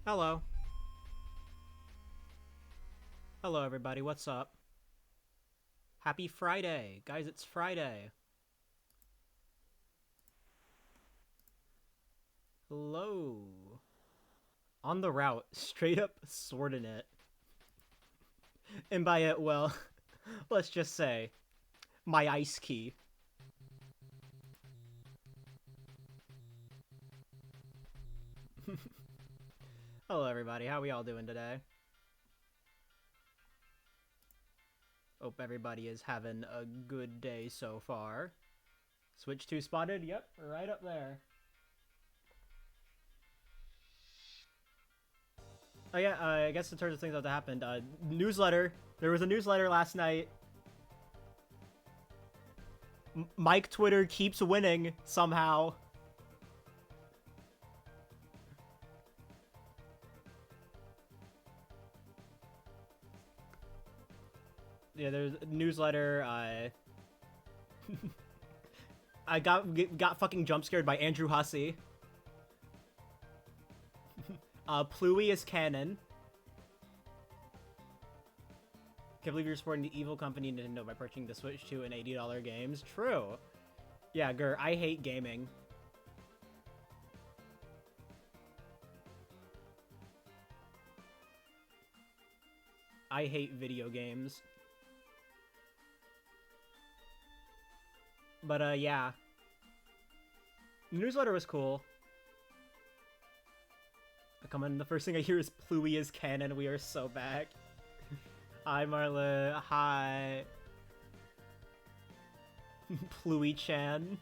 Hello. Hello, everybody. What's up? Happy Friday. Guys, it's Friday. Hello. On the route, straight up sorting it. And by it, well, let's just say, my ice key. Hello, everybody. How we all doing today? Hope everybody is having a good day so far. Switch 2 spotted? Yep, right up there. Oh yeah, I guess in terms of things that happened, newsletter. There was a newsletter last night. Mike Twitter keeps winning somehow. Yeah, there's a newsletter. I got fucking jump scared by Andrew Hussey. Pluie is canon. Can't believe you're supporting the evil company Nintendo by purchasing the Switch 2 and $80 games. True. Yeah, Gur, I hate gaming. I hate video games. But, yeah. The newsletter was cool. Come on, the first thing I hear is Pluie is canon. We are so back. Hi, Marla. Hi. Pluie-chan.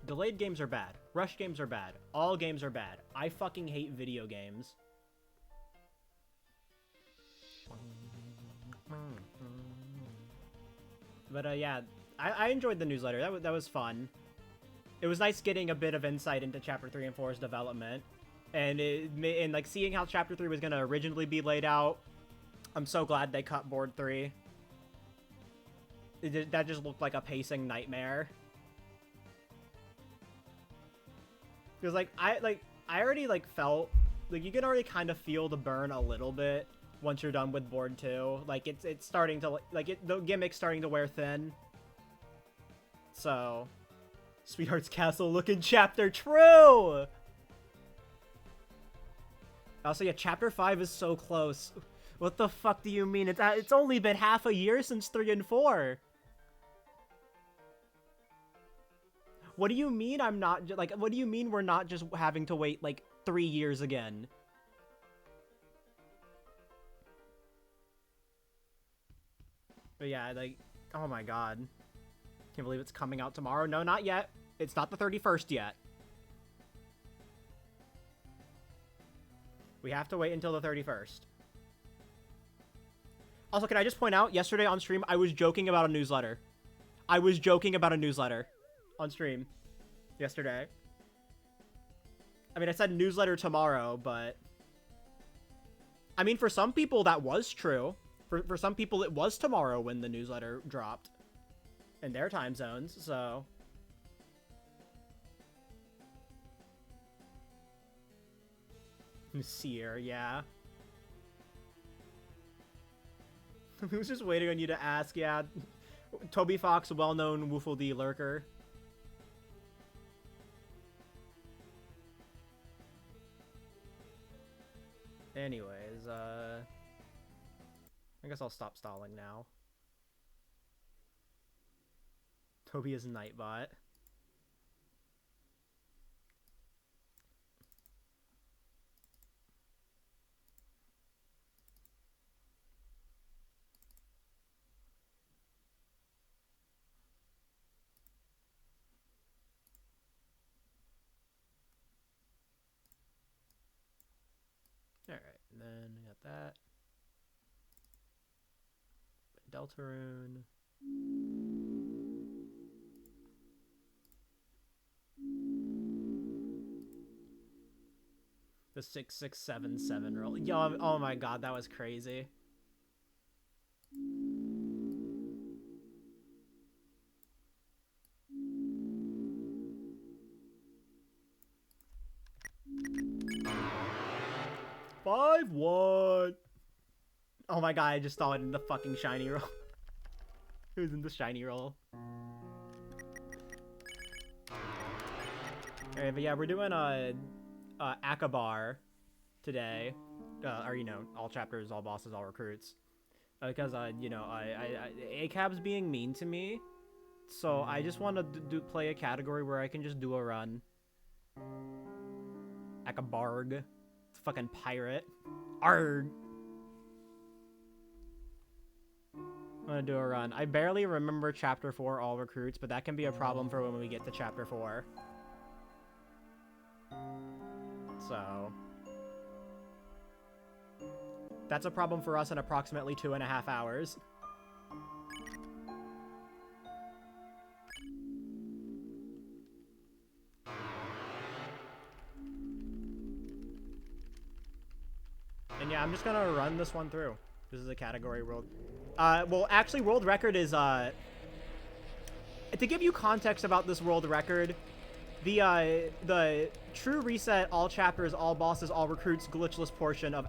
Delayed games are bad. Rush games are bad. All games are bad. I fucking hate video games. But, yeah. I enjoyed the newsletter. That was fun. It was nice getting a bit of insight into Chapter 3 and 4's development. And like seeing how Chapter 3 was going to originally be laid out. I'm so glad they cut Board 3. That just looked like a pacing nightmare. Because I already felt like you can already kind of feel the burn a little bit once you're done with Board 2. Like it's starting to the gimmick's starting to wear thin. So, Sweetheart's Castle looking chapter, true! Also, yeah, Chapter 5 is so close. What the fuck do you mean? It's only been half a year since 3 and 4. What do you mean I'm not, what do you mean we're not just having to wait, 3 years again? But yeah, oh my god. Can't believe it's coming out tomorrow. No, not yet. It's not the 31st yet. We have to wait until the 31st. Also, can I just point out, yesterday on stream, I was joking about a newsletter. I was joking about a newsletter on stream yesterday. I mean, I said newsletter tomorrow, but... I mean, for some people, that was true. For some people, it was tomorrow when the newsletter dropped. In their time zones, so... Seer, yeah. I was just waiting on you to ask, yeah. Toby Fox, well-known Woofle D lurker. Anyways, I guess I'll stop stalling now. Toby is Nightbot. Alright, and then we got that. Deltarune. The 6677 roll. Yo, oh my god, that was crazy. 5-1. Oh my god, I just saw it in the fucking shiny roll. It was in the shiny roll. Alright, but yeah, we're doing Akabar today. Or, you know, all chapters, all bosses, all recruits. Because, you know, ACAB's being mean to me. So I just want to play a category where I can just do a run. Akabarg. Fucking pirate. Arg. I'm gonna do a run. I barely remember Chapter 4 all recruits, but that can be a problem for when we get to Chapter 4. So... that's a problem for us in approximately 2.5 hours. And yeah, I'm just gonna run this one through. This is a category world. Well, actually, world record is, to give you context about this world record, the true reset, all chapters, all bosses, all recruits, glitchless portion of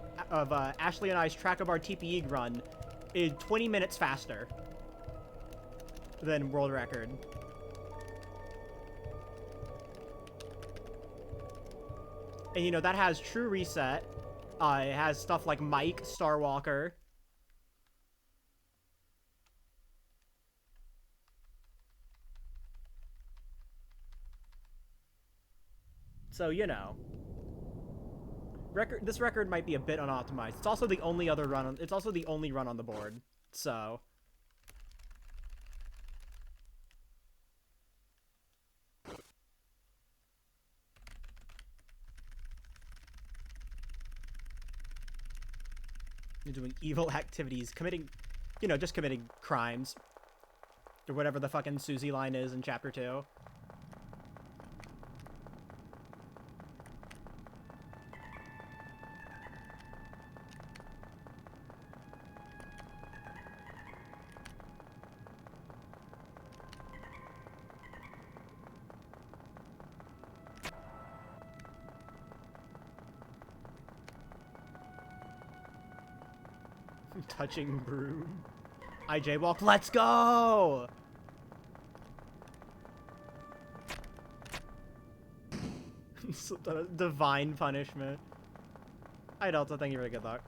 Ashley and I's Track-a-Bar TPE run is 20 minutes faster than world record. And, you know, that has true reset. It has stuff like Mike, Starwalker. So, you know. This record might be a bit unoptimized. It's also the only other run it's also the only run on the board. So, you're doing evil activities, committing, you know, just committing crimes. Or whatever the fucking Susie line is in Chapter 2. Touching broom. I jaywalk. Let's go! Divine punishment. Hi Delta, thank you for the good luck.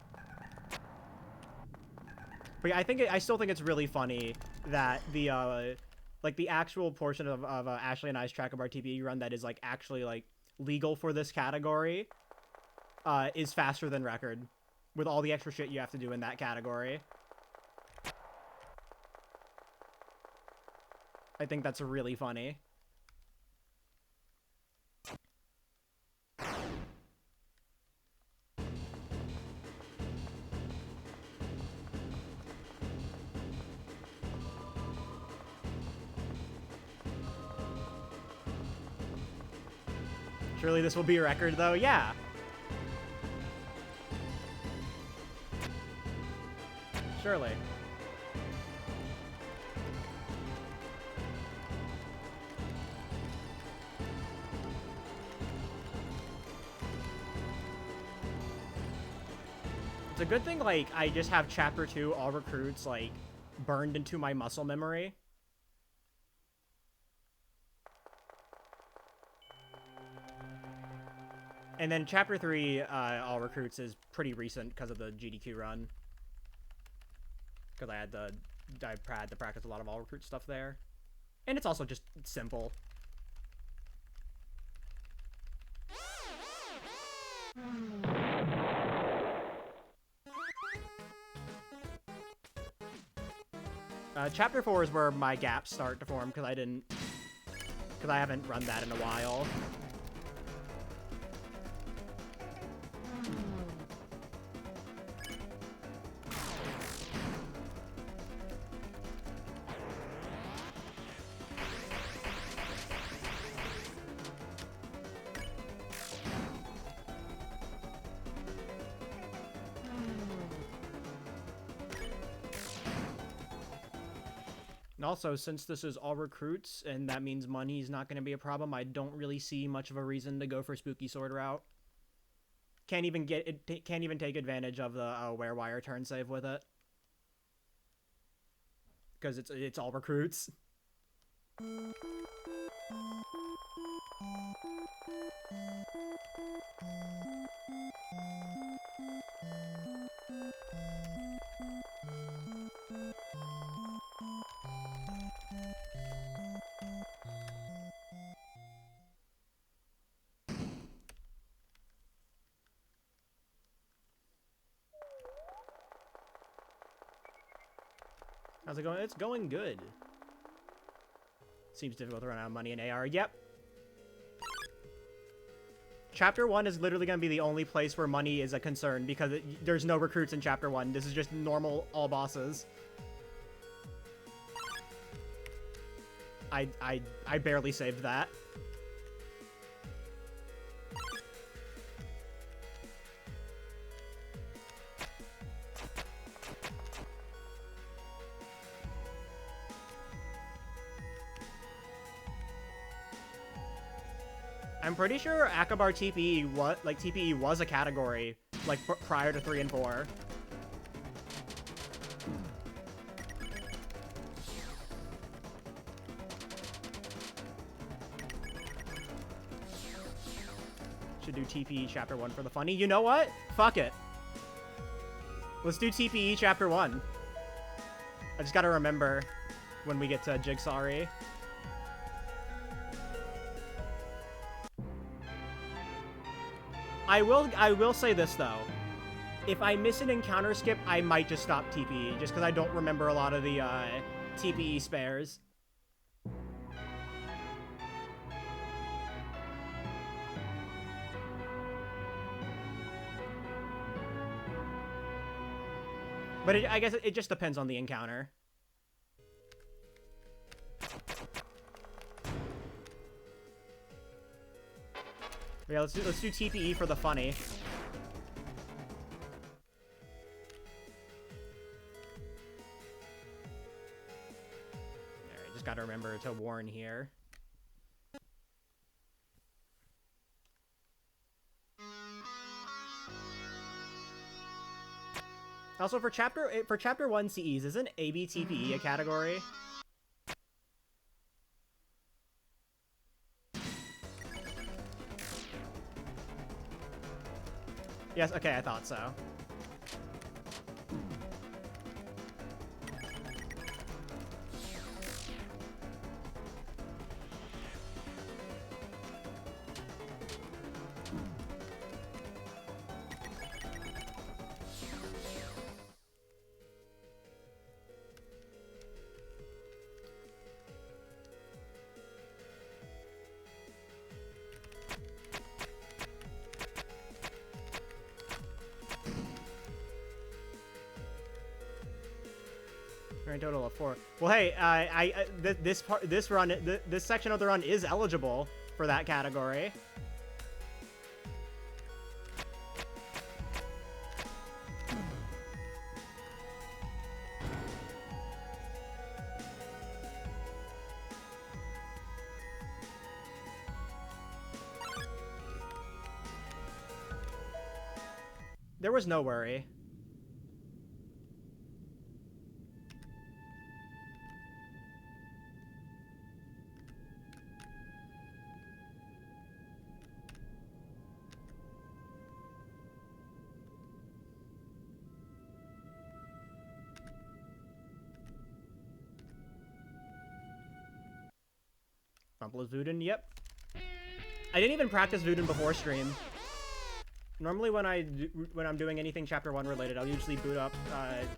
But yeah, I still think it's really funny that the like the actual portion of Ashley and I's Track-a-Bar TPE run that is like actually like legal for this category is faster than record. With all the extra shit you have to do in that category. I think that's really funny. Surely this will be a record, though? Yeah. Surely. It's a good thing, like, I just have Chapter 2 all recruits, like, burned into my muscle memory. And then Chapter 3 all recruits is pretty recent because of the GDQ run. Because I had to practice a lot of all recruit stuff there. And it's also just simple. Chapter 4 is where my gaps start to form because I haven't run that in a while. And also, since this is all recruits, and that means money is not going to be a problem, I don't really see much of a reason to go for Spooky Sword route. can't even can't even take advantage of the Weirwire turn save with it because it's all recruits. How's it going? It's going good. Seems difficult to run out of money in AR. Yep. Chapter 1 is literally going to be the only place where money is a concern because there's no recruits in Chapter 1. This is just normal all bosses. I barely saved that. I'm pretty sure Akhabar TPE was a category like prior to 3 and 4. Should do TPE Chapter 1 for the funny. You know what? Fuck it. Let's do TPE Chapter 1. I just gotta remember when we get to Jigsawry. I will say this though. If I miss an encounter skip, I might just stop TPE just because I don't remember a lot of the TPE spares. But I guess it just depends on the encounter. Yeah, let's do TPE for the funny. Alright, just gotta remember to warn here. Also, for chapter 1 CEs, isn't ABTPE a category? Yes, okay, I thought so. Total of 4. Well, hey, this section of the run is eligible for that category. There was no worry. Bumble is Voodoo, yep. I didn't even practice Voodoo before stream. Normally when I'm doing anything Chapter 1 related, I'll usually boot up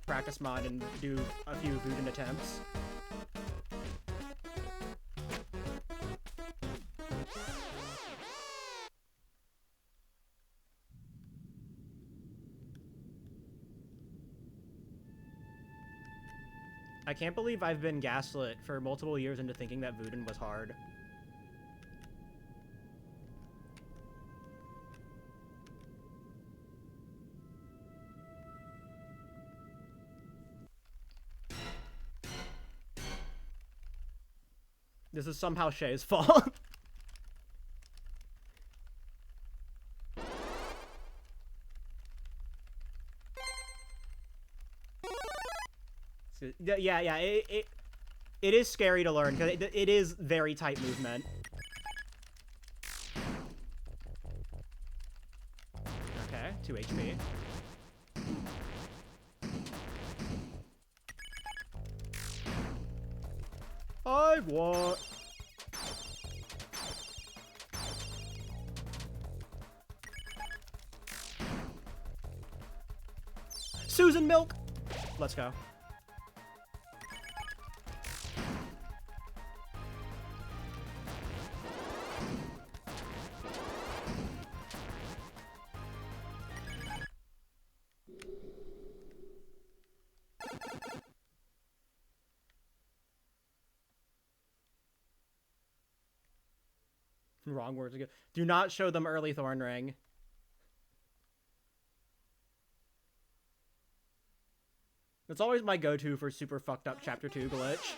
practice mod and do a few Voodoo attempts. I can't believe I've been gaslit for multiple years into thinking that Voodoo was hard. This is somehow Shay's fault. Yeah. It is scary to learn because it is very tight movement. Okay, 2 HP. I want. Susan Milk! Let's go. Wrong words again. Do not show them early Thorn Ring. It's always my go-to for super fucked up Chapter 2 glitch.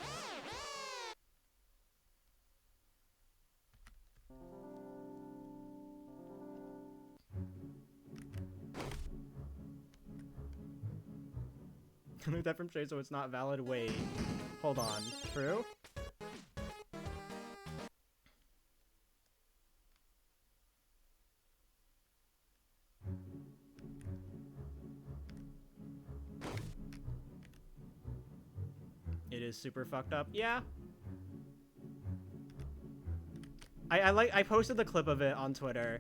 That from Shay, so it's not valid. Wait. Hold on. True? It is super fucked up. Yeah. I posted the clip of it on Twitter.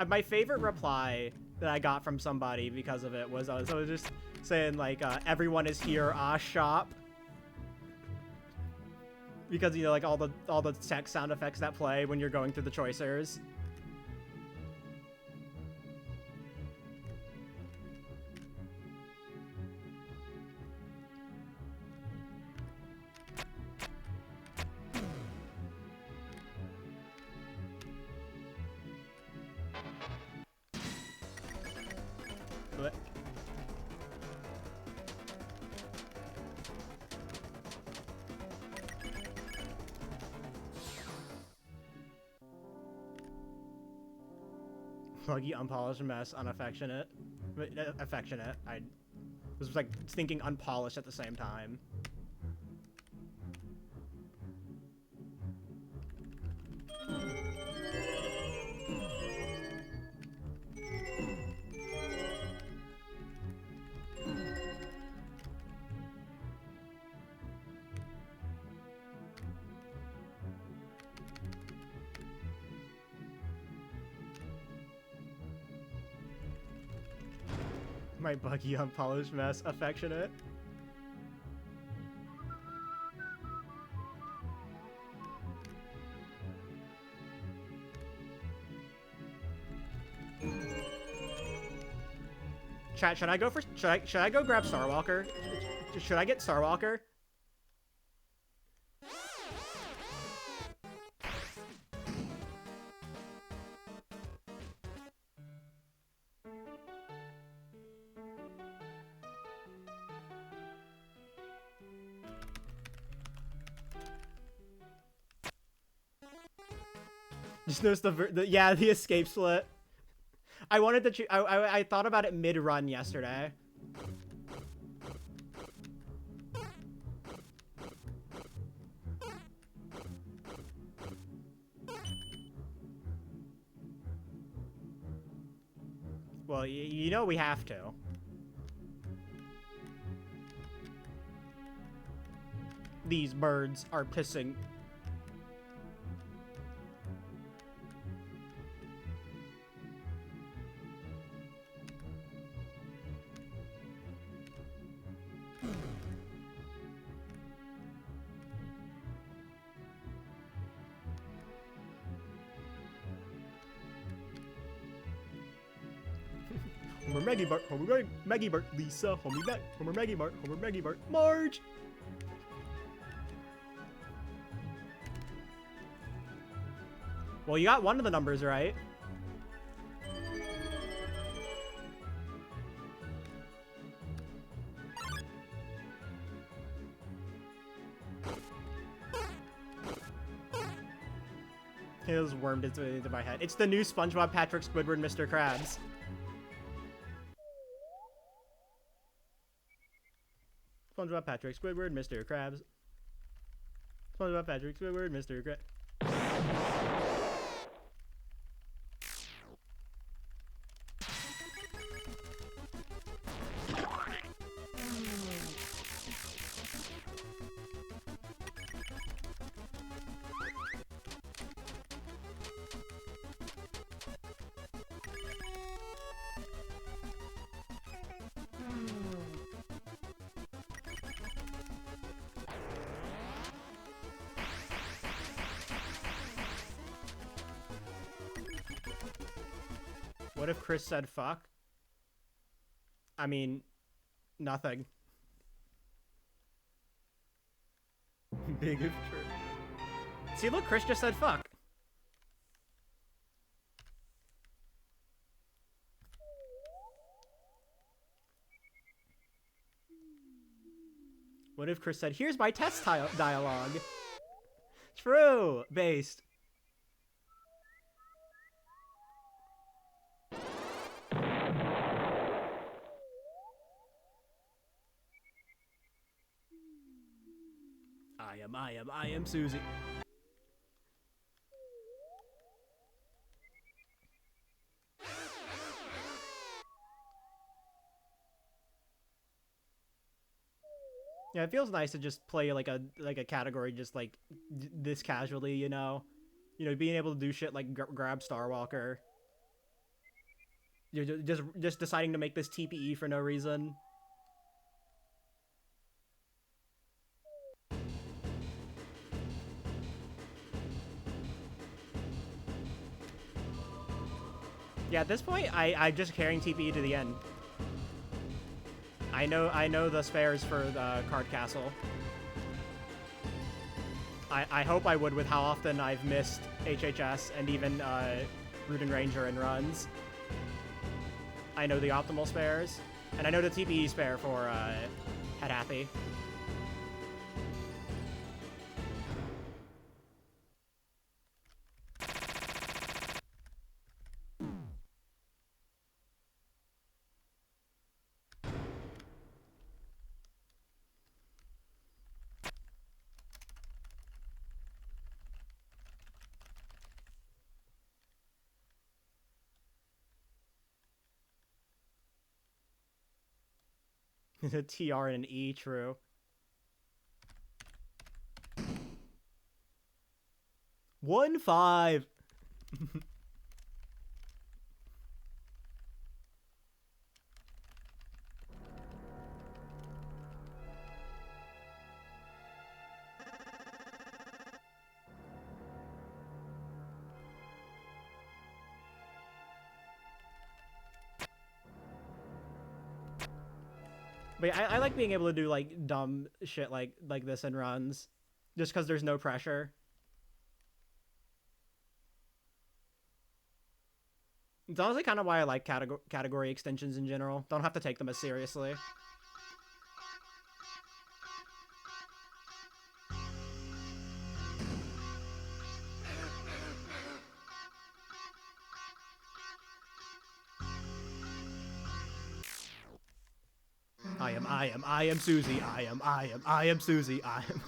My favorite reply that I got from somebody because of it was I was just saying like everyone is here, shop. Because, you know, like all the tech sound effects that play when you're going through the choicers. But Buggy, unpolished mess, unaffectionate. Affectionate. I was like thinking unpolished at the same time. My buggy, unpolished mess, affectionate. Chat, should I go for should I go grab Starwalker? Should I get Starwalker? Just notice the escape split. I wanted to I thought about it mid-run yesterday. Well, you know we have to. These birds are pissing. Homer Maggie Bart, Homer Maggie Bart, Lisa, Homer Maggie Bart, Homer Maggie Bart, Marge! Well, you got one of the numbers right. It was wormed into my head. It's the new SpongeBob, Patrick, Squidward, Mr. Krabs. SpongeBob, Patrick, Squidward, Mr. Krabs. SpongeBob, Patrick, Squidward, Mr. Krabs. What if Chris said fuck? I mean, nothing. Big if true. See, look, Chris just said fuck. What if Chris said, here's my test dialogue? True. Based. I am Susie. Yeah, it feels nice to just play like a category just like this casually, you know? You know, being able to do shit like grab Starwalker. You're just deciding to make this TPE for no reason. Yeah, at this point, I'm just carrying TPE to the end. I know the spares for the Card Castle. I hope I would with how often I've missed HHS and even Rooting Ranger and runs. I know the optimal spares, and I know the TPE spare for Hadathi. The TR and an E, true. 1-5. But yeah, I like being able to do like dumb shit like this in runs, just because there's no pressure. It's honestly kind of why I like category extensions in general. Don't have to take them as seriously. I am Susie. I am Susie. I am.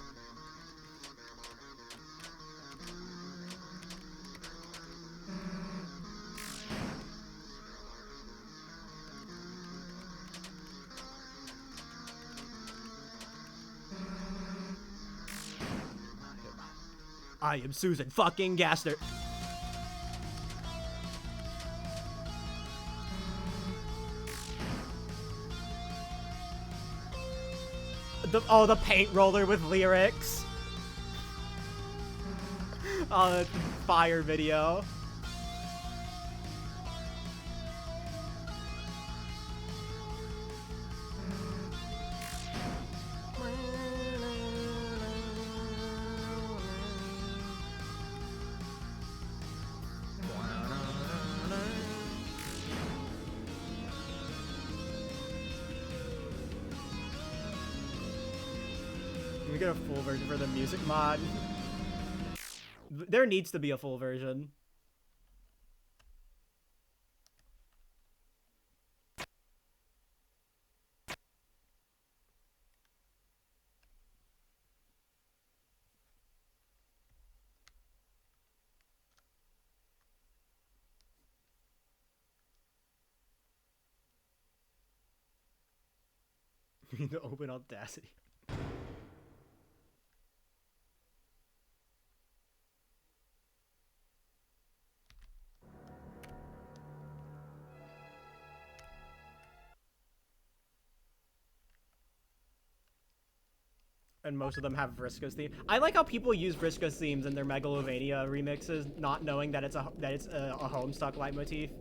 I am Susan fucking Gaster. The paint roller with lyrics. Oh, that's a fire video. Can we get a full version for the music mod? There needs to be a full version. need to open Audacity. And most of them have Vriska's theme. I like how people use Vriska's themes in their Megalovania remixes, not knowing that it's a Homestuck leitmotif.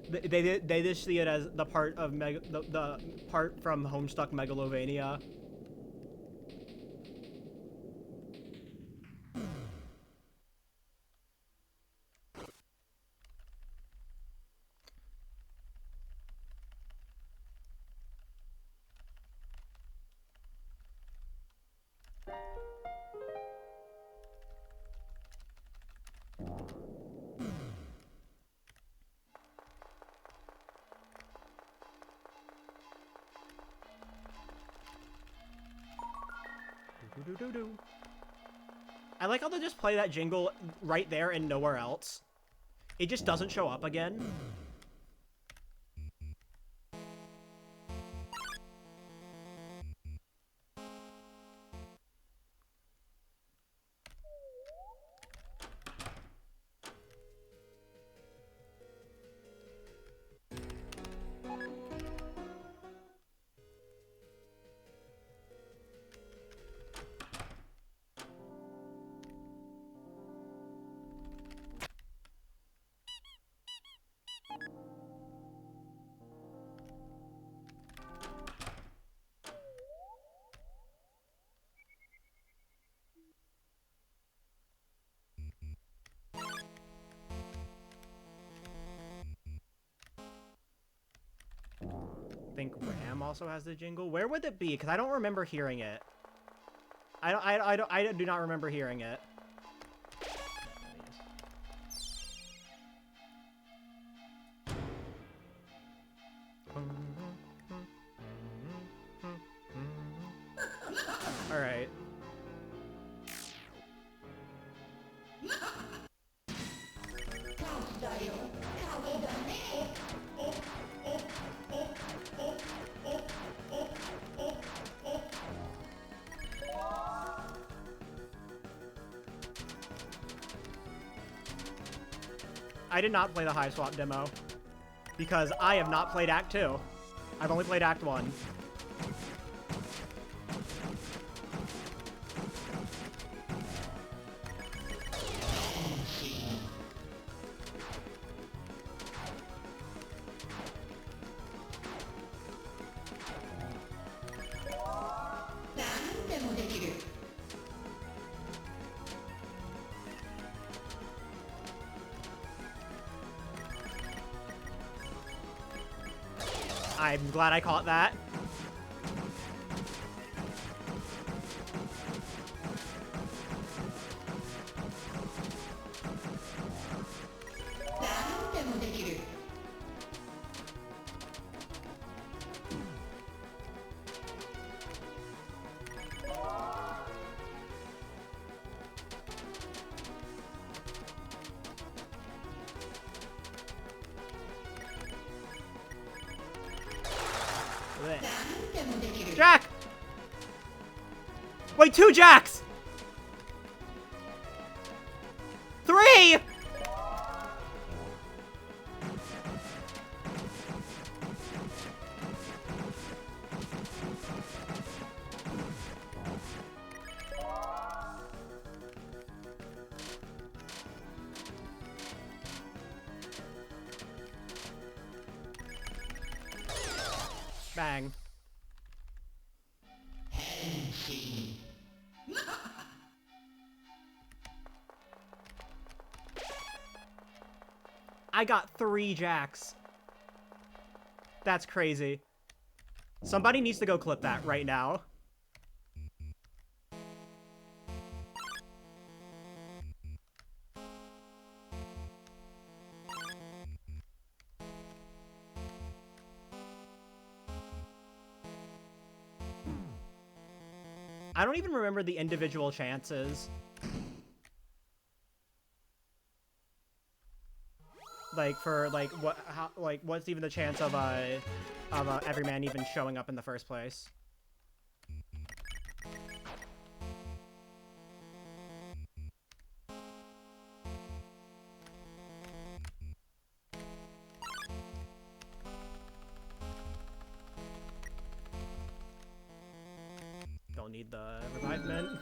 They just see it as the part of the part from Homestuck Megalovania. I like how they just play that jingle right there and nowhere else. It just doesn't show up again. I think Ram also has the jingle. Where would it be? Because I don't remember hearing it. I do not remember hearing it. All right. I did not play the high swap demo because I have not played Act 2. I've only played Act 1. I'm glad I caught that. Jack! Wait, 2 Jacks! 3! Bang. I got 3 Jacks. That's crazy. Somebody needs to go clip that right now. I don't even remember the individual chances. Like, for, like, what's even the chance of, of Everyman even showing up in the first place. Don't need the revivement.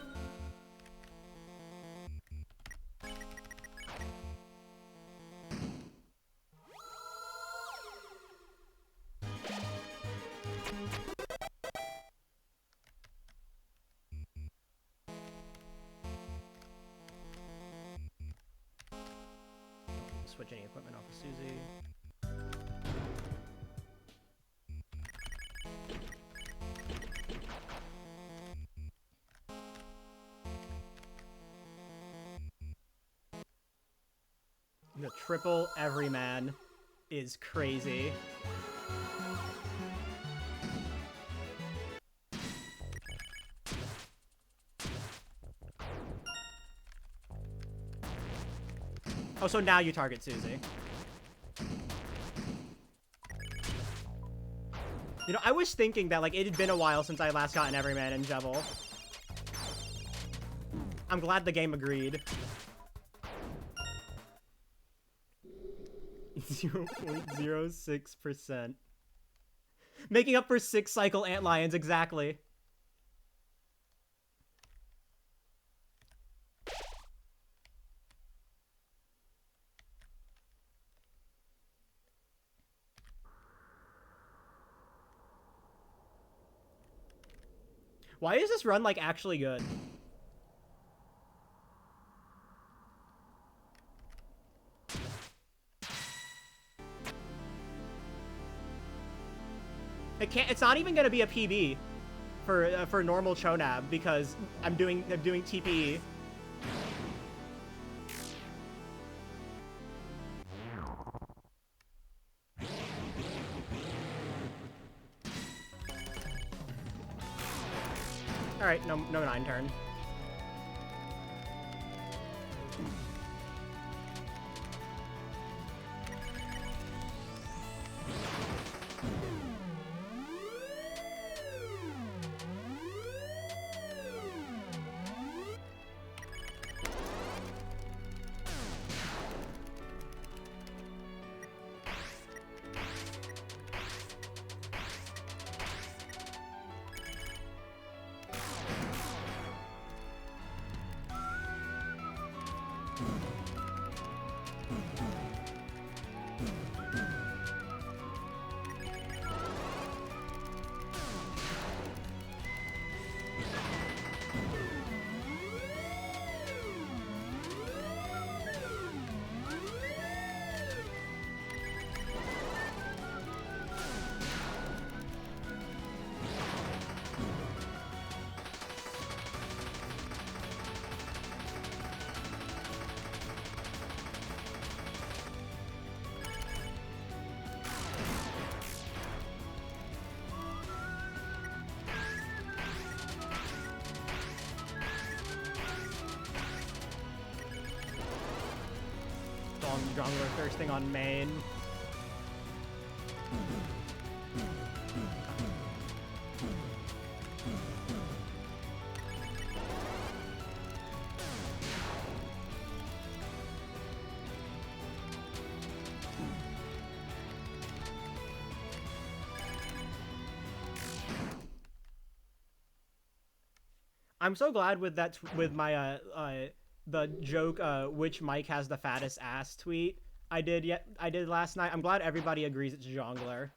Switch any equipment off of Susie. The triple Everyman is crazy. Oh, so now you target Susie. You know, I was thinking that, like, it had been a while since I last got an Everyman in Jevil. I'm glad the game agreed. 0.06%. Making up for 6 cycle Antlions, exactly. Why is this run, like, actually good? It's not even gonna be a PB for normal Chonab because I'm doing TPE. All right, no 9 turn. Jungler thirsting on main. I'm so glad with that with my the joke which Mike has the fattest ass tweet I did last night. I'm glad everybody agrees it's Jongler.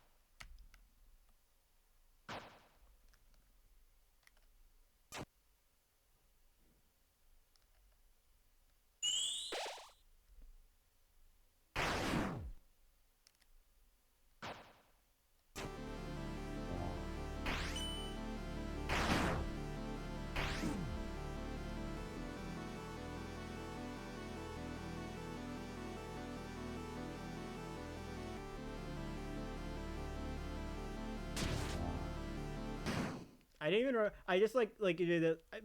I didn't even. I just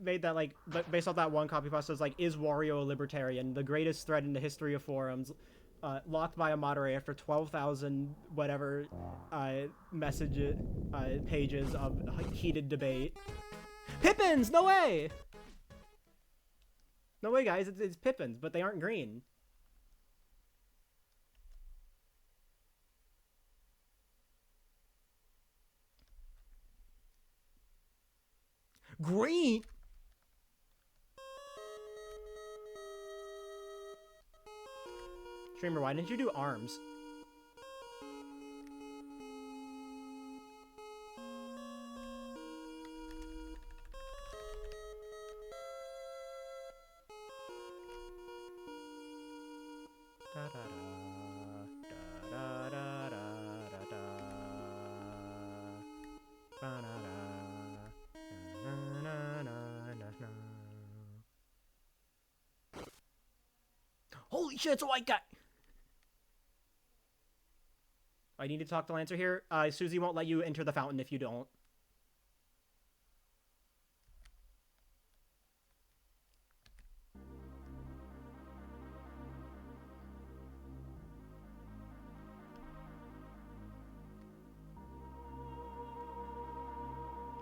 made that based off that one copy paste. Was like, is Wario a libertarian? The greatest thread in the history of forums. locked by a moderator after 12,000 whatever message pages of heated debate. Pippins! No way! No way, guys. It's Pippins, but they aren't green. Green? Streamer, why didn't you do arms? Holy shit, it's a white guy! I need to talk to Lancer here. Susie won't let you enter the fountain if you don't.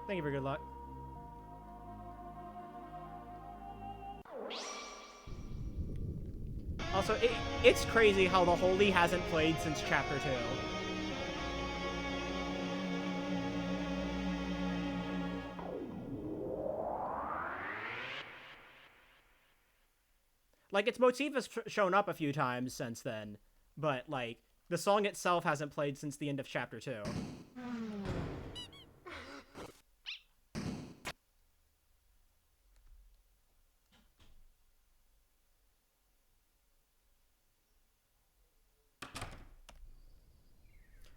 Thank you for good luck. Also, it's crazy how the Holy hasn't played since Chapter 2. Like, its motif has shown up a few times since then, but, like, the song itself hasn't played since the end of Chapter 2.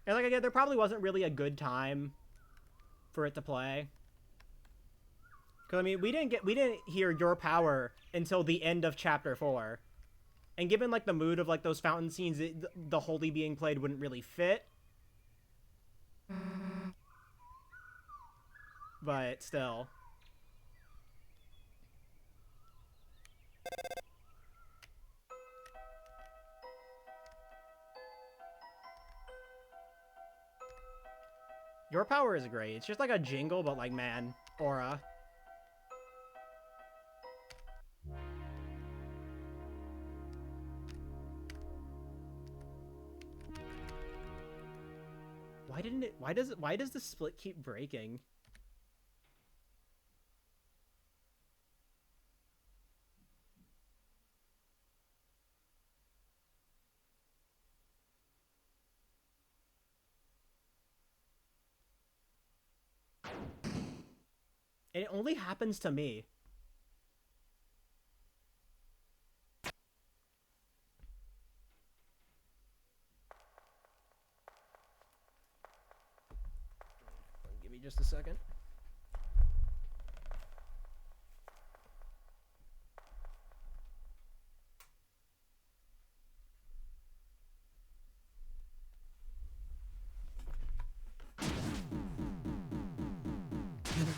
And, like, again, there probably wasn't really a good time for it to play. Because, I mean, we didn't hear Your Power until the end of Chapter 4. And given, like, the mood of, like, those fountain scenes, the Holy being played wouldn't really fit. But, still. Your Power is great. It's just like a jingle, but, like, man, aura. Why does the split keep breaking? And it only happens to me. Give me just a second.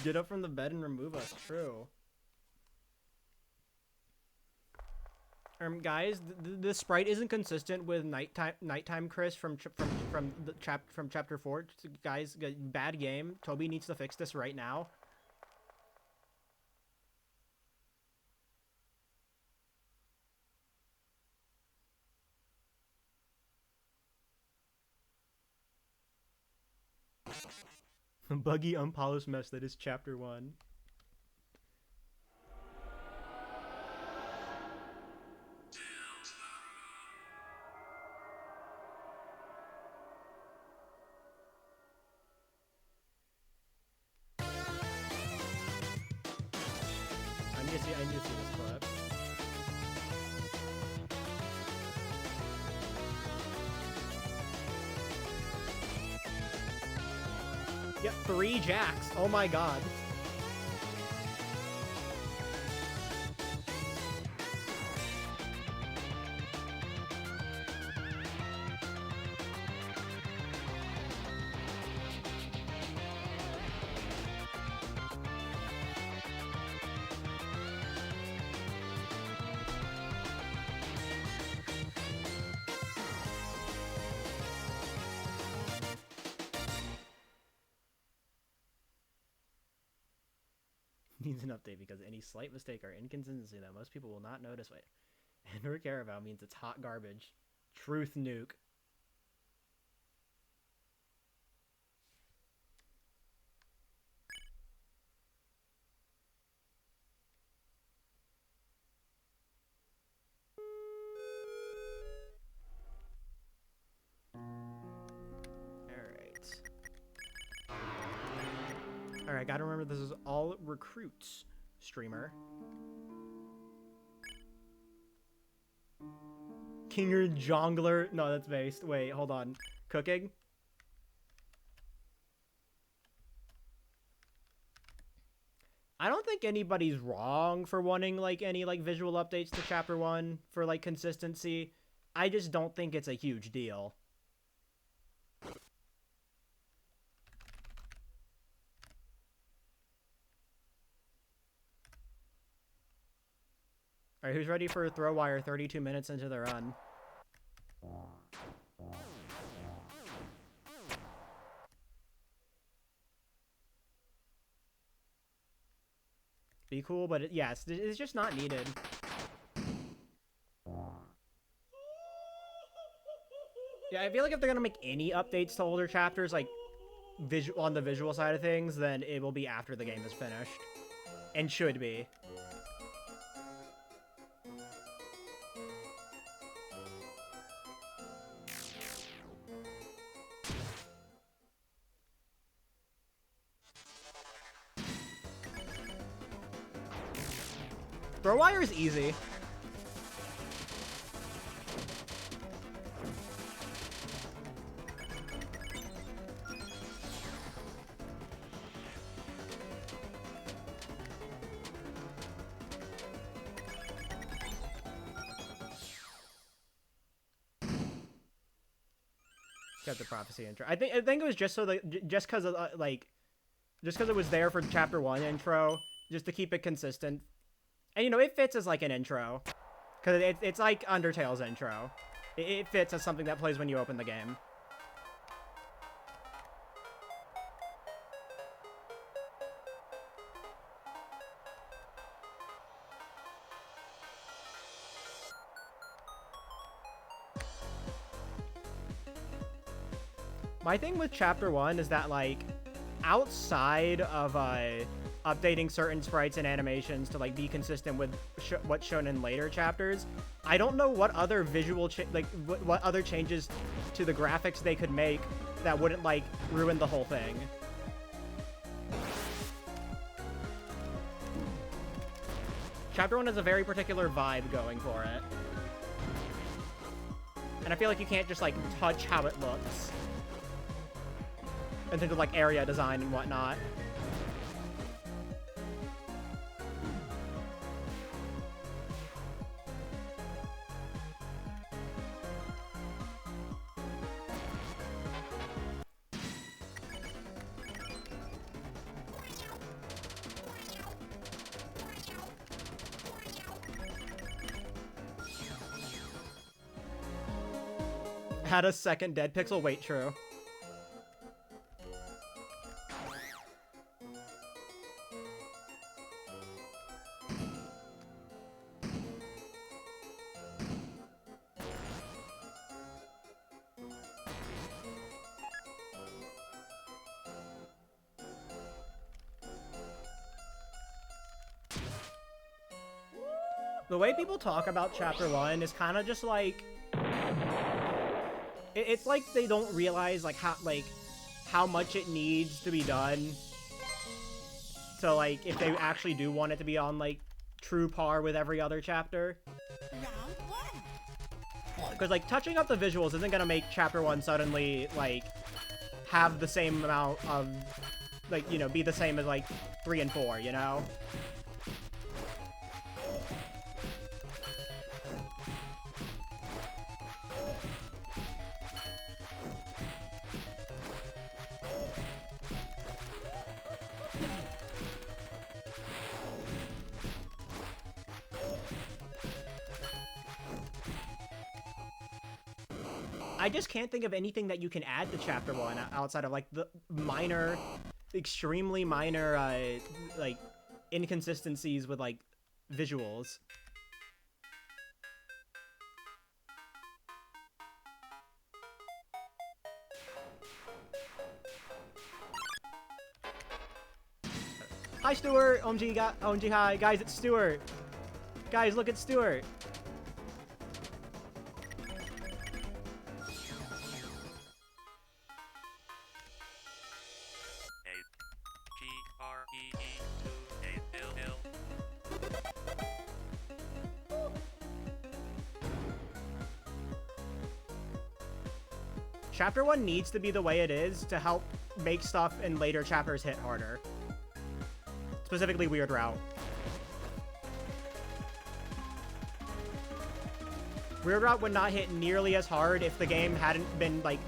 Get up from the bed and remove us. True. Guys, the sprite isn't consistent with nighttime Chris from chapter 4. Guys, bad game. Toby needs to fix this right now. Buggy unpolished mess that is chapter 1. I need to see this clip. Yep, 3 jacks. Oh my god. needs an update because any slight mistake or inconsistency that most people will not notice and or care about means it's hot garbage. Truth nuke. Alright, gotta remember this is all recruits, streamer. Kinger Jongler. No, that's based. Wait, hold on. Cooking? I don't think anybody's wrong for wanting, like, any, like, visual updates to Chapter 1 for, like, consistency. I just don't think it's a huge deal. Alright, who's ready for a throw wire 32 minutes into the run? Be cool, but yes, it's just not needed. Yeah, I feel like if they're gonna make any updates to older chapters, like, on the visual side of things, then it will be after the game is finished. And should be. Throw wire is easy. Got the prophecy intro. I think it was just so that just because of just because it was there for Chapter 1 intro, just to keep it consistent. And, you know, it fits as, like, an intro. Because it's like Undertale's intro. It fits as something that plays when you open the game. My thing with Chapter 1 is that, like, outside of, updating certain sprites and animations to, like, be consistent with what's shown in later chapters, I don't know what other visual what other changes to the graphics they could make that wouldn't, like, ruin the whole thing. Chapter 1 has a very particular vibe going for it. And I feel like you can't just, like, touch how it looks. In terms of, like, area design and whatnot. Had a second dead pixel? Wait, true. The way people talk about Chapter 1 is kind of just like... It's like they don't realize, like, how much it needs to be done. So, like, if they actually do want it to be on, like, true par with every other chapter. Because, like, touching up the visuals isn't gonna make Chapter 1 suddenly, like, have the same amount of, like, you know, be the same as, like, 3 and 4, you know? I just can't think of anything that you can add to Chapter 1 outside of, like, the minor, extremely minor, like, inconsistencies with like visuals. Hi, Stuart. OMG, hi. Guys, it's Stuart. Guys, look at Stuart. Chapter 1 needs to be the way it is to help make stuff in later chapters hit harder. Specifically Weird Route. Weird Route would not hit nearly as hard if the game hadn't been, like,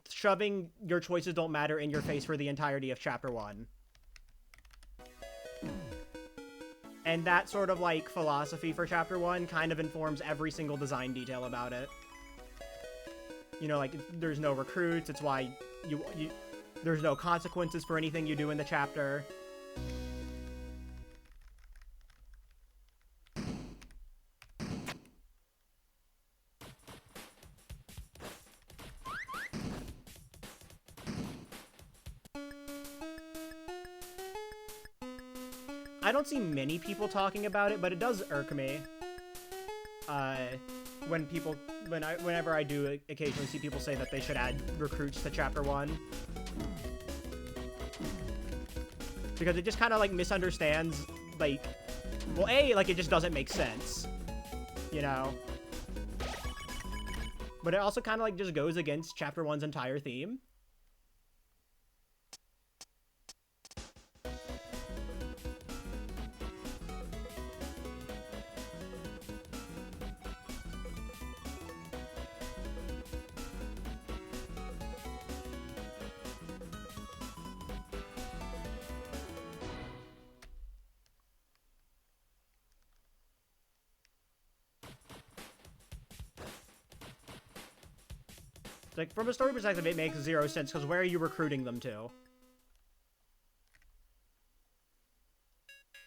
shoving your choices don't matter in your face for the entirety of Chapter 1. And that sort of, like, philosophy for Chapter 1 kind of informs every single design detail about it. You know, like, there's no recruits, it's why there's no consequences for anything you do in the chapter. I don't see many people talking about it, but it does irk me. Whenever I do occasionally see people say that they should add recruits to Chapter 1. Because it just kind of, like, misunderstands, like, well, A, like, it just doesn't make sense, you know? But it also kind of, like, just goes against Chapter 1's entire theme. Like, from a story perspective, it makes zero sense, because where are you recruiting them to?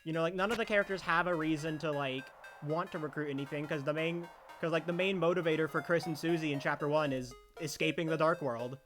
You know, like, none of the characters have a reason to, like, want to recruit anything, because the main motivator for Chris and Susie in Chapter 1 is escaping the Dark World.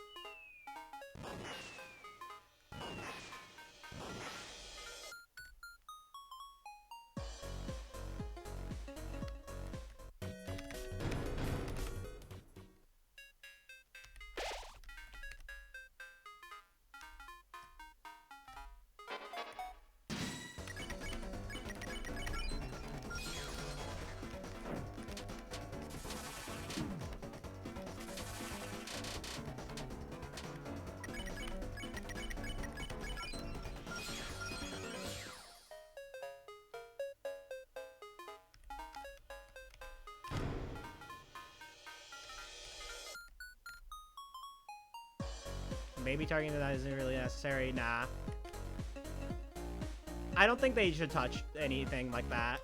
Maybe targeting that isn't really necessary. Nah. I don't think they should touch anything like that.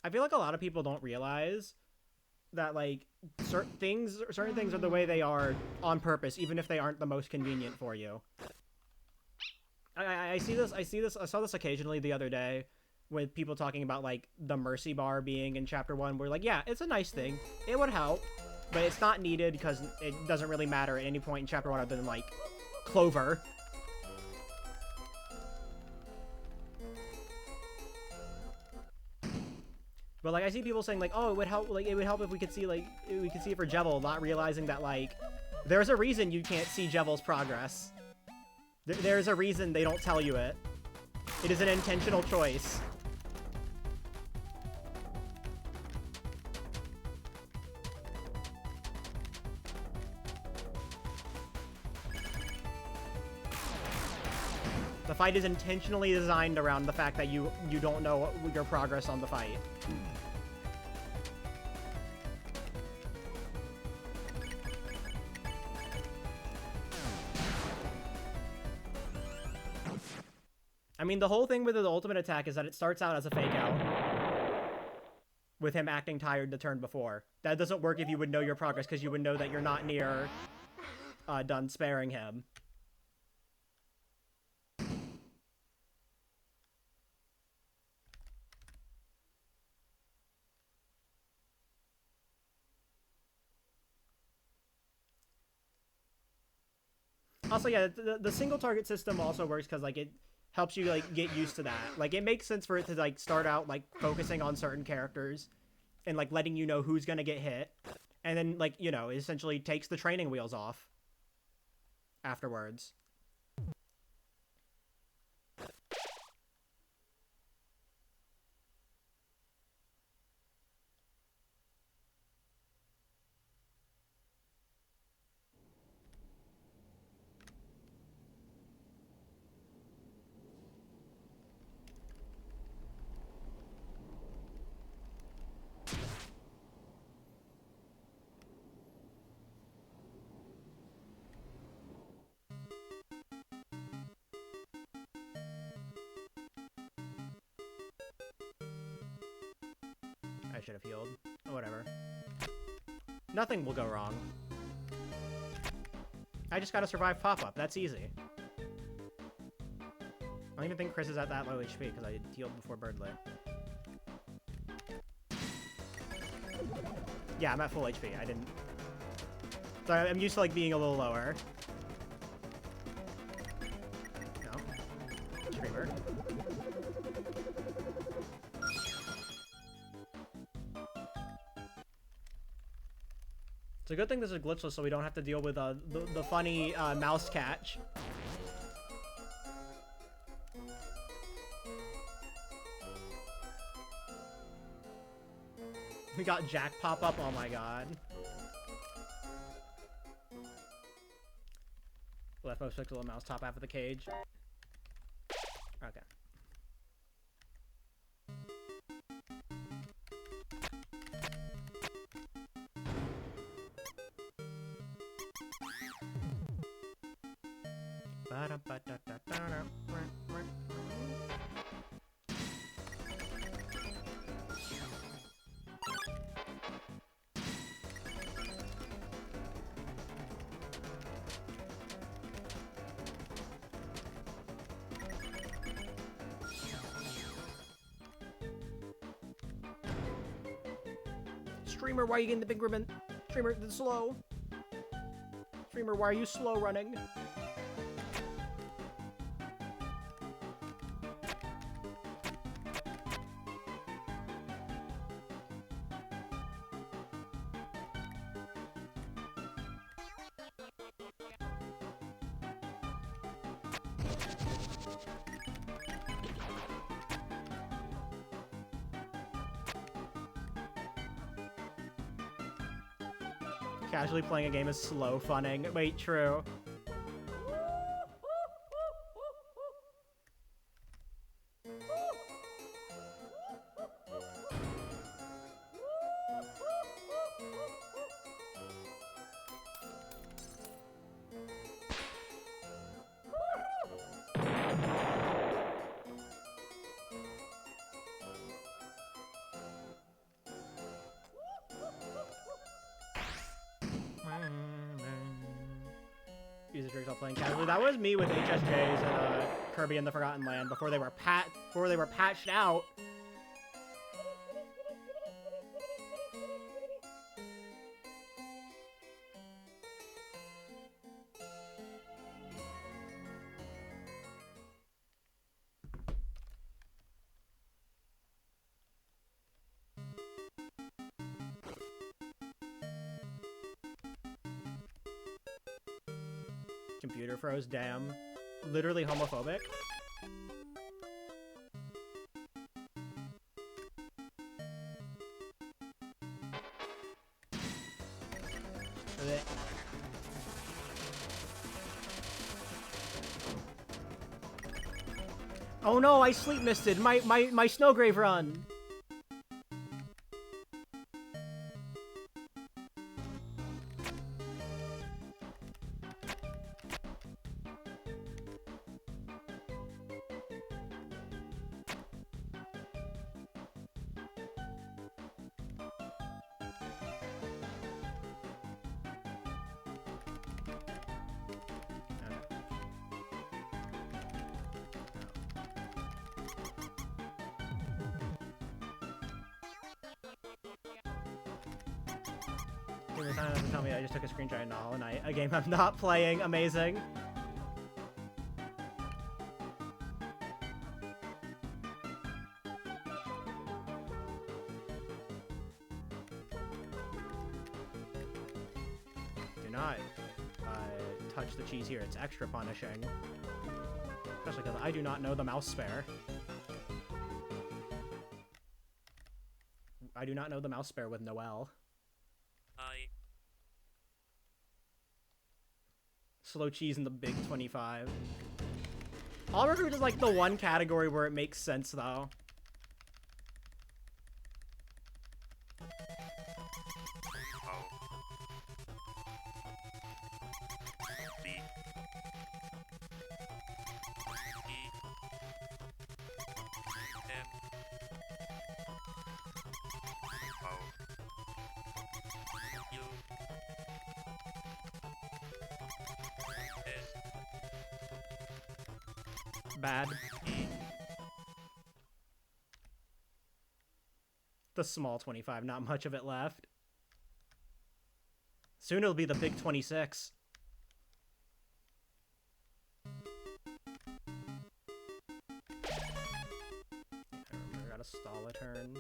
I feel like a lot of people don't realize that, like, certain things are the way they are on purpose, even if they aren't the most convenient for you. I saw this occasionally the other day with people talking about, like, the Mercy Bar being in Chapter 1. We're like, yeah, it's a nice thing. It would help, but it's not needed because it doesn't really matter at any point in Chapter 1 other than, like, Clover. But, like, I see people saying, like, oh, it would help if we could see it for Jevil, not realizing that, like, there's a reason you can't see Jevil's progress. There's a reason they don't tell you it. It is an intentional choice. The fight is intentionally designed around the fact that you don't know your progress on the fight. I mean, the whole thing with the ultimate attack is that it starts out as a fake out with him acting tired the turn before. That doesn't work if you would know your progress, because you would know that you're not near done sparing him. Also, yeah, the single target system also works because, like, it helps you, like, get used to that. Like, it makes sense for it to, like, start out, like, focusing on certain characters and, like, letting you know who's gonna get hit. And then, like, you know, essentially takes the training wheels off afterwards. I should have healed. Oh, whatever. Nothing will go wrong. I just gotta survive pop-up. That's easy. I don't even think Chris is at that low HP because I healed before Birdley. Yeah, I'm at full HP. I didn't... So I'm used to, like, being a little lower. No. Screamer. It's a good thing this is glitchless so we don't have to deal with the funny mouse catch. We got Jack pop up, oh my god. Leftmost pixel and mouse top half of the cage. Okay. Streamer, why are you getting the big ribbon? Streamer, it's slow. Streamer, why are you slow running? Casually playing a game is slow funning. Wait, true. Playing casually. That was me with HSJs and Kirby and the Forgotten Land before they were patched out. Computer froze, damn. Literally homophobic. Oh no, I sleep misted my Snowgrave run. Tell me I just took a screenshot in Hollow Knight, a game I'm not playing. Amazing. Do not touch the cheese here. It's extra punishing. Especially because I do not know the mouse spare. I do not know the mouse spare with Noelle. Slow cheese in the big 25. Oliver Fruit is like the one category where it makes sense though. Bad. The small 25, not much of it left. Soon it'll be the big 26. I gotta stall a turn.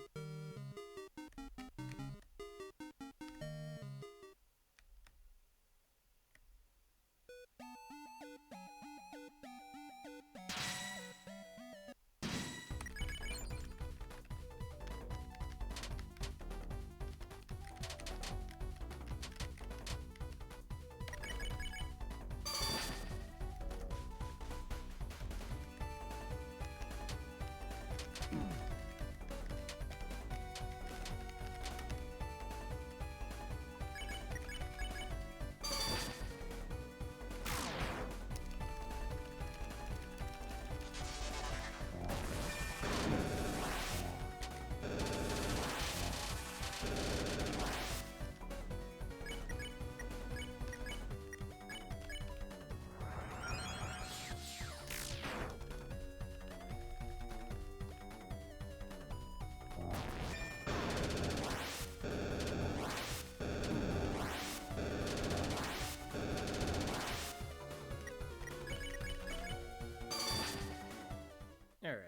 Alright.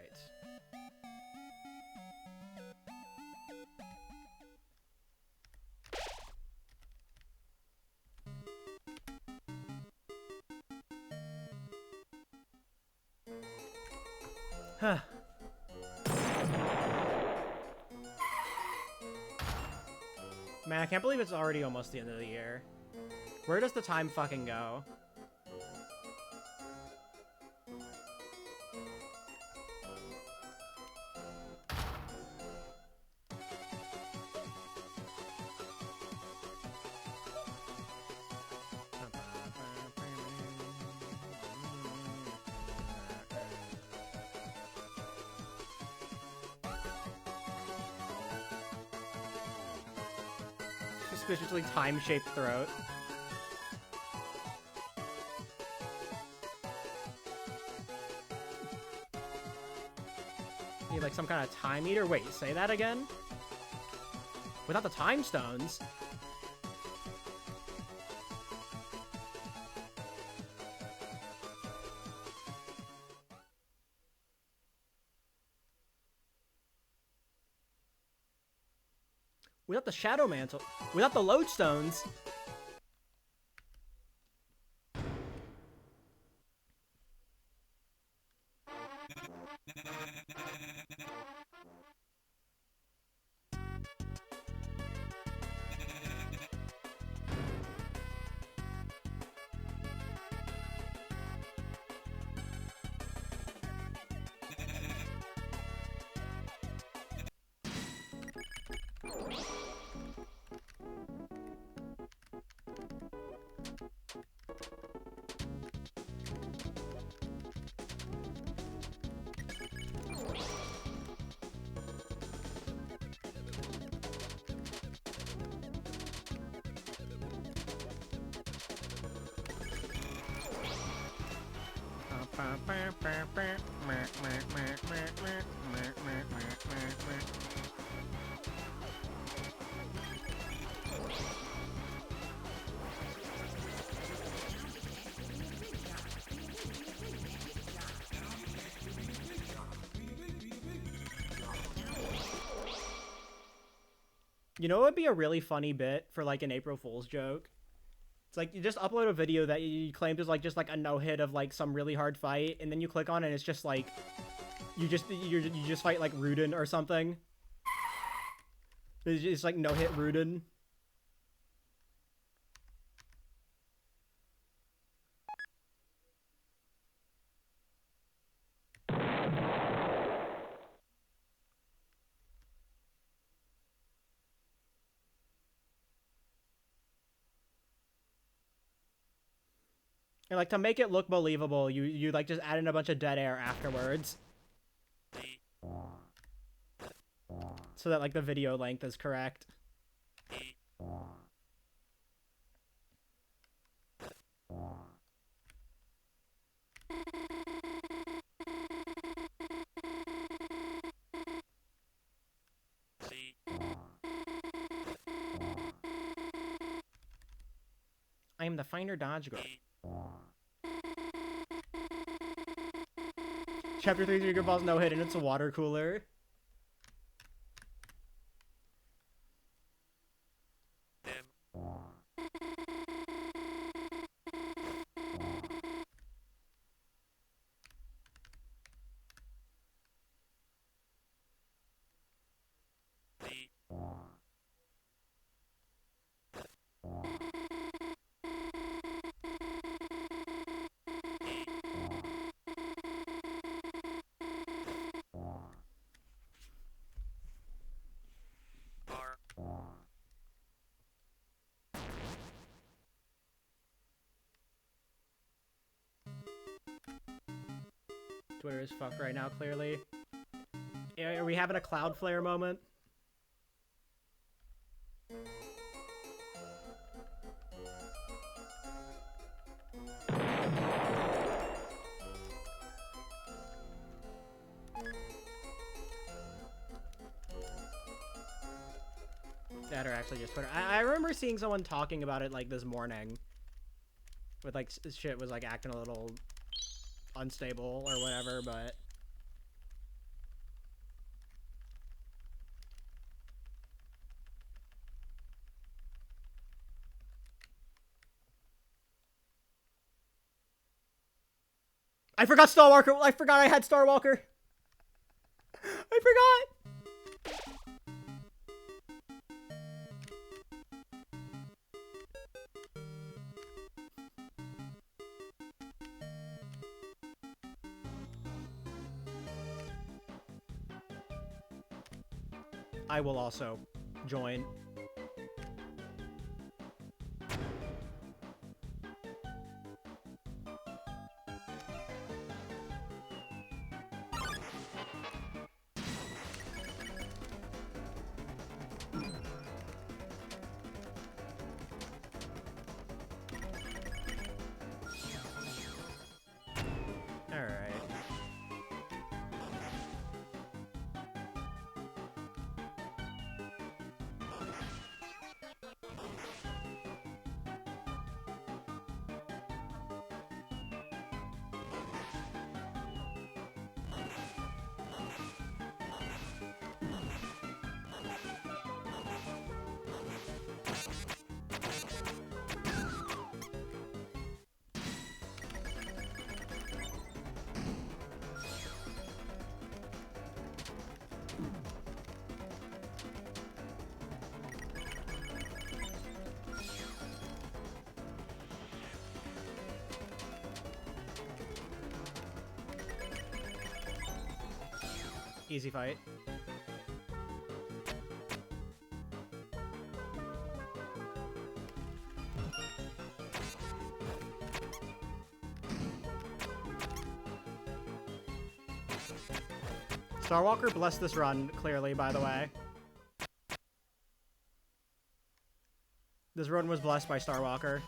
Huh. Man, I can't believe it's already almost the end of the year. Where does the time fucking go? Suspiciously time-shaped throat. Need like some kind of time meter? Wait, say that again? Without the time stones? Without the Shadow Mantle, without the Lodestones. You know what would be a really funny bit for like an April Fool's joke? It's like you just upload a video that you claimed is like just like a no-hit of like some really hard fight, and then you click on it and it's just like you just fight like Rudin or something. It's just like no-hit Rudin. And like to make it look believable, you like just add in a bunch of dead air afterwards. So that like the video length is correct. I am the finer dodge girl. Chapter 3 Trigger Balls no hit and it's a water cooler. Twitter is fucked right now, clearly. Are we having a Cloudflare moment? That or actually just Twitter. I remember seeing someone talking about it like this morning. With like shit was like acting a little unstable or whatever, but I forgot Star Walker. I forgot I had Star Walker. I forgot. I will also join. Easy fight. Starwalker blessed this run, clearly, by the way. This run was blessed by Starwalker.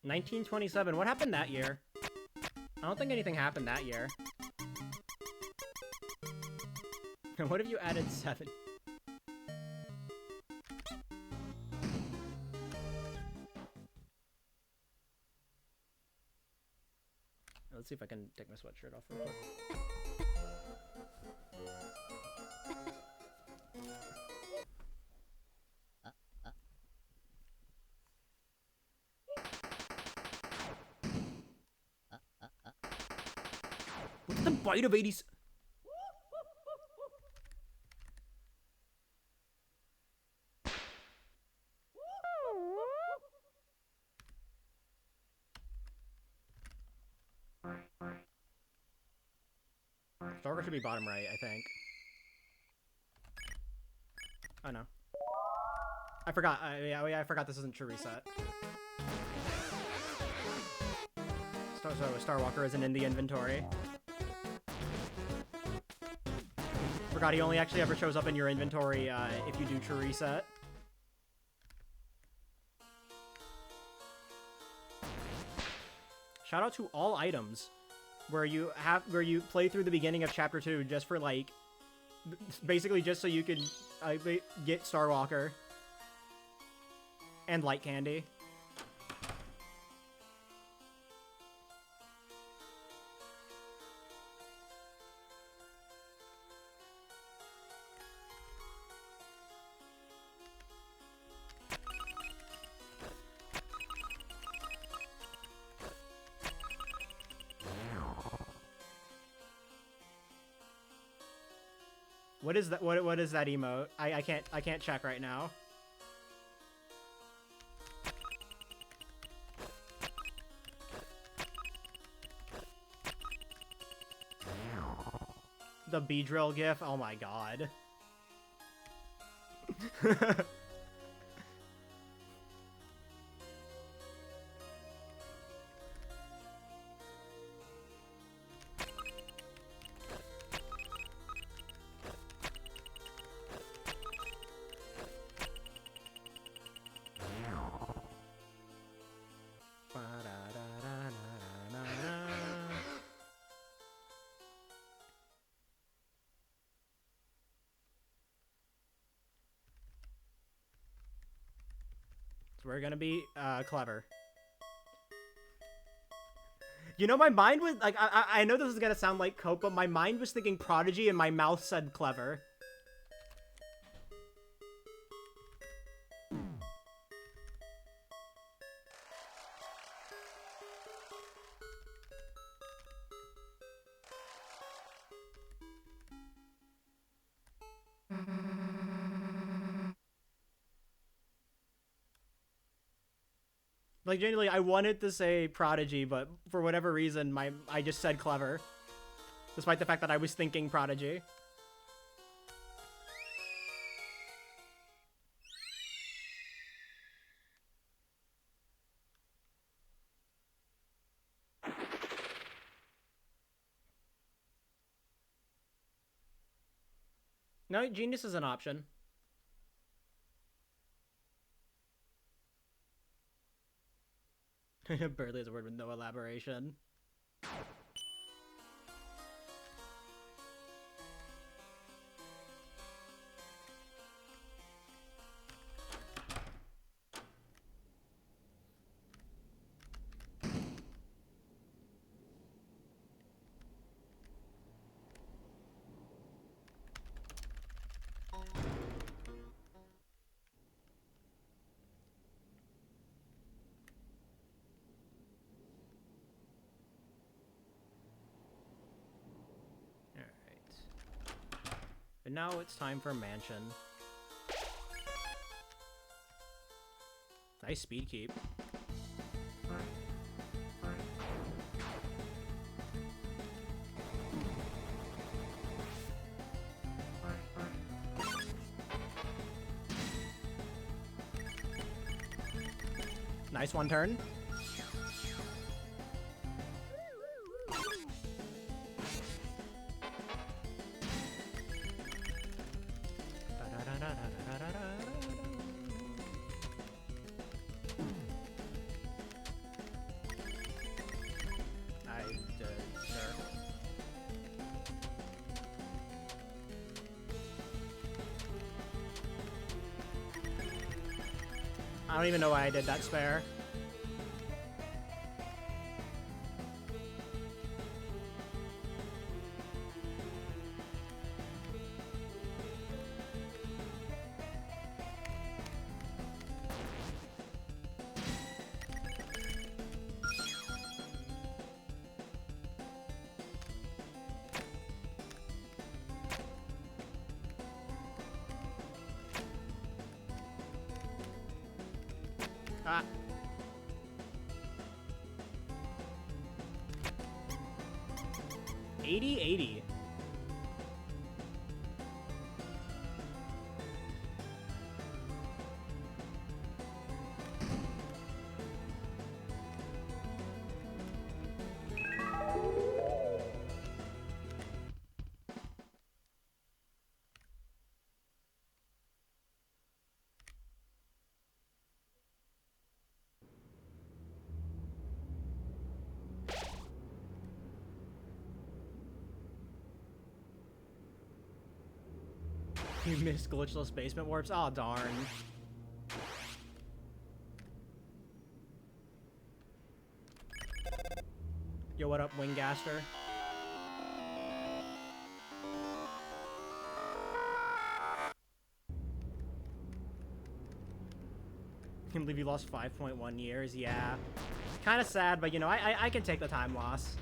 1927. What happened that year? I don't think anything happened that year. What if you added 7? Let's see if I can take my sweatshirt off real quick. What's the bite of 80s? Starker should be bottom right, I think. Oh no. I forgot. Yeah, I forgot this isn't true reset. So Starwalker isn't in the inventory. Forgot he only actually ever shows up in your inventory if you do true reset. Shout out to all items where you play through the beginning of chapter 2 just for like basically just so you can get Starwalker and light candy. What is that? What is that emote? I can't check right now. The Beedrill gif? Oh my god. We're gonna be clever. You know, my mind was like, I know this is gonna sound like cope, but my mind was thinking Prodigy and my mouth said clever. Like, genuinely, I wanted to say Prodigy, but for whatever reason, I just said clever. Despite the fact that I was thinking Prodigy. No, genius is an option. Barely is a word with no elaboration. And now it's time for Mansion. Nice speed keep. Nice one turn. I don't even know why I did that spare. Ah. $80. You missed glitchless basement warps? Oh darn. Yo, what up, Wingaster? Can't believe you lost 5.1 years. Yeah. Kind of sad, but you know, I can take the time loss.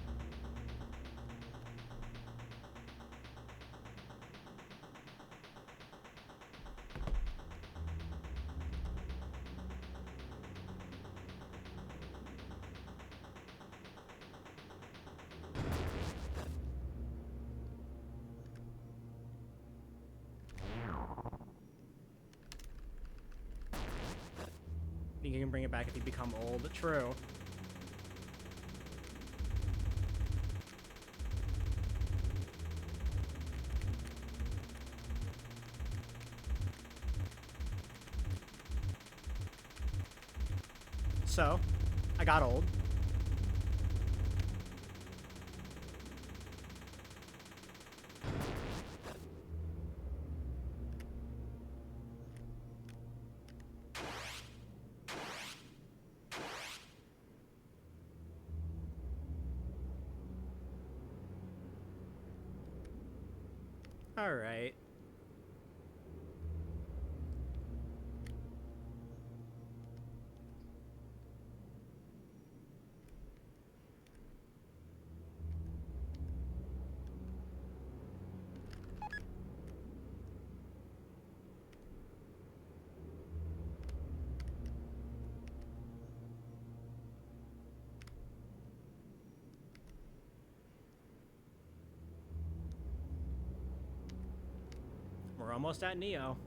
Think you can bring it back if you become old. True. So, I got old. All right. We're almost at Neo.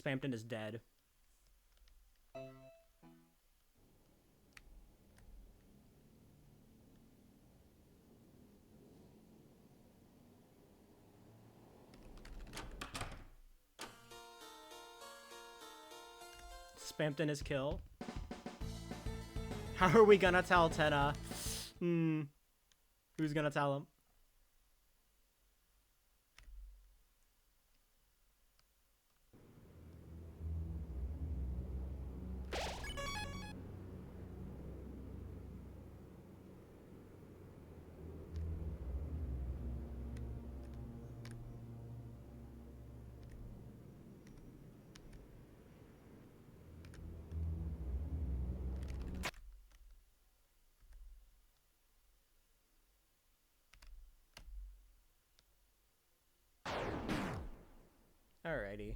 Spampton is dead. Spampton is kill. How are we gonna tell Tenna? Who's gonna tell him? Alrighty.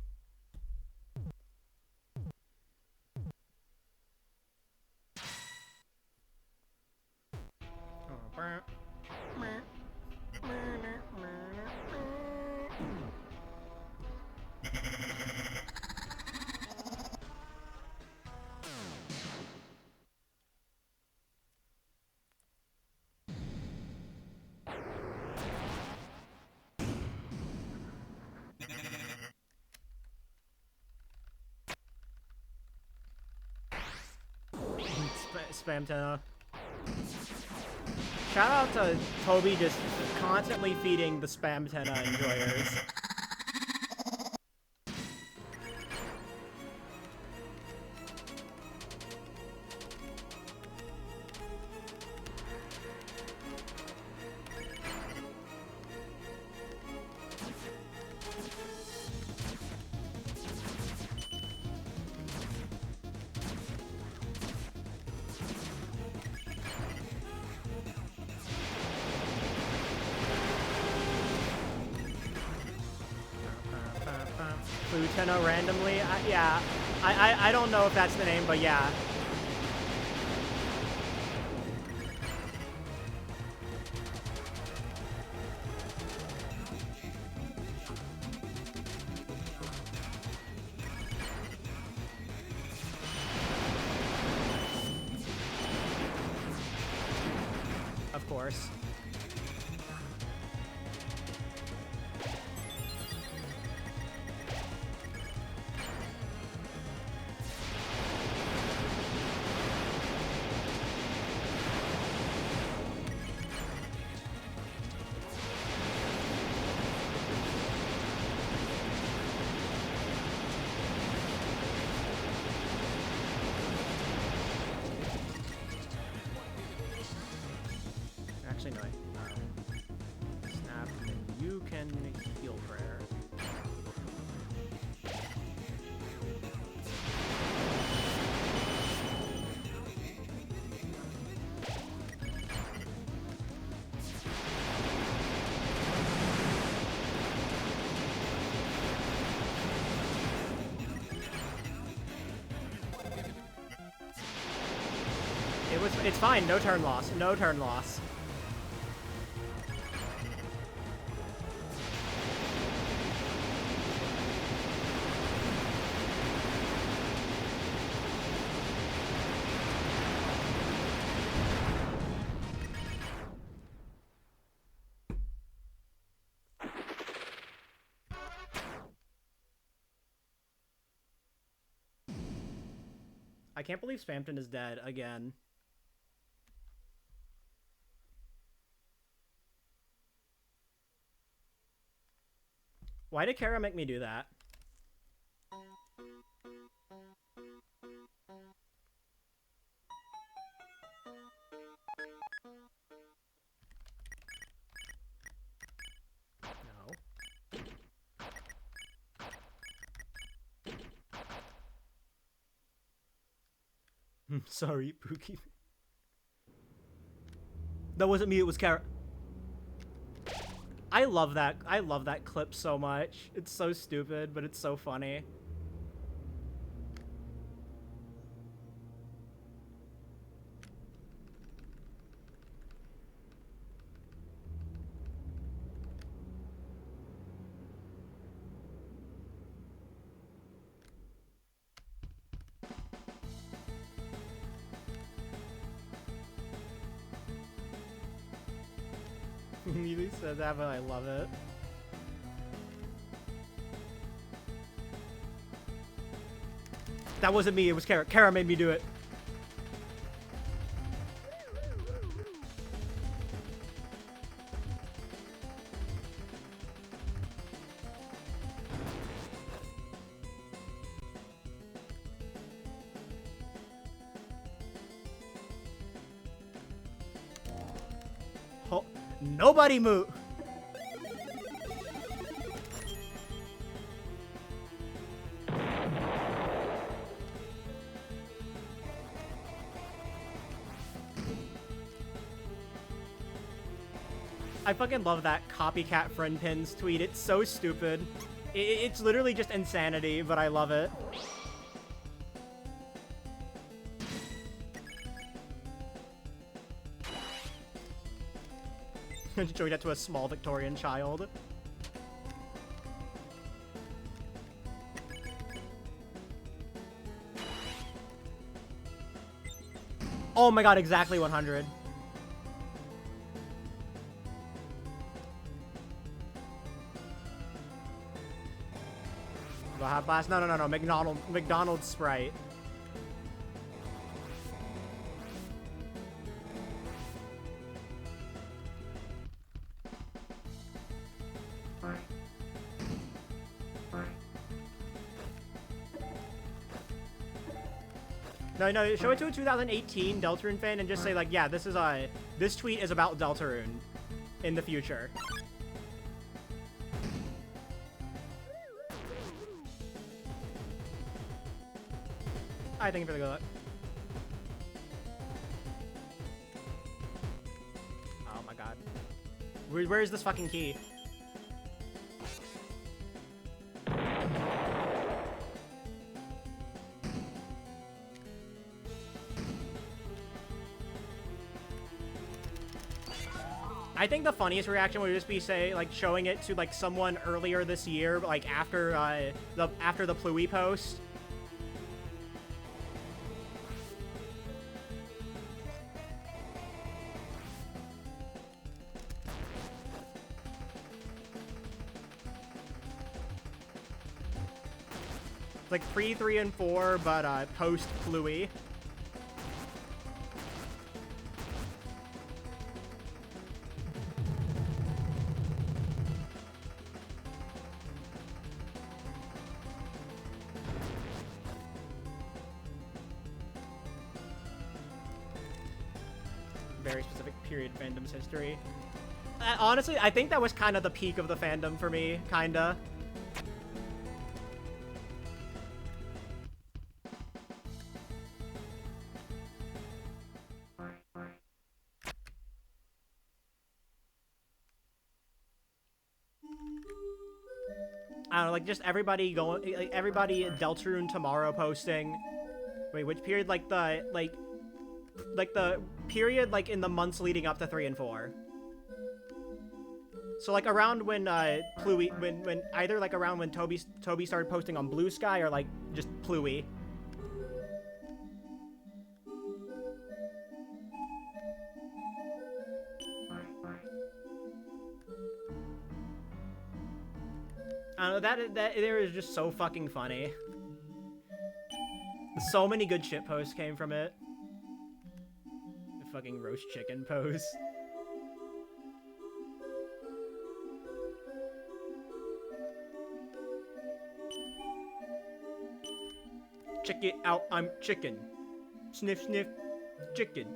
Spamtana. Shout out to Toby just constantly feeding the Spamtana enjoyers. Plutena randomly? Yeah. I don't know if that's the name, but yeah. Of course. Actually, no. Snap, and you can heal prayer. It's fine. No turn loss. No turn loss. I can't believe Spamton is dead again. Why did Kara make me do that? No. Sorry, Pookie. That wasn't me, it was Kara. I love that clip so much. It's so stupid, but it's so funny. You said that, but I love it. That wasn't me, it was Kara. Kara made me do it. Oh, nobody move. I fucking love that copycat friend pins tweet. It's so stupid. It's literally just insanity, but I love it. Showing that to a small Victorian child. Oh my god, exactly 100. Blast. No. McDonald's Sprite. No, show it to a 2018 Deltarune fan and just say like, yeah, this tweet is about Deltarune in the future. I thank you for the good luck. Oh my god. Where is this fucking key? I think the funniest reaction would just be showing it to like someone earlier this year, like after the Pluie post. Like pre 3 and 4, but post Pluie. Very specific period fandom's history. Honestly, I think that was kind of the peak of the fandom for me, kinda. I don't know, like just everybody going, like everybody Deltarune tomorrow posting. Wait, which period? Like the period like in the months leading up to 3 and 4. So like around when Pluie, when either like around when Toby started posting on Blue Sky or like just Pluie. I don't know, that there is just so fucking funny. So many good shit posts came from it. The fucking roast chicken pose. Check it out, I'm chicken. Sniff, sniff, chicken.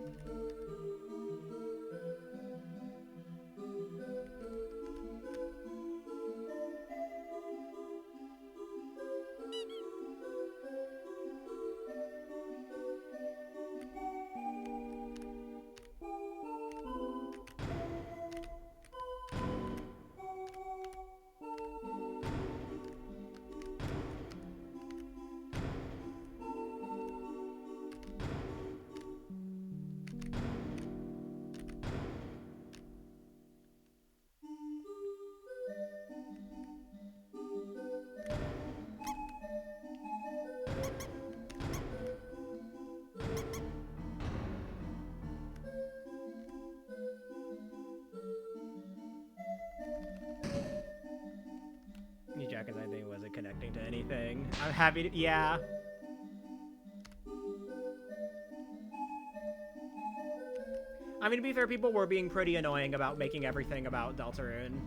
Jack, I think wasn't connecting to anything. I'm happy to, yeah. I mean, to be fair, people were being pretty annoying about making everything about Deltarune.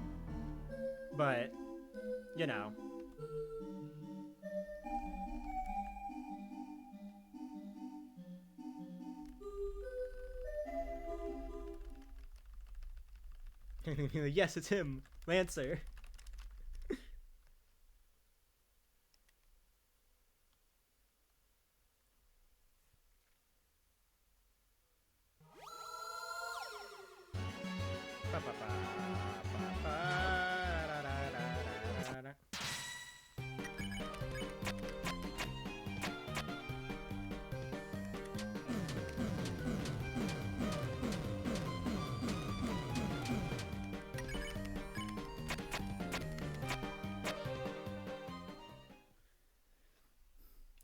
But, you know. Yes, it's him, Lancer.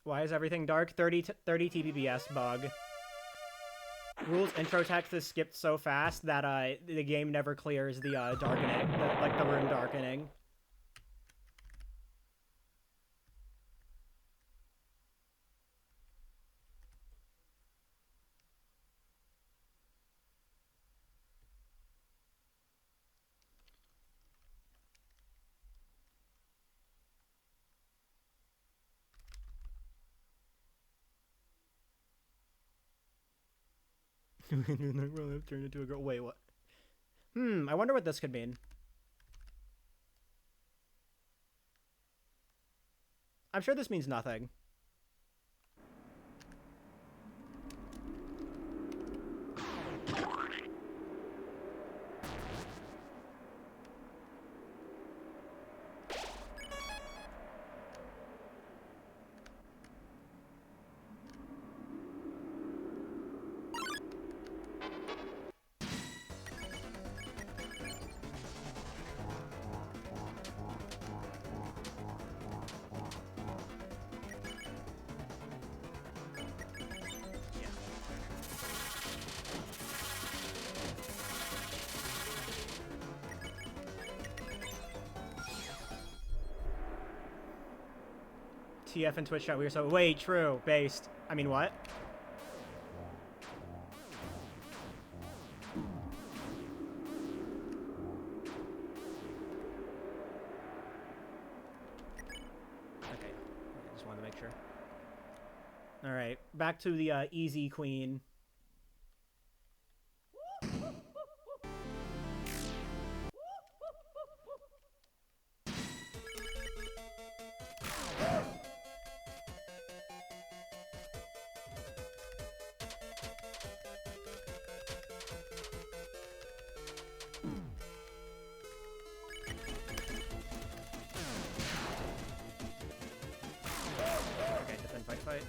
Why is everything dark? 30 TPBS bug. Rules intro text is skipped so fast that the game never clears the darkening, like the room darkening. Turned into a girl. Wait, what? I wonder what this could mean. I'm sure this means nothing. TF and Twitch chat, we were so wait, true, based. I mean, what? Okay, I just wanted to make sure. All right, back to the easy queen. Fight.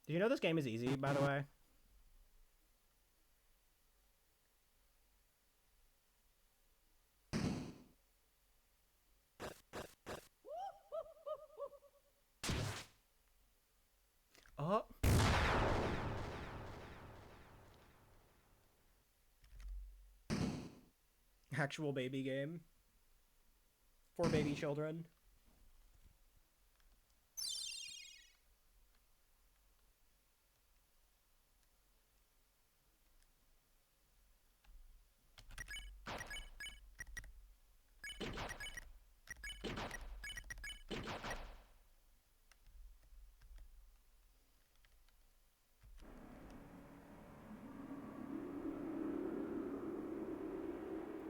Do you know this game is easy, by the way? Oh. Actual baby game. For baby children.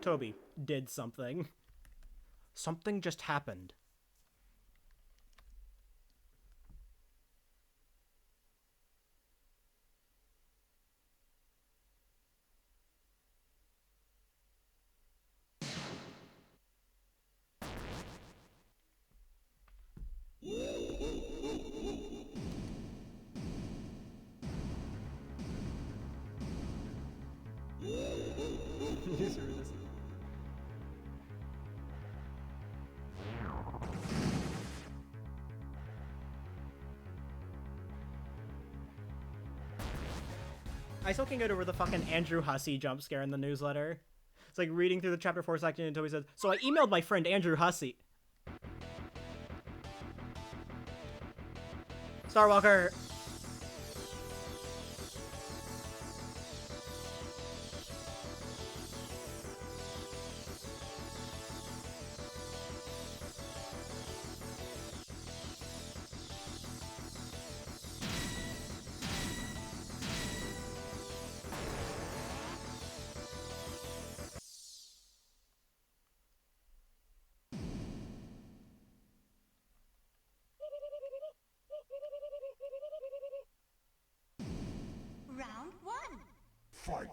Toby did something. Something just happened. I still can't get over the fucking Andrew Hussey jump scare in the newsletter. It's like reading through the chapter 4 section and Toby says, so I emailed my friend Andrew Hussey. Starwalker. Round 1. Fight!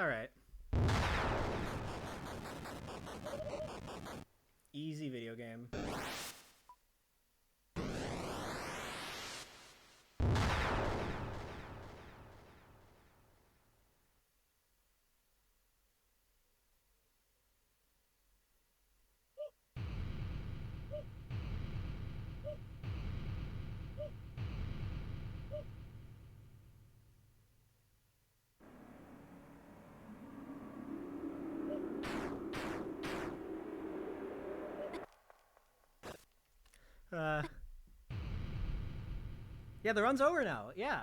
Alright. Easy video game. Yeah, the run's over now. Yeah.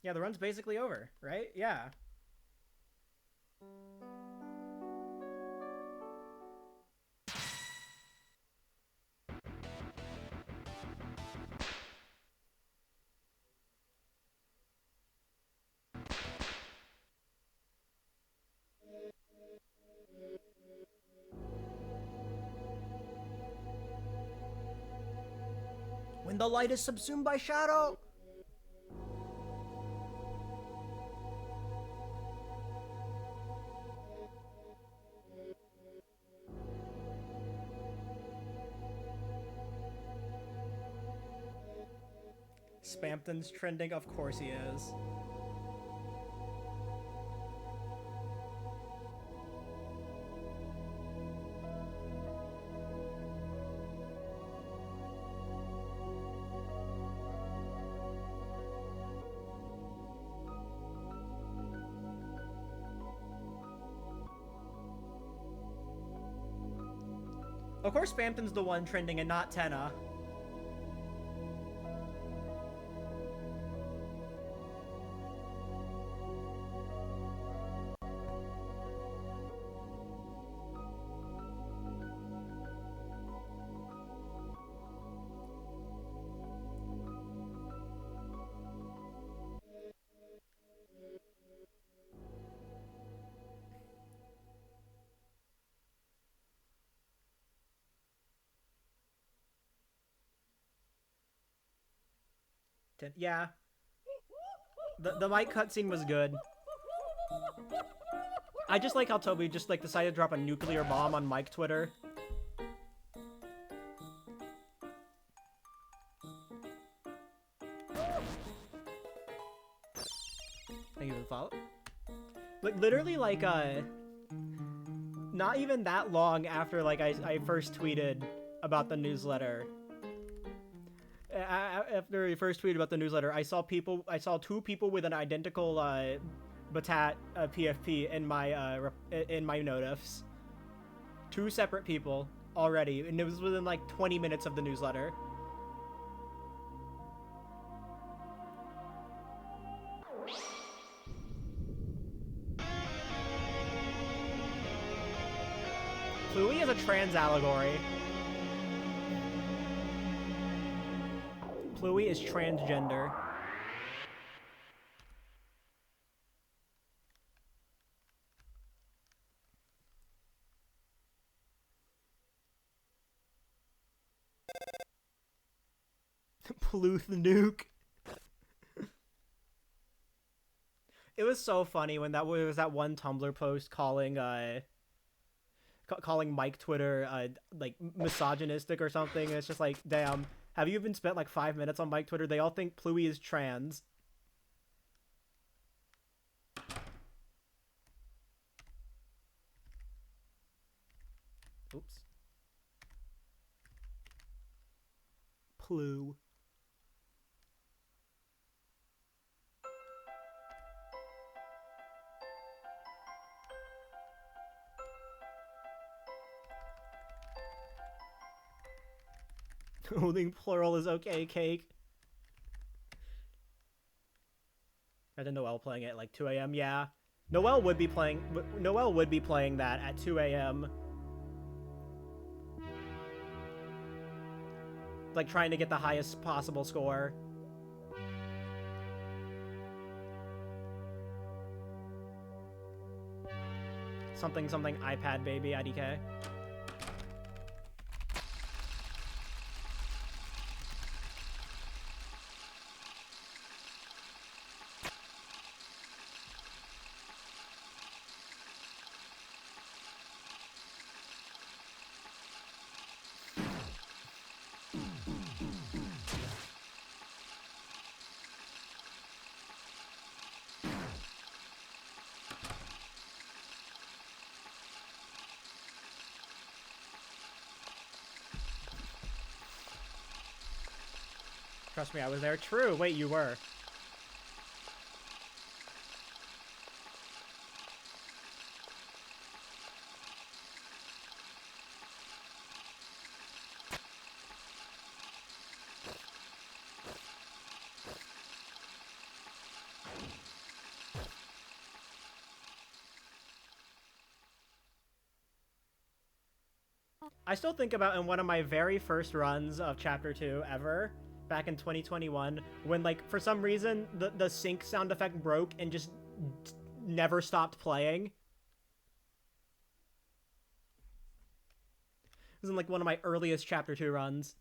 Yeah, the run's basically over, right? Yeah. When the light is subsumed by shadow. Spampton's trending, of course he is. Of course Spampton's the one trending and not Tenna. Yeah. The Mike cutscene was good. I just like how Toby just like decided to drop a nuclear bomb on Mike Twitter. Thank you for the follow. Like literally like not even that long after like I first tweeted about the newsletter. After he first tweeted about the newsletter, I saw two people with an identical Batat PFP in my notifs. Two separate people already, and it was within like 20 minutes of the newsletter. Pluie is a trans allegory. Pluie is transgender. Pluth nuke. It was so funny when that was that one Tumblr post calling Mike Twitter like misogynistic or something. And it's just like, damn, have you even spent like 5 minutes on Mike Twitter? They all think Pluie is trans. Oops. Plue. Owning plural is okay, cake. Imagine Noelle playing it at like 2 a.m. Yeah, Noelle would be playing that at 2 a.m. Like trying to get the highest possible score. Something iPad baby IDK. Trust me, I was there. True. Wait, you were. I still think about in one of my very first runs of Chapter 2 ever, back in 2021, when, like, for some reason, the sync sound effect broke and just never stopped playing. It was in, like, one of my earliest Chapter 2 runs.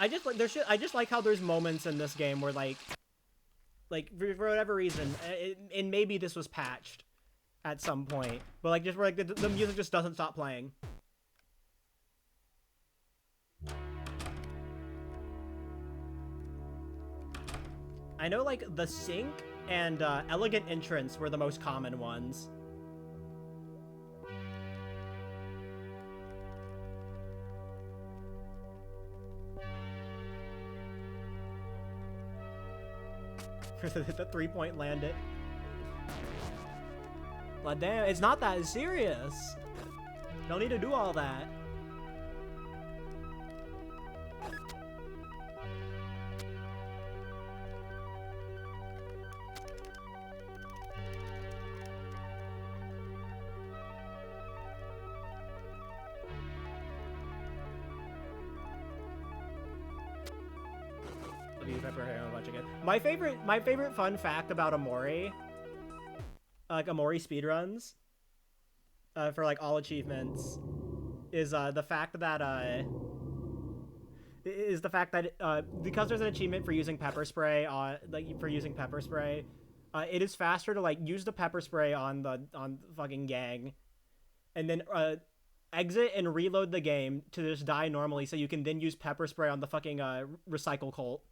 I just like how there's moments in this game where like for whatever reason, and maybe this was patched at some point, but like just where like the music just doesn't stop playing. I know like the sync and elegant entrance were the most common ones. The 3-point landed. But damn, it's not that serious. Don't need to do all that. My favorite fun fact about Omori, like Omori speedruns, for like all achievements, is the fact that because there's an achievement for using pepper spray it is faster to like use the pepper spray on the fucking gang, and then exit and reload the game to just die normally, so you can then use pepper spray on the fucking recycle cult.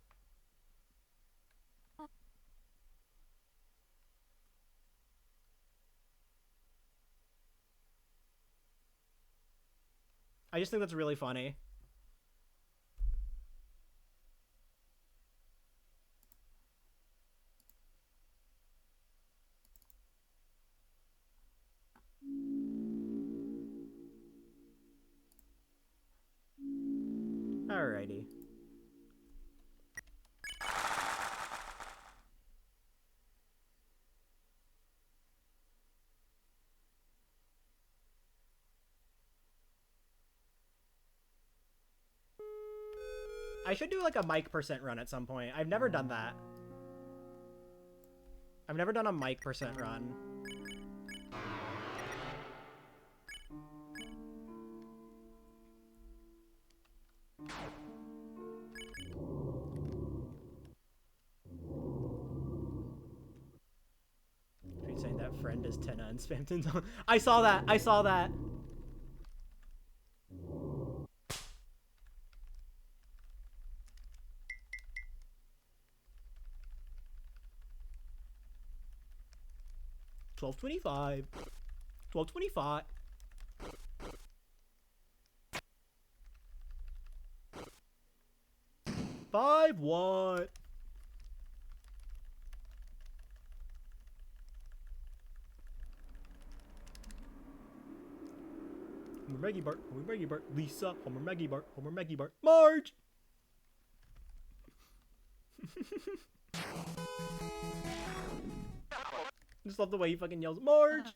I just think that's really funny. Alrighty. I should do like a mic percent run at some point. I've never done that. I've never done a mic percent run. Are saying that friend is Tenna and Spamton's on? I saw that. I saw that. $12.25. $12.25. $5 what? Homer Maggie Bart, Homer Maggie Bart, Lisa, Homer Maggie Bart, Homer Maggie Bart, Marge! Just love the way he fucking yells, Marge!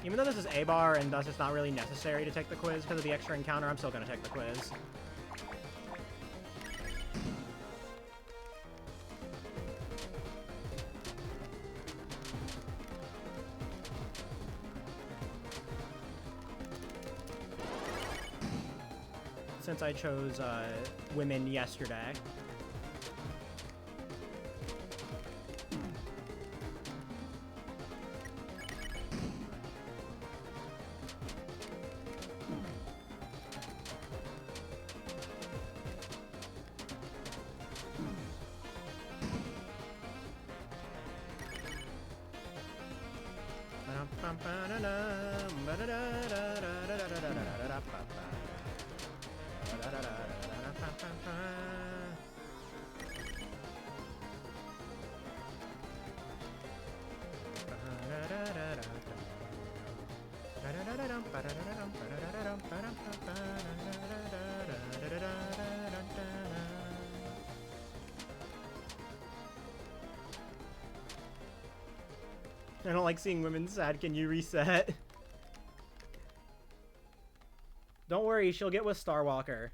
Even though this is A-bar and thus it's not really necessary to take the quiz because of the extra encounter, I'm still gonna take the quiz. Since I chose women yesterday. I don't like seeing women sad. Can you reset? Don't worry, she'll get with Starwalker.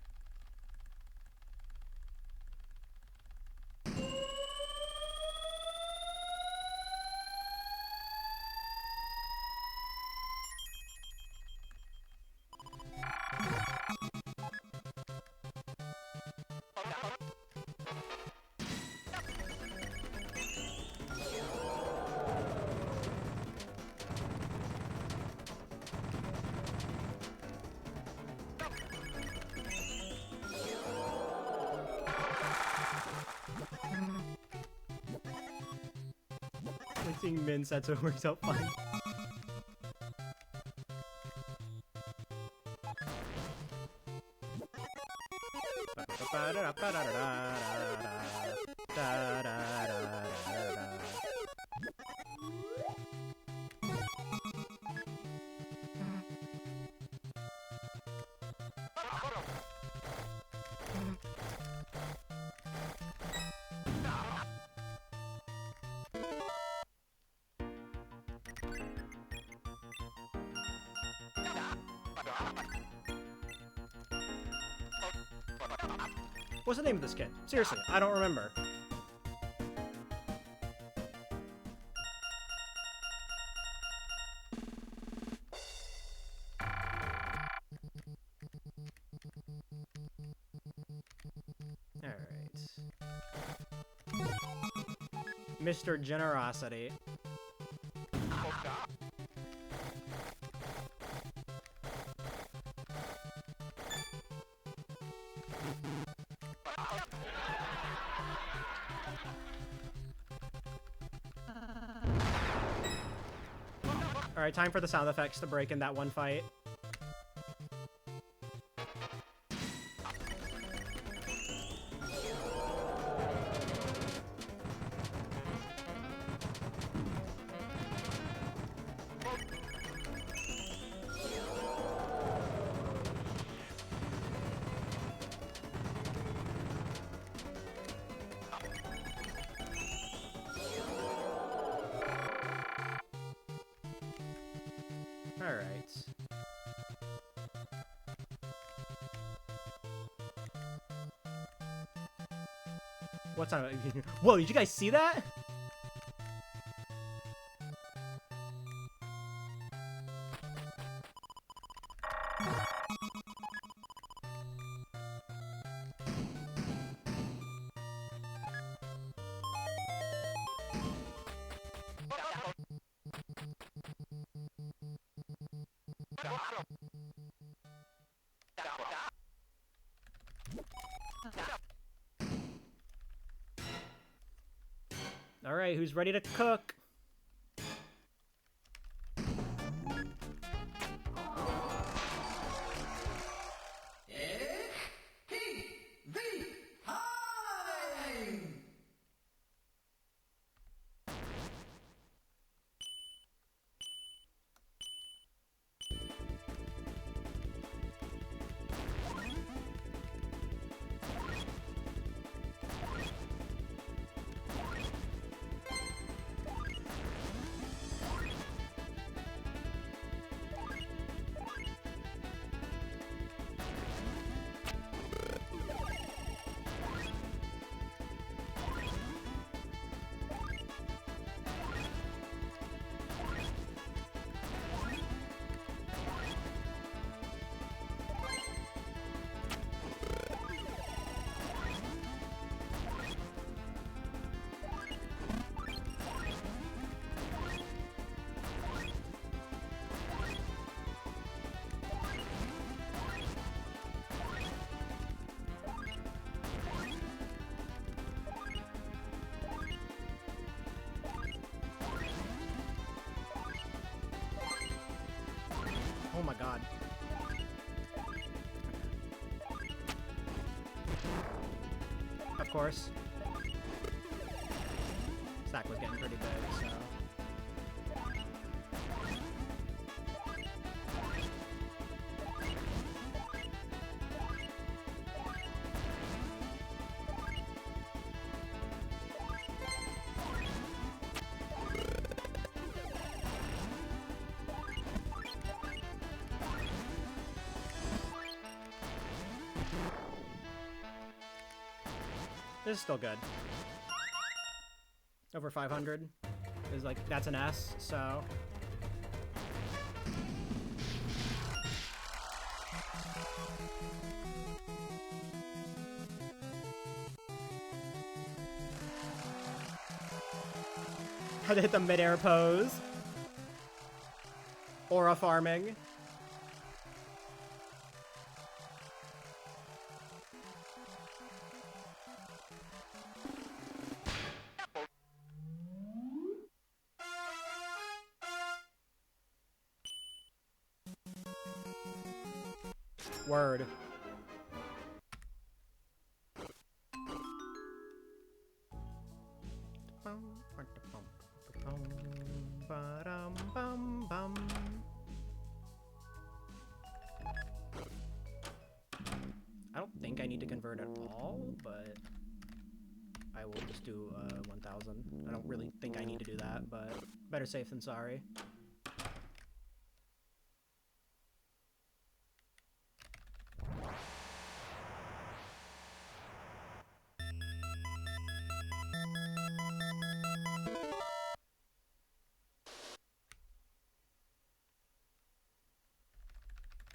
Like seeing Min set so it works out fine. What's the name of this kid? Seriously, I don't remember. Alright. Mr. Generosity. Alright, time for the sound effects to break in that one fight. Alright. What's on? Whoa, did you guys see that? Alright, who's ready to cook? course. Stack was getting pretty big, so... This is still good. Over 500 is like, that's an S, so. Had to hit the mid-air pose. Aura farming. Word. I don't think I need to convert at all, but I will just do 1,000. I don't really think I need to do that, but better safe than sorry.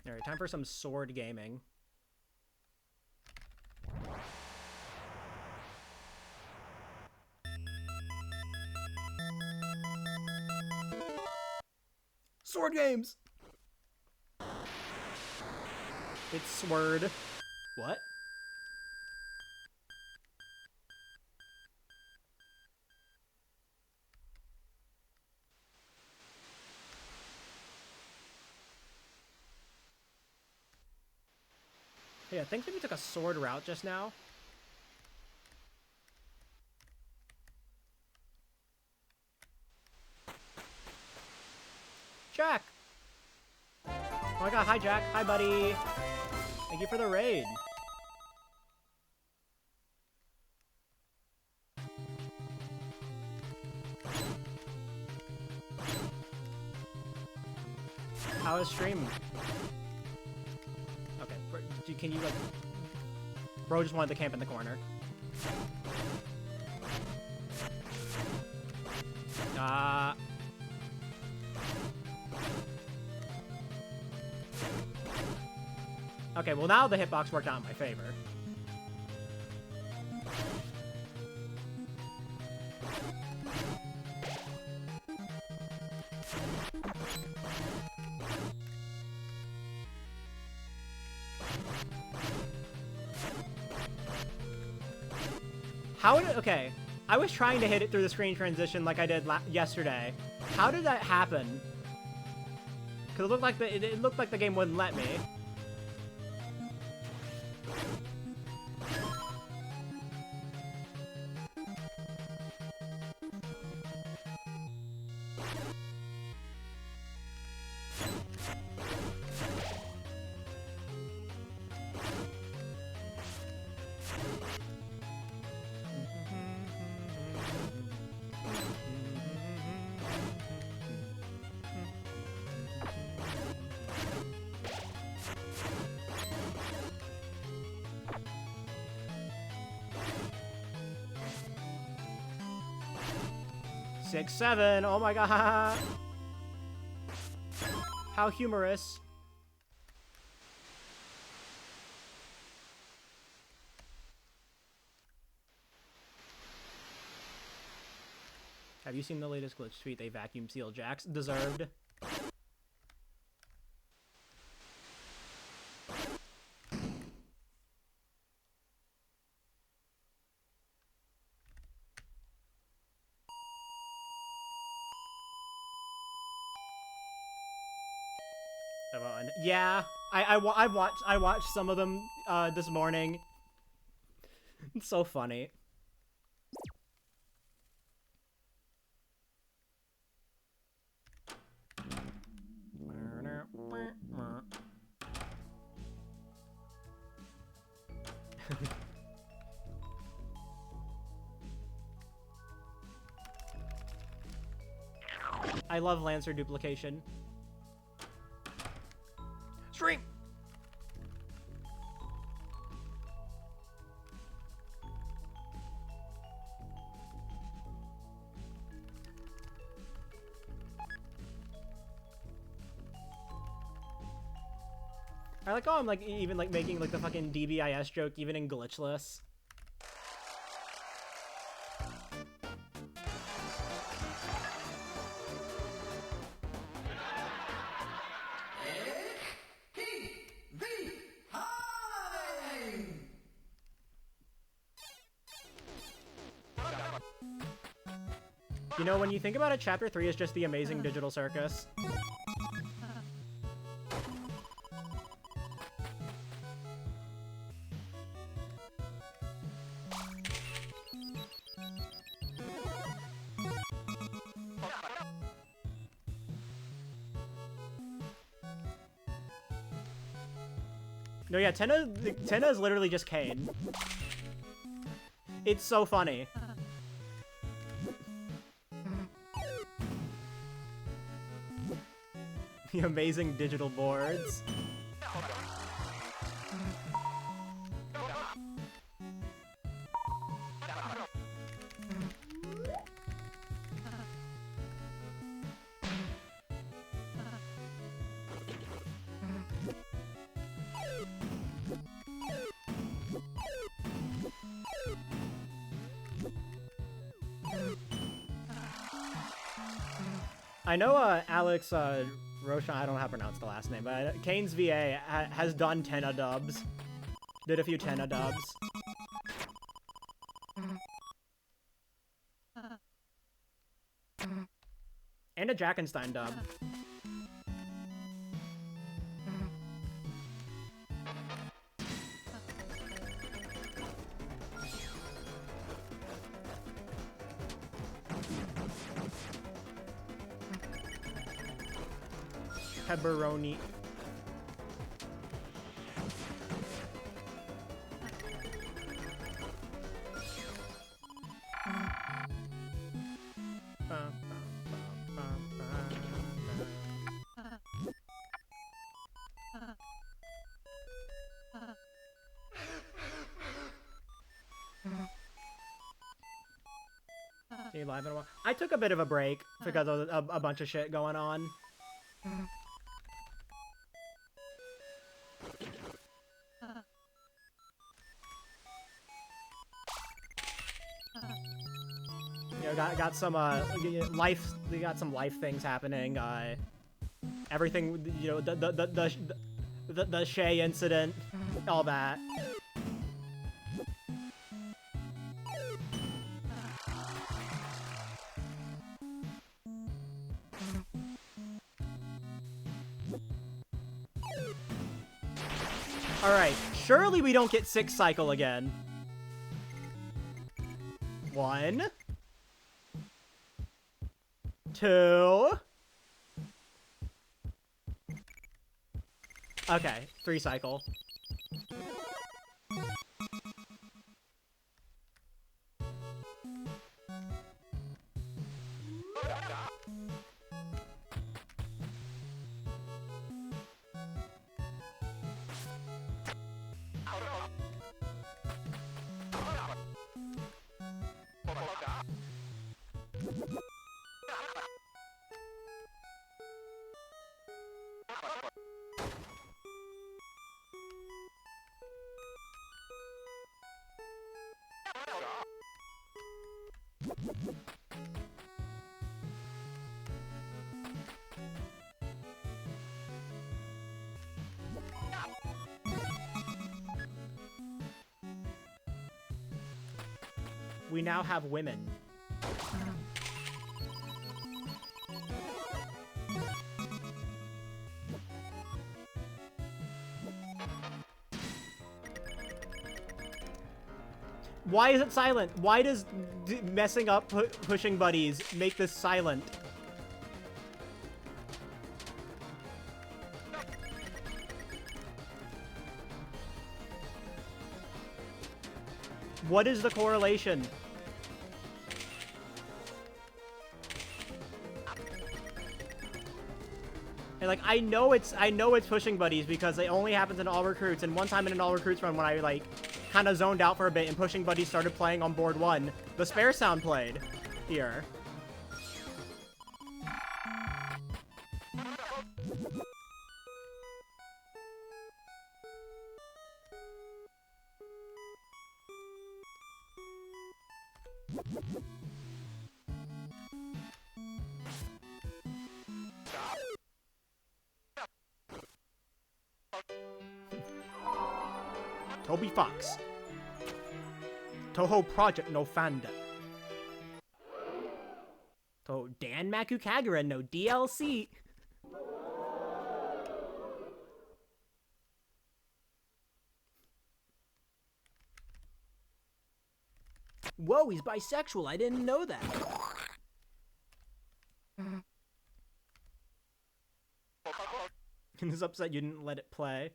Alright, time for some sword gaming. Sword games! It's sword. What? Yeah, I think we took a sword route just now. Jack! Oh my god, hi Jack. Hi buddy. Thank you for the raid. How is stream? Okay, can you like... Bro just wanted to camp in the corner. Okay, well now the hitbox worked out in my favor. How did... Okay. I was trying to hit it through the screen transition like I did yesterday. How did that happen? Because it looked like the game wouldn't let me. Six, seven. Oh my god. How humorous. Have you seen the latest glitch tweet? They vacuum seal Jax. Deserved. Yeah, I watched some of them this morning. It's so funny. I love Lancer duplication. Stream! I like how I'm like even like making like the fucking DBIS joke even in glitchless. You know, when you think about it, Chapter 3 is just the amazing digital circus. No, yeah, Tenna is literally just Kane. It's so funny. The amazing digital boards. I know Alex Roshan, I don't know how to pronounce the last name, but Kane's VA has done Tenna dubs. Did a few Tenna dubs. And a Jackenstein dub. Pepperoni. See you live in a while. I took a bit of a break because of a bunch of shit going on. You know, got some life. We got some life things happening. Everything, you know, the Shay incident, all that. All right, surely we don't get 6 cycle again. 1, 2. Okay, 3 cycle. We now have women. Why is it silent? Why does messing up pushing buddies make this silent? What is the correlation? And like I know it's pushing buddies because it only happens in all recruits, and one time in an all recruits run when I like kind of zoned out for a bit and pushing buddies started playing on board 1, the spare sound played here. Toby Fox. Toho Project no Fanda. To Dan Maku Kagura no DLC. Whoa, he's bisexual. I didn't know that. And is upset you didn't let it play.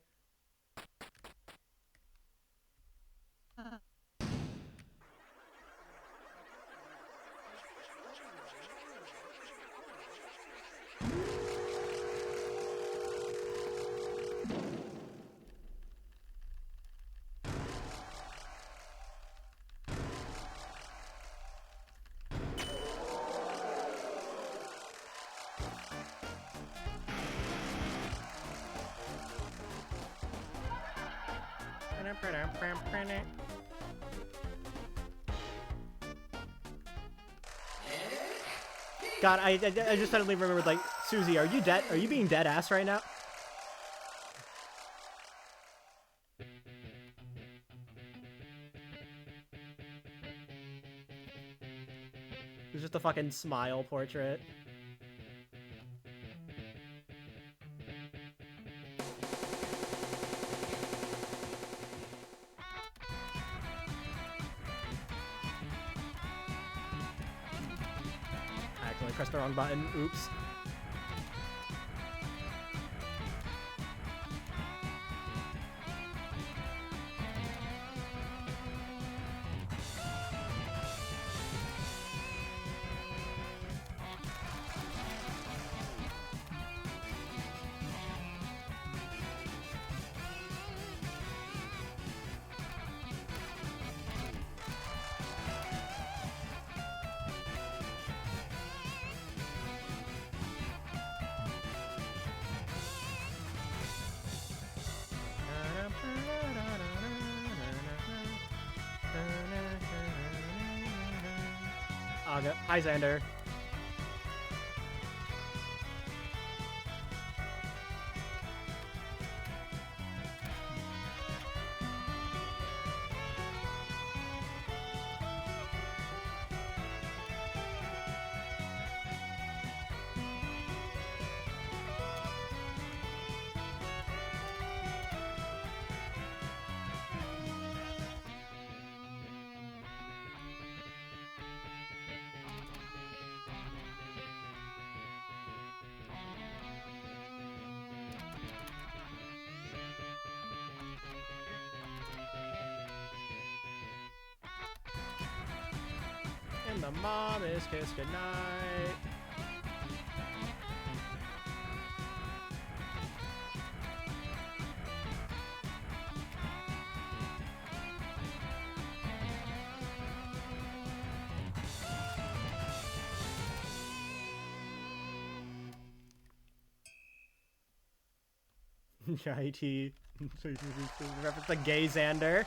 God, I just suddenly remembered, like, Susie, are you dead? Are you being dead ass right now? It's just a fucking smile portrait. Pressed the wrong button. Oops. Hi, Xander. And the mom is kiss goodnight. IT. Reference the gay Xander.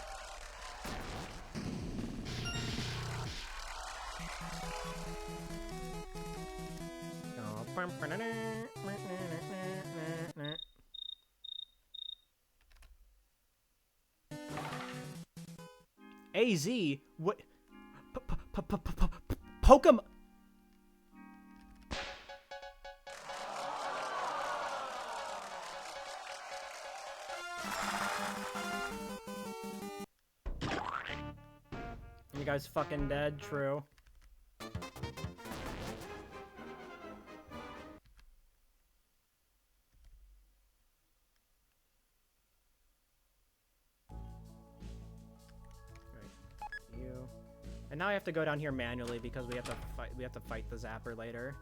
AZ? What? Pokemon? guy's fucking dead, true. You. And now I have to go down here manually because we have to fight the Zapper later.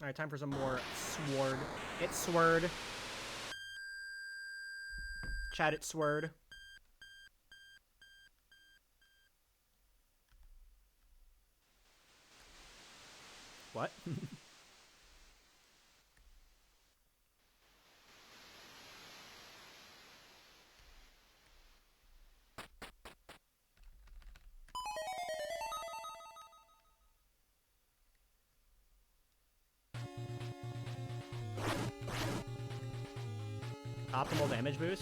Alright, time for some more sword. It's sword. Chat, it's sword. What? Optimal damage boost?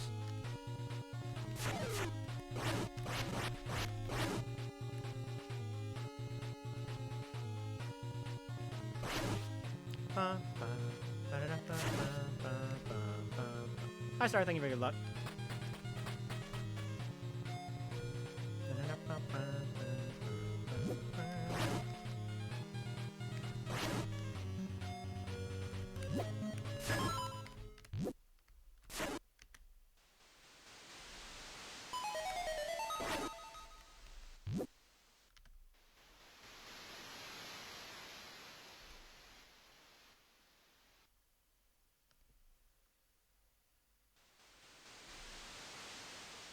Hi, Star. Thank you for your luck.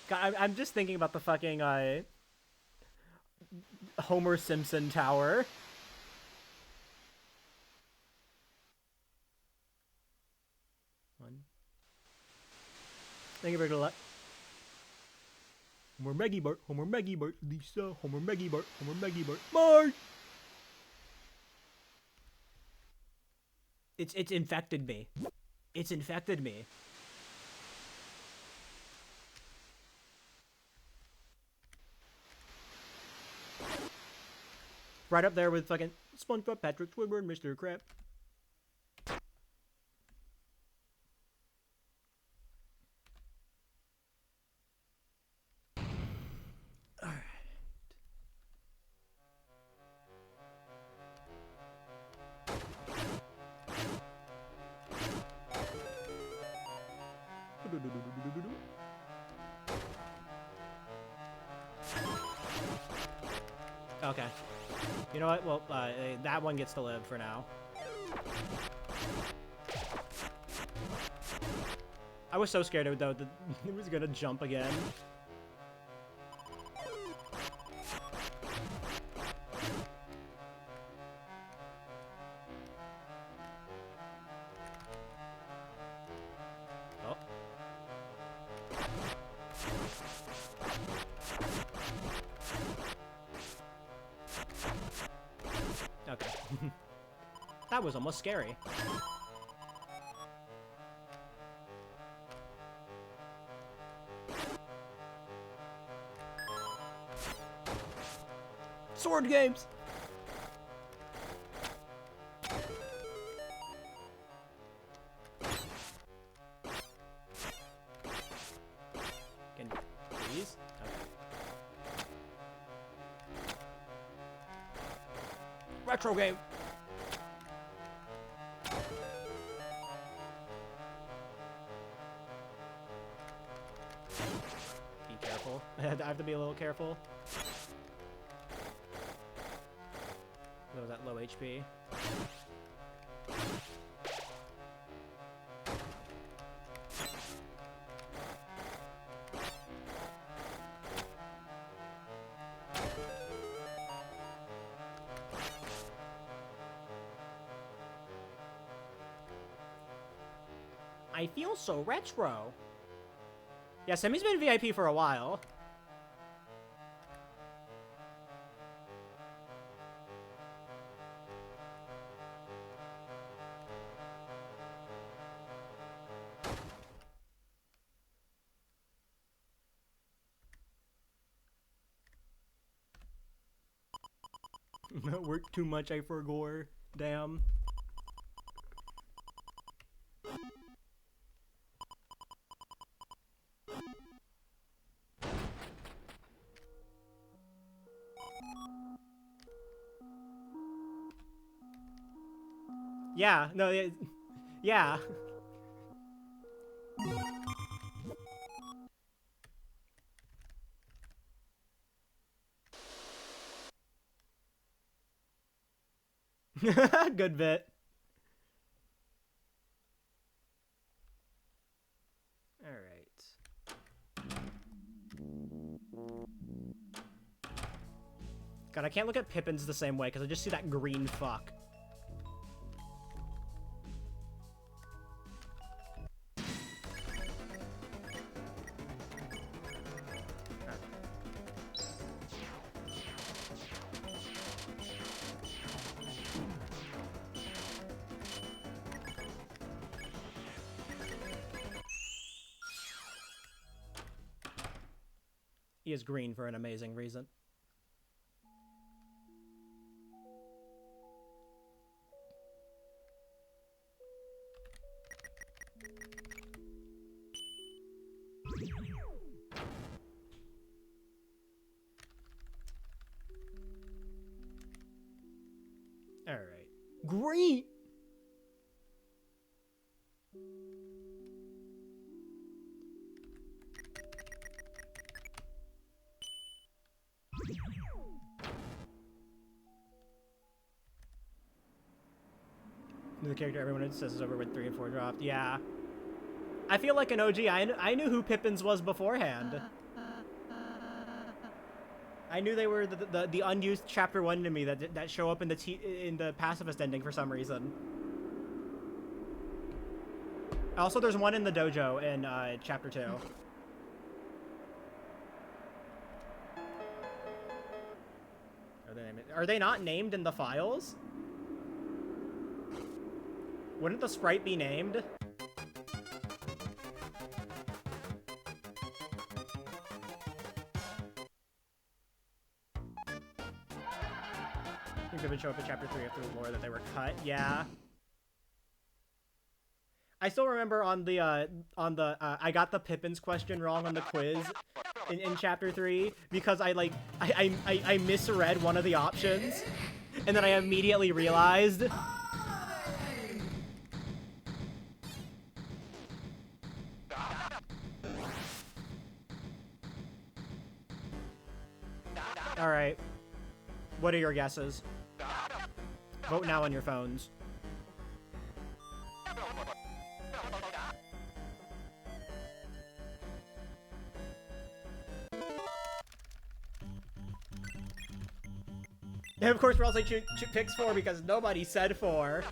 God, I'm just thinking about the fucking Homer Simpson tower. One. Thank you for the luck. Homer Maggie Bart, Homer Maggie Bart, Lisa, Homer Maggie Bart, Homer Maggie Bart, Bart! It's infected me. It's infected me. Right up there with fucking SpongeBob, Patrick Squidward, Mr. Crab. Alright. Okay. You know what? Well, that one gets to live for now. I was so scared of it, though, that it was gonna jump again. Oh. Okay. That was almost scary. Sword games! Can please? Okay. Retro game! Be careful. I have to be a little careful. What was that, low HP? I feel so retro. Yeah, Semi's been VIP for a while. Worked too much, I forgot. Damn. Yeah, no, yeah. Good bit. Alright. God, I can't look at Pippins the same way, because I just see that green fuck. He is green for an amazing reason. Alright. Green! The character everyone says is over with 3 and 4 dropped. Yeah. I feel like an OG. I knew who Pippins was beforehand. I knew they were the unused chapter 1 to me that show up in the pacifist ending for some reason. Also, there's one in the dojo in chapter 2. Are they not named in the files? Wouldn't the sprite be named? I think they would show up in chapter 3 after the lore that they were cut. Yeah. I still remember on the I got the Pippins question wrong on the quiz in chapter 3 because I misread one of the options, and then I immediately realized. All right. What are your guesses? Vote now on your phones. And of course, we're also picks 4 because nobody said 4.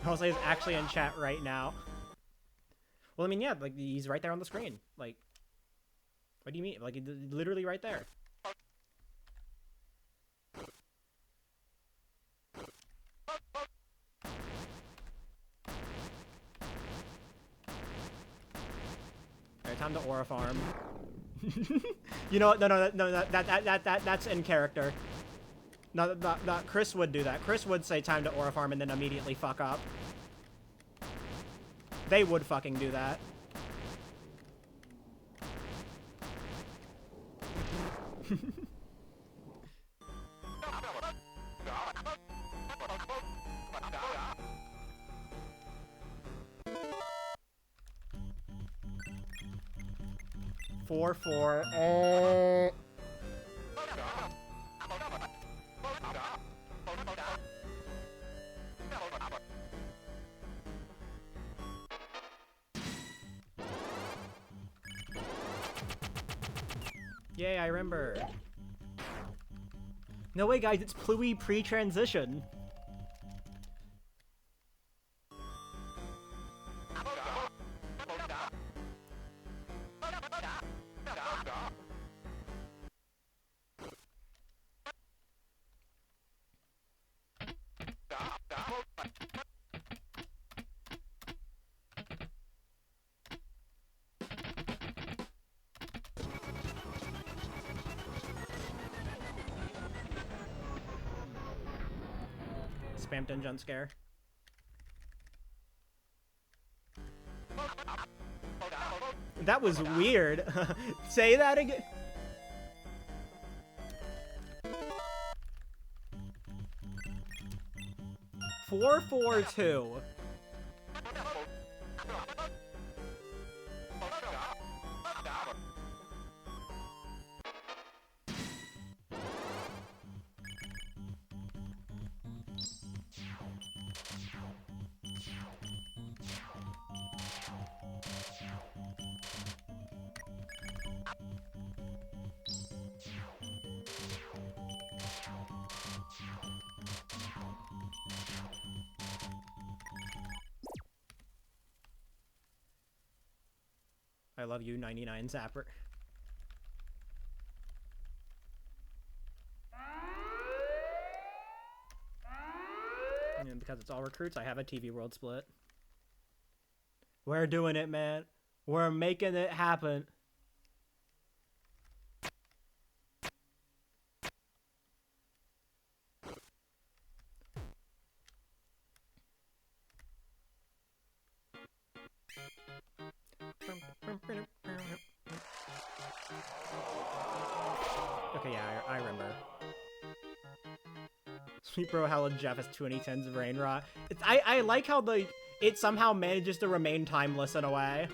Jose is actually in chat right now. Well, I mean, yeah, like, he's right there on the screen. Like, what do you mean? Like, literally right there. Alright, time to aura farm. You know what? No, that's in character. No, Chris would do that. Chris would say time to aura farm and then immediately fuck up. They would fucking do that. 4-4. Oh. Yay, I remember. No way, guys, it's Pluie pre-transition. Spammed in jump scare. That was weird. Say that again. Four, 4-2. I love you, 99 Zapper. And because it's all recruits, I have a TV World split. We're doing it, man. We're making it happen. Okay, yeah, I remember. Sweet Bro Hella Jeff has 2010s Brain Rot. I like how it somehow manages to remain timeless in a way.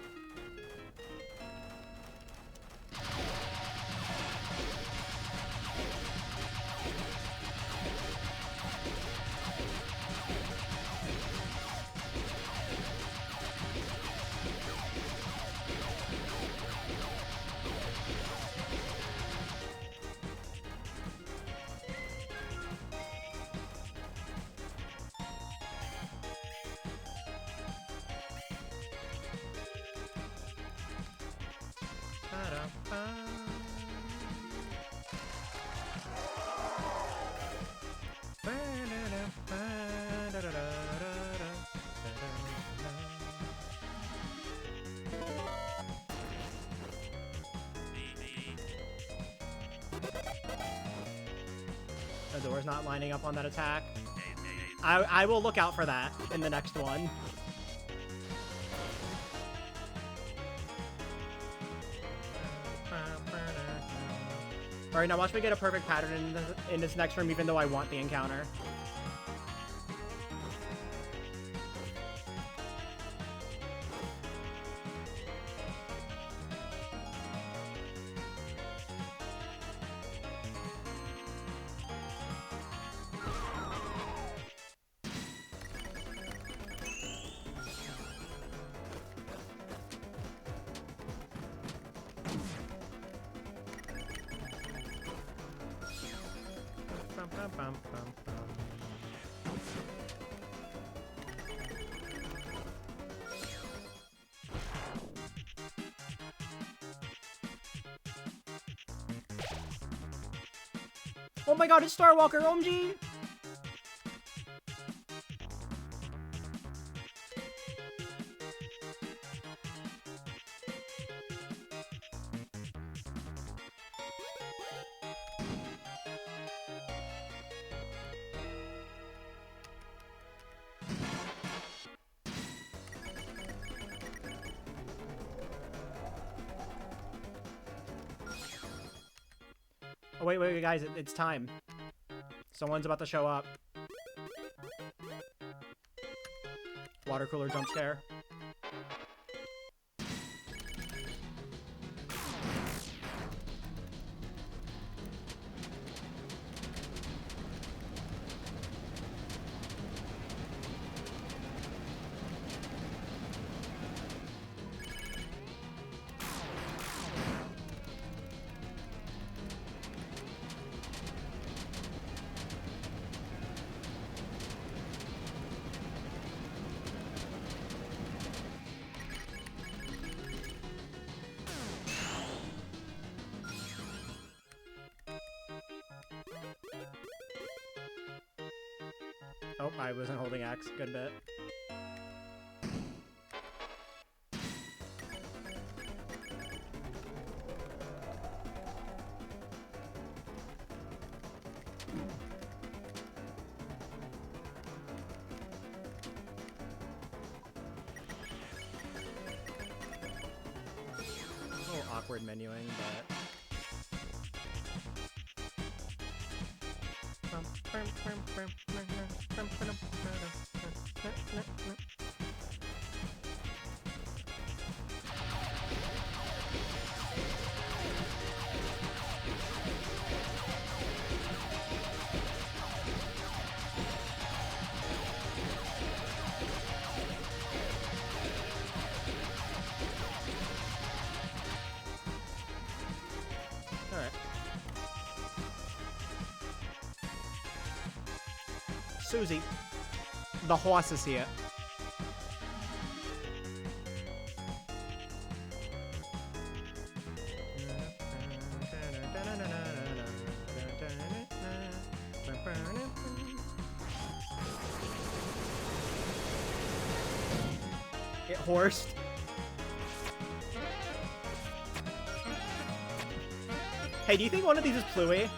The door's not lining up on that attack. I will look out for that in the next one. Alright, now watch me get a perfect pattern in this next room, even though I want the encounter. Oh my god, it's Starwalker, OMG! Oh, wait, guys, it's time. Someone's about to show up. Water cooler jump scare. Oh, I wasn't holding X. Good bit. A little awkward menuing, but... Alright. Susie. The horse is here. It horsed. Hey, do you think one of these is Pluie?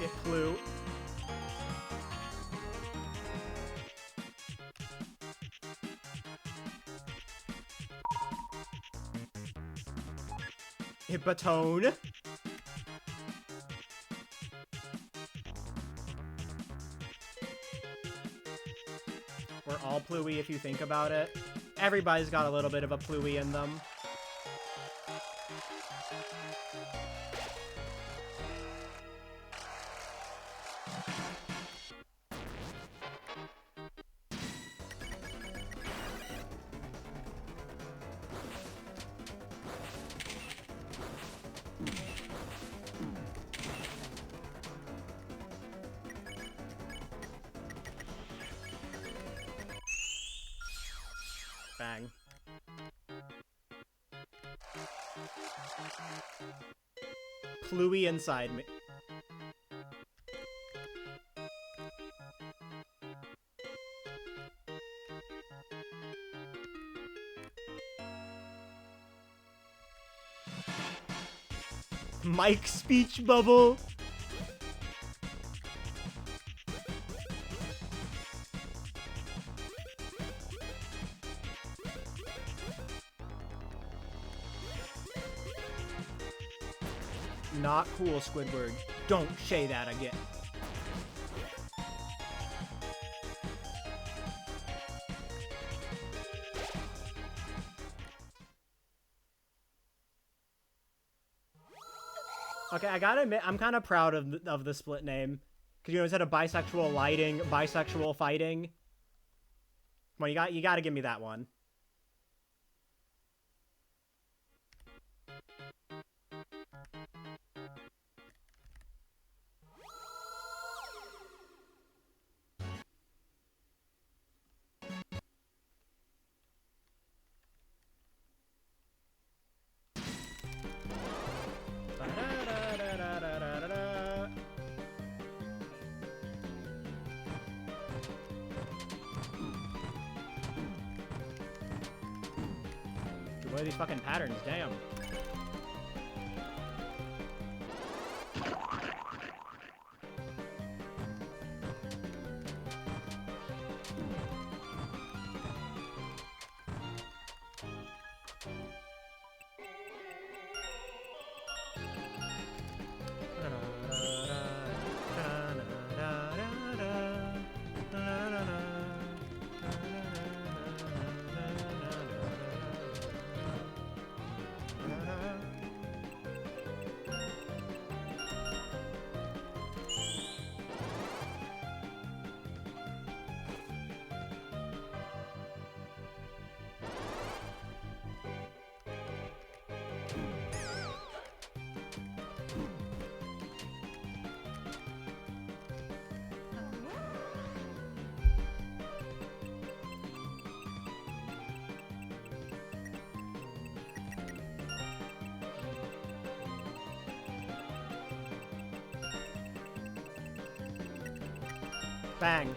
It flew. It baton. We're all Pluie if you think about it. Everybody's got a little bit of a Pluie in them. Bang. Pluie inside me. Mike speech bubble. Not cool, Squidward. Don't say that again. Okay, I gotta admit, I'm kind of proud of the split name. Because, you know, instead of bisexual lighting, bisexual fighting. Come on, you gotta give me that one. What are these fucking patterns? Damn. Bang.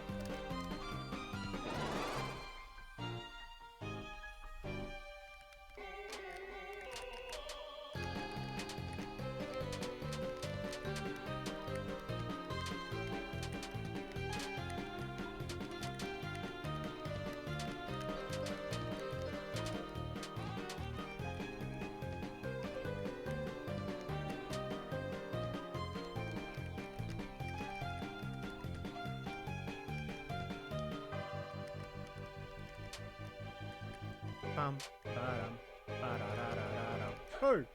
Bum, ba-dum, ba-da-da-da-da-dum. Hey!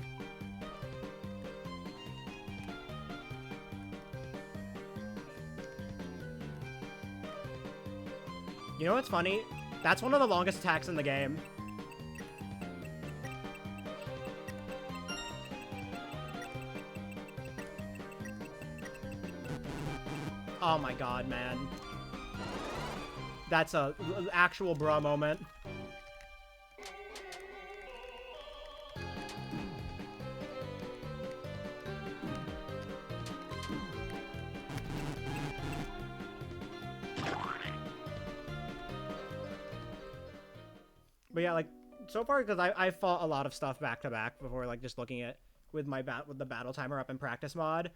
You know what's funny? That's one of the longest attacks in the game. Oh my god, man. That's a actual bruh moment. But yeah, like, so far, because I fought a lot of stuff back to back before, like, just looking at with the battle timer up in practice mod.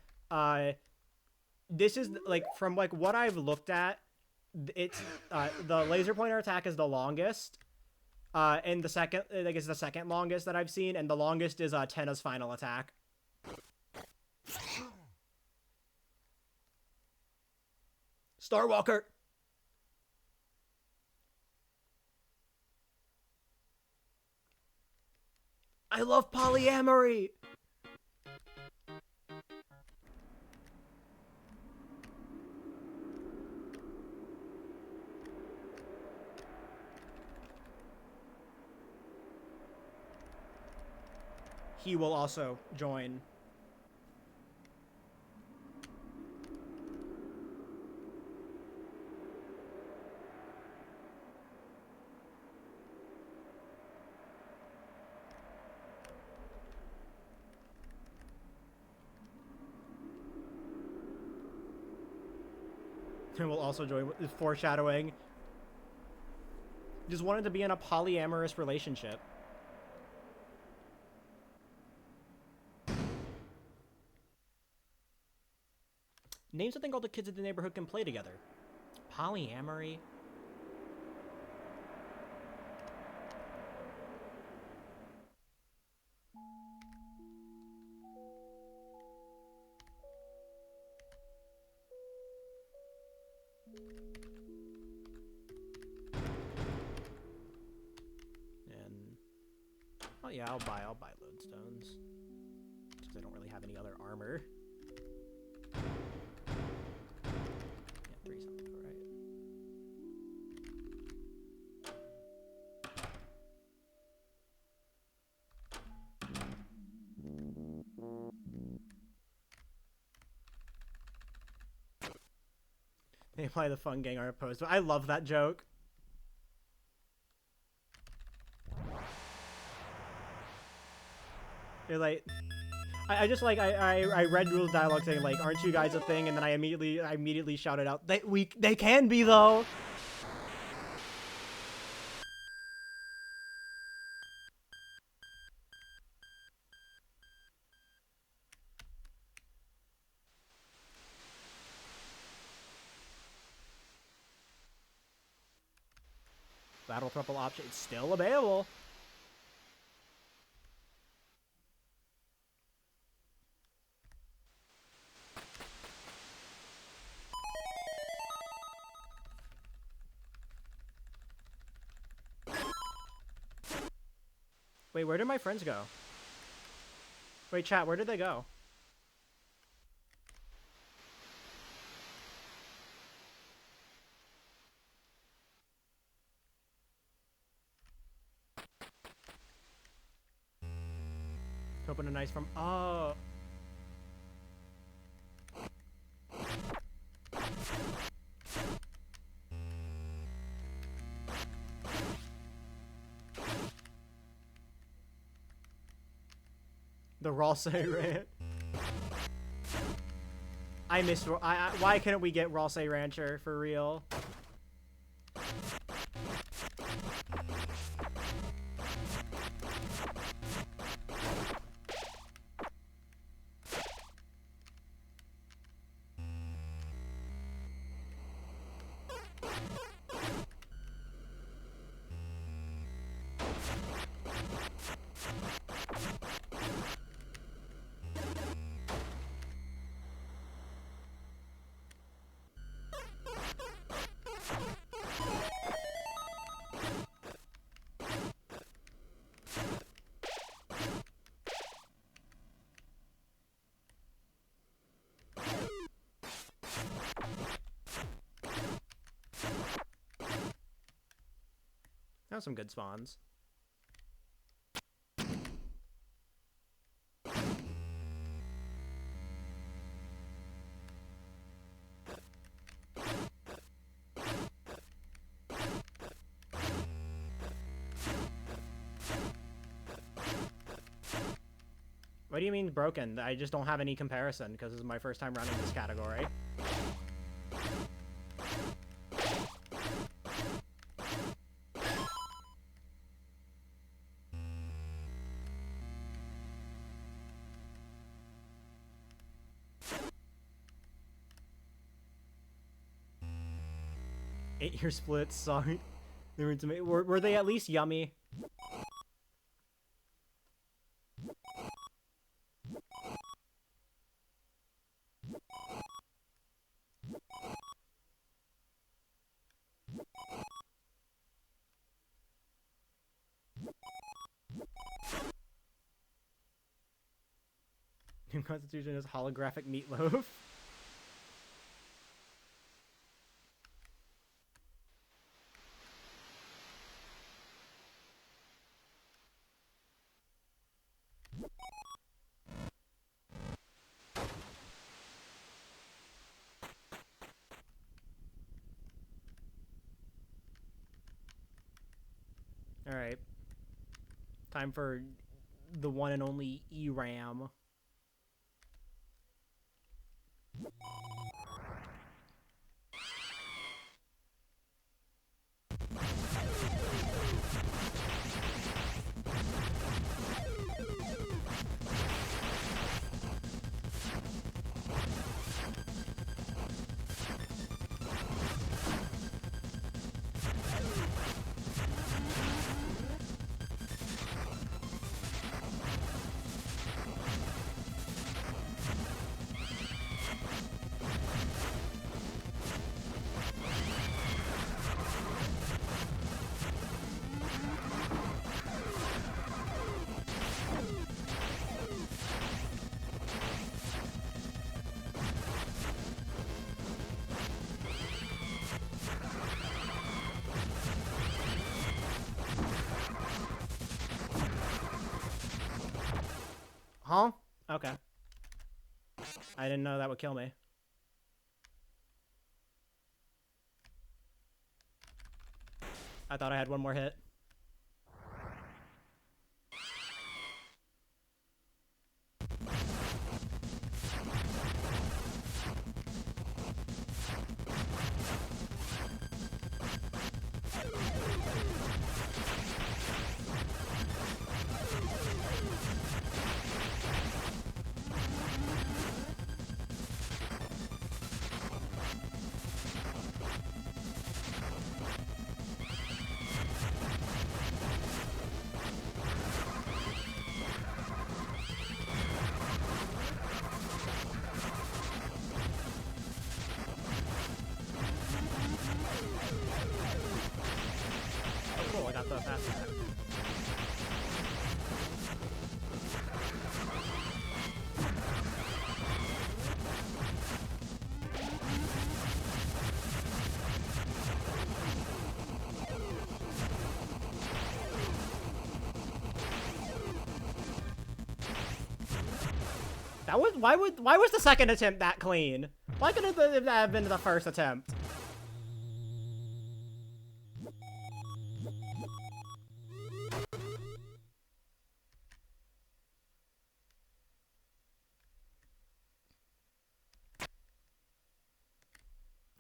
This is like from like what I've looked at, it's the laser pointer attack is the longest, and the second, like, it's the second longest that I've seen, and the longest is Tenna's final attack. Starwalker. I love polyamory. He will also join. And will also join, foreshadowing. Just wanted to be in a polyamorous relationship. Name something all the kids in the neighborhood can play together. Polyamory. And oh yeah, I'll buy lodestones. Just 'cause I don't really have any other armor. Yeah, 3 sounds about right. They apply the fun gang art post. I love that joke. They're like, I just like I read Rule's dialogue saying like, "Aren't you guys a thing?" And then I immediately shouted out, "They can be though." Battle Triple option, it's still available. Wait, where did my friends go? Wait, chat, where did they go? Open a nice from. Oh. The raw say rant. I miss. Why couldn't we get Rosse Rancher for real? That was some good spawns. What do you mean broken? I just don't have any comparison because this is my first time running this category. Eight-year splits, sorry. They were they at least yummy? New Constitution is holographic meatloaf. Alright. Time for the one and only ERAM. Huh? Okay. I didn't know that would kill me. I thought I had one more hit. Oh, cool, I got the fast attack. That was why was the second attempt that clean? Why couldn't that have been the first attempt?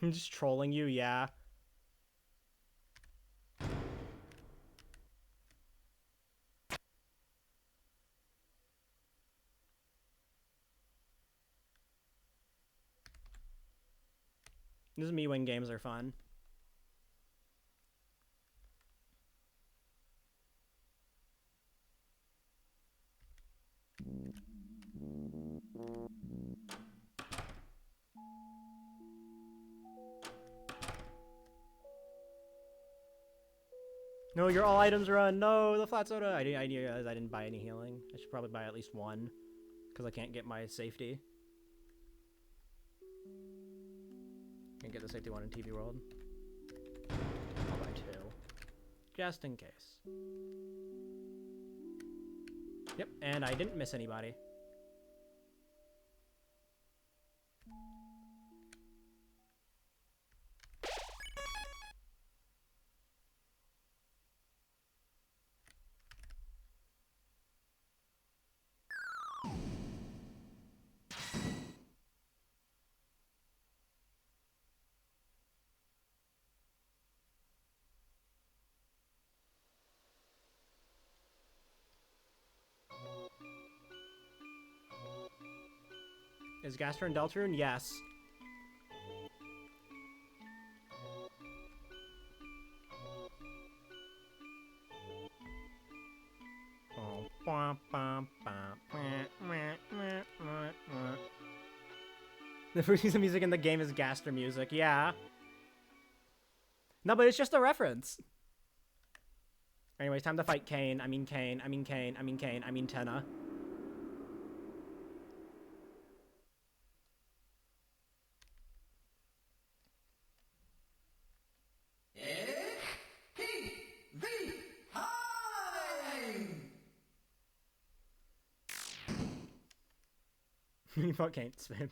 I'm just trolling you, yeah. This is me when games are fun. No, your all items run. No, the flat soda. I didn't buy any healing. I should probably buy at least one, because I can't get my safety. Can't get the safety one in TV World. I'll buy two, just in case. Yep, and I didn't miss anybody. Is Gaster and Deltarune? Yes. The first piece of music in the game is Gaster music, yeah. No, but it's just a reference. Anyways, time to fight Kane. I mean Tenna. You fought Kane, spammed.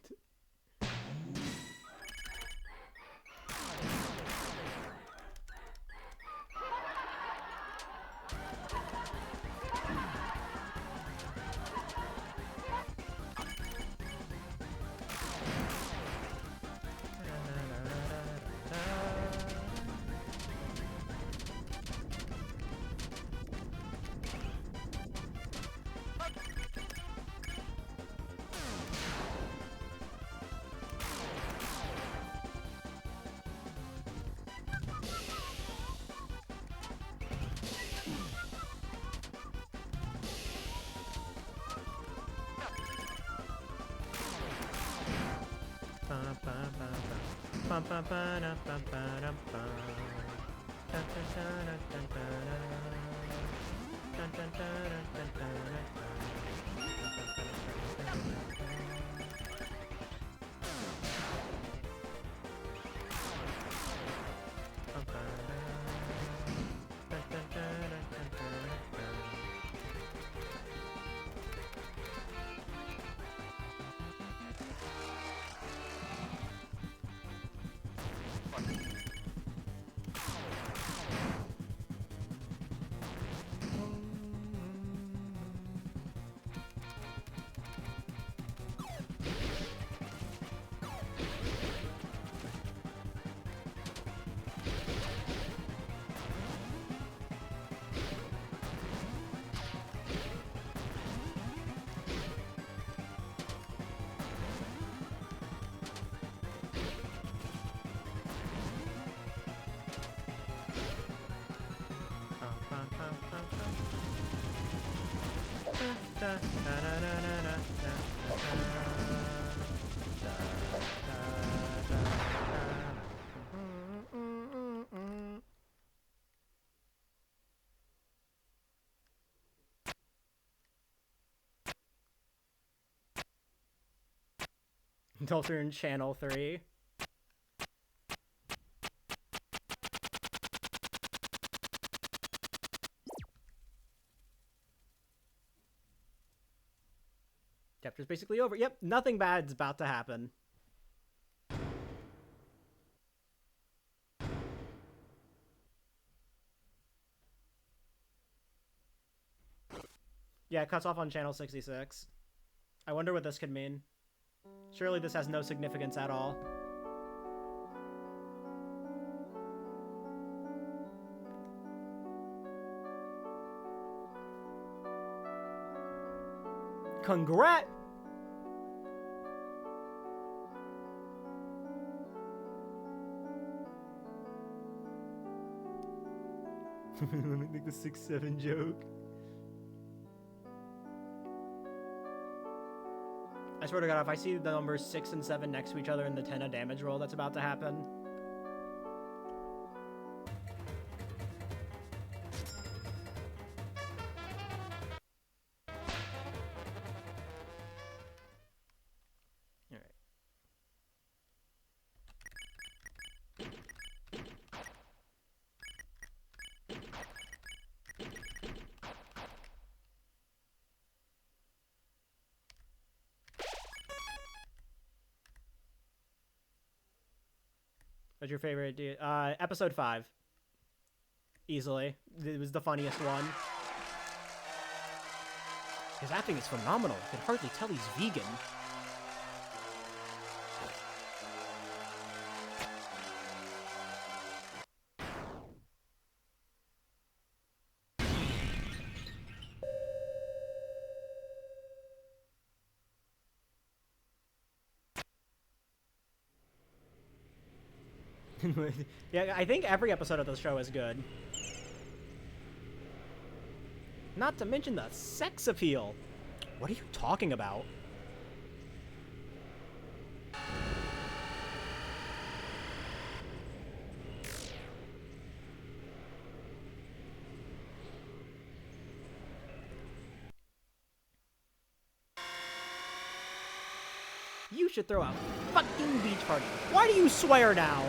Deltarune Channel 3. Chapter's basically over. Yep, nothing bad's about to happen. Yeah, it cuts off on channel 66. I wonder what this could mean. Surely this has no significance at all. Congrats! Let me make the 6-7 joke. I swear to God, if I see the numbers 6 and 7 next to each other in the 10 damage roll that's about to happen. Alright. What's your favorite? Episode 5. Easily. It was the funniest one. His acting is phenomenal. You can hardly tell he's vegan. Yeah, I think every episode of the show is good. Not to mention the sex appeal. What are you talking about? You should throw a fucking beach party. Why do you swear now?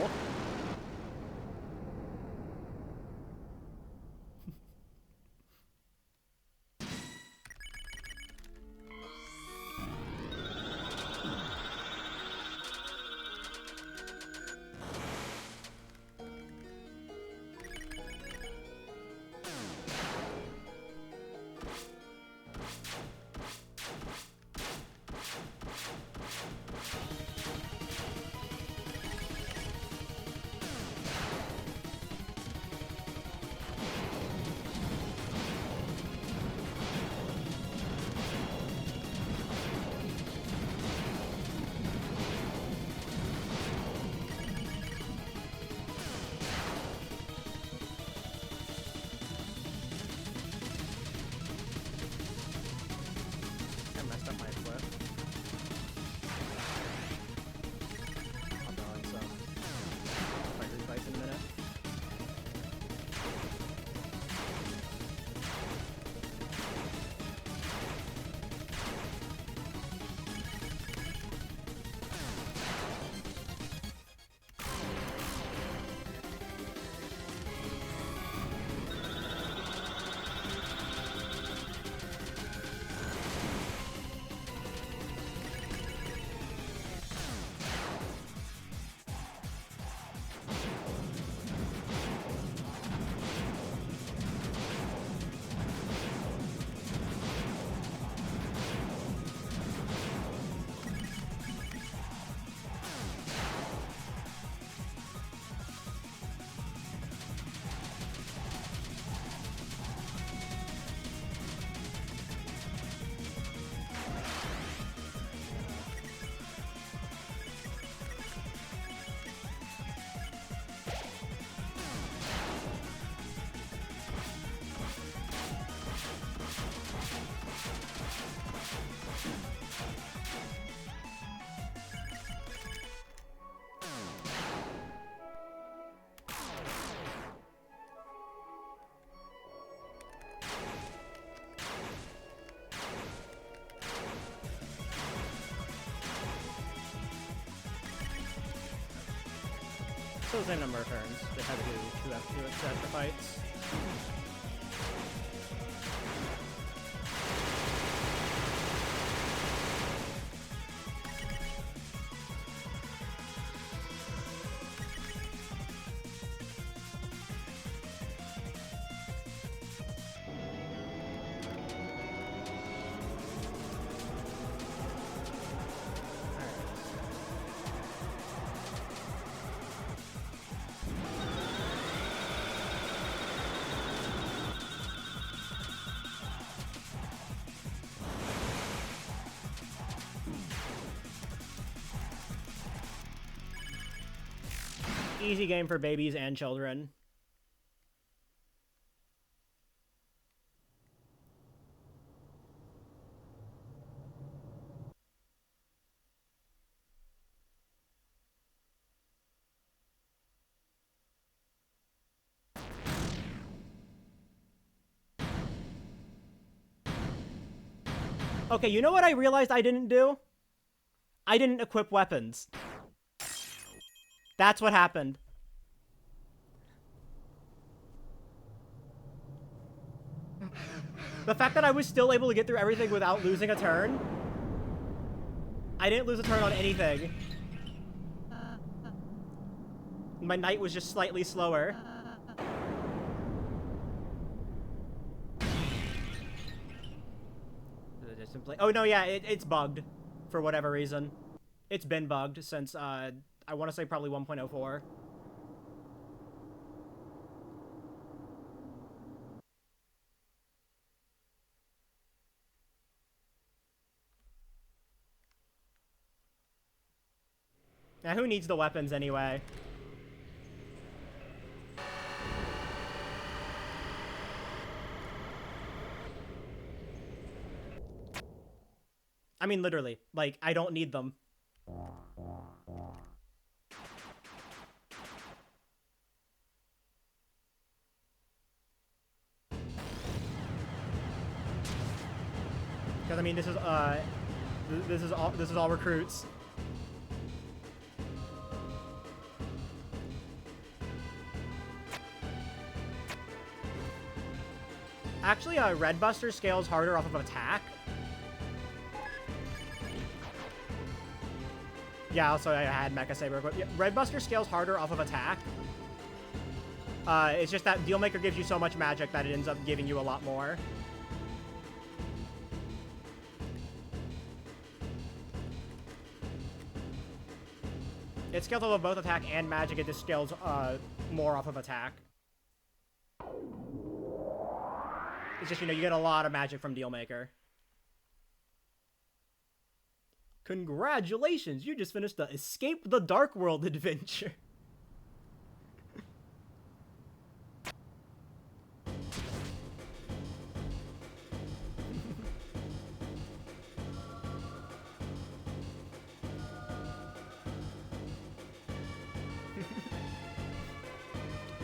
Still the same number of turns. Just had to do two extra fights. easy game for babies and children. Okay, you know what I realized I didn't do? I didn't equip weapons. That's what happened. The fact that I was still able to get through everything without losing a turn. I didn't lose a turn on anything. My knight was just slightly slower. Oh no, yeah, it's bugged for whatever reason. It's been bugged since I want to say probably 1.04. Now, who needs the weapons anyway? I mean, literally. Like, I don't need them. Because I mean, this is all recruits. Actually, Red Buster scales harder off of attack. Yeah, also I had Mecha Saber, but yeah, Red Buster scales harder off of attack. It's just that Dealmaker gives you so much magic that it ends up giving you a lot more. It scales off of both attack and magic. It just scales more off of attack. It's just, you know, you get a lot of magic from Dealmaker. Congratulations, you just finished the Escape the Dark World adventure.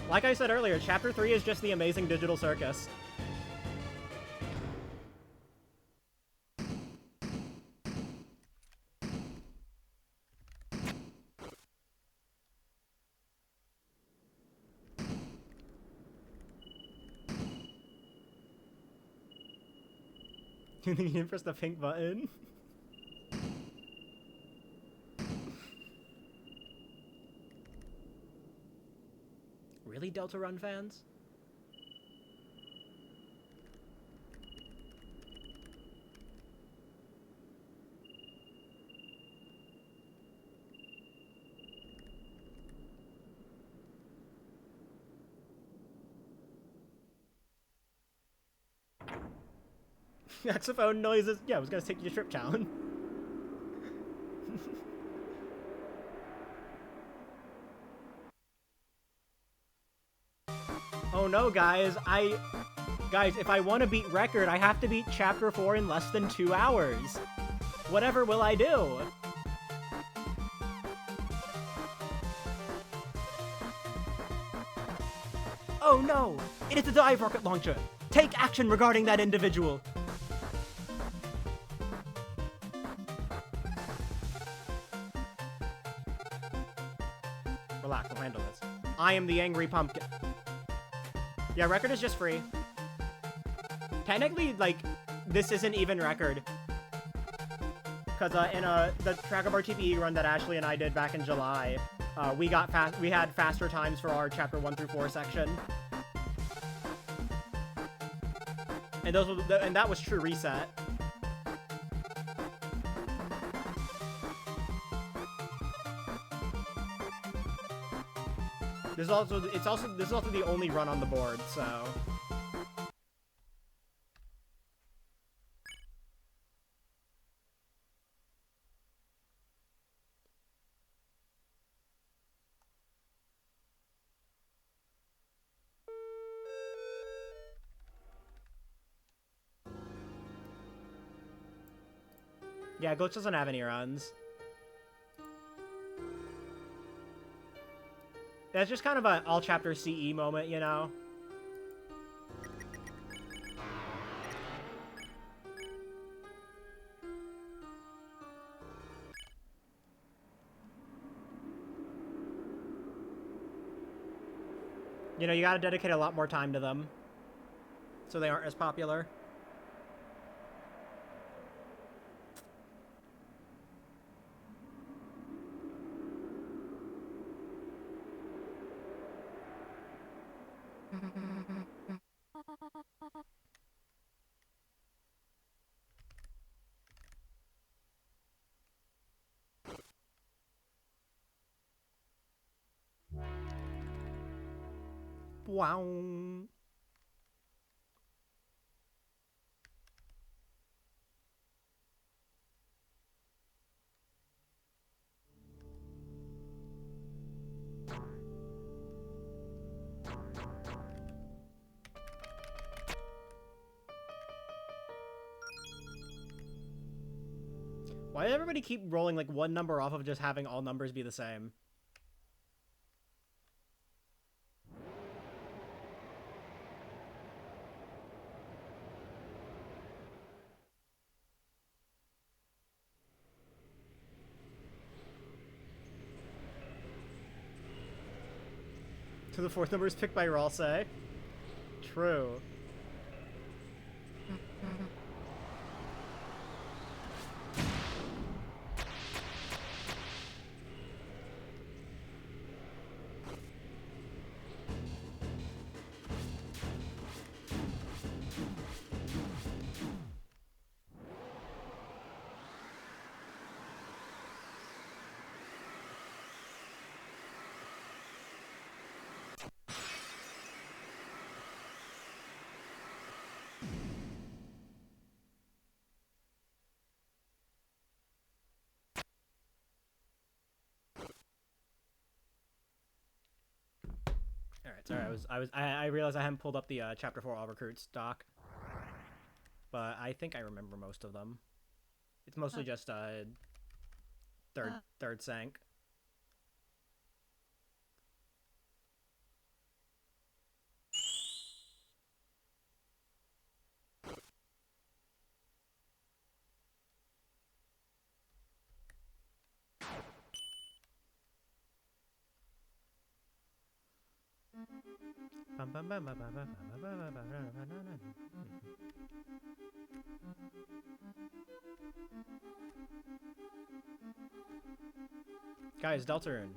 Like I said earlier, Chapter 3 is just the amazing digital circus. You think you can press the pink button? Really, Deltarune fans? Saxophone noises. Yeah, I was gonna take your trip down. Oh no, guys. Guys, if I want to beat record, I have to beat Chapter 4 in less than 2 hours. Whatever will I do? Oh no! It is a dive rocket launcher! Take action regarding that individual! Relax, I'll handle this. I am the angry pumpkin. Yeah, record is just free. Technically, like, this isn't even record. Because in the Tracker Bar TPE run that Ashley and I did back in July, we had faster times for our Chapter 1 through 4 section. And that was true reset. This is also the only run on the board, so. Yeah, Glitch doesn't have any runs. That's just kind of an all-chapter CE moment, you know? You know, you gotta dedicate a lot more time to them, so they aren't as popular. Wow. Why did everybody keep rolling like one number off of just having all numbers be the same? So the fourth number is picked by Ralsei. True. Alright, sorry, I realized I hadn't pulled up the Chapter 4 All Recruits doc. But I think I remember most of them. It's mostly just third sank. Guys, Deltarune.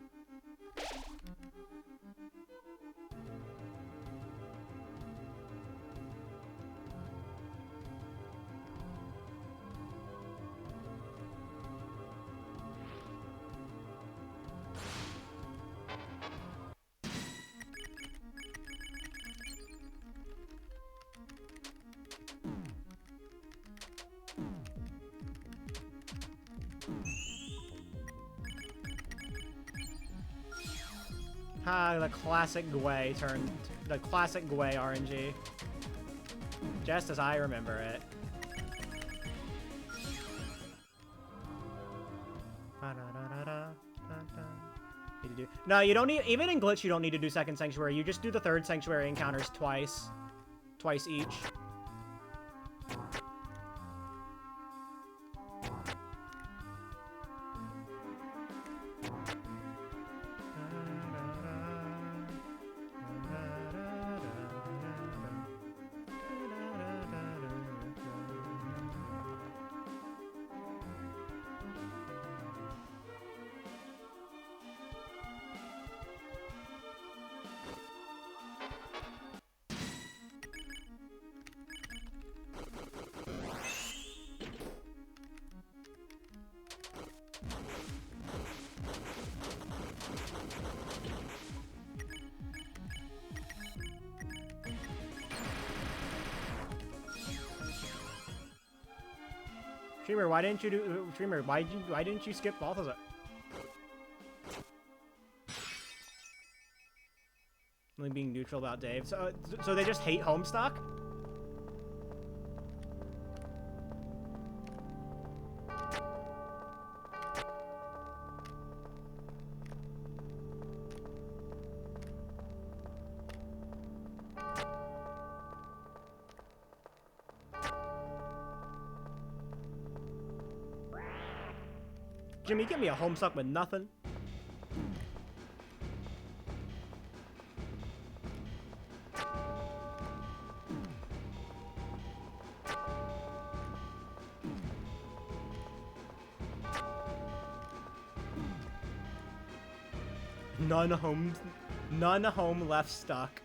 Ah, the classic Gwei turn. The classic Gwei RNG. Just as I remember it. No, you don't need, even in Glitch, you don't need to do second Sanctuary. You just do the third Sanctuary encounters twice. Twice each. Streamer, why didn't you do Streamer? Why didn't you skip Balthazar? Only being neutral about Dave. So they just hate Homestuck? Jimmy, give me a home suck with nothing. None home left stuck.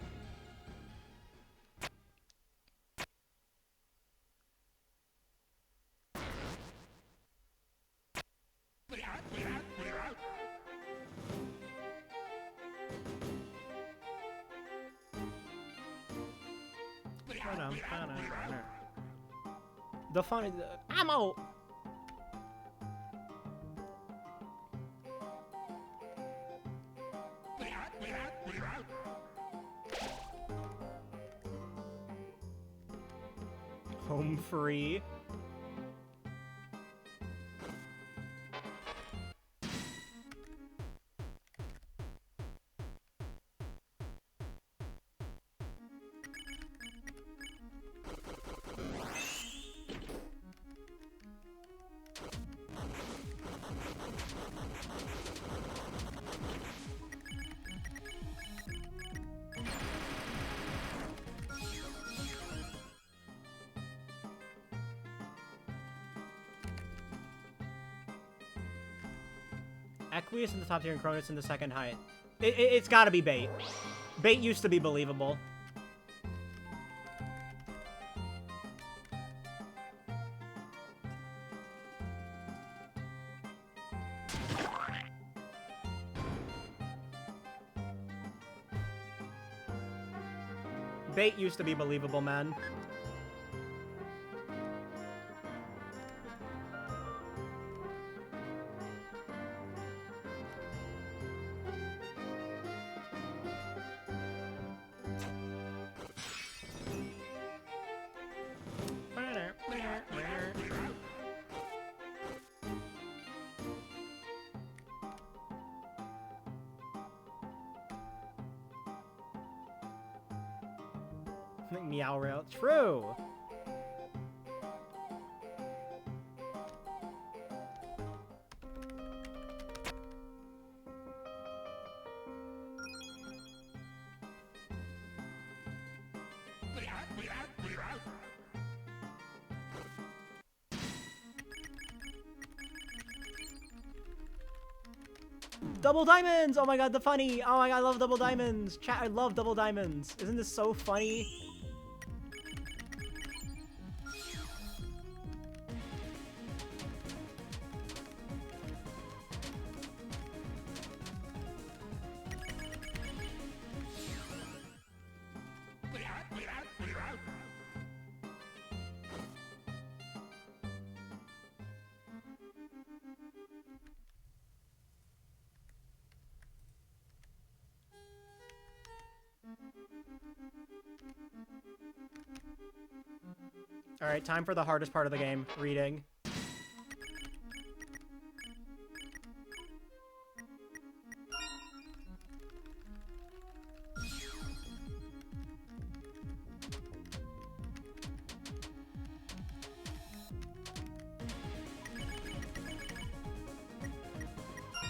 The funny ammo. Home free. Equius in the top tier and Cronus in the second height. It's gotta be Bait. Bait used to be believable. Bait used to be believable, man. Meow rail. True. Double diamonds! Oh my god, the funny! Oh my god, I love double diamonds! Chat, I love double diamonds! Isn't this so funny? Alright, time for the hardest part of the game, reading.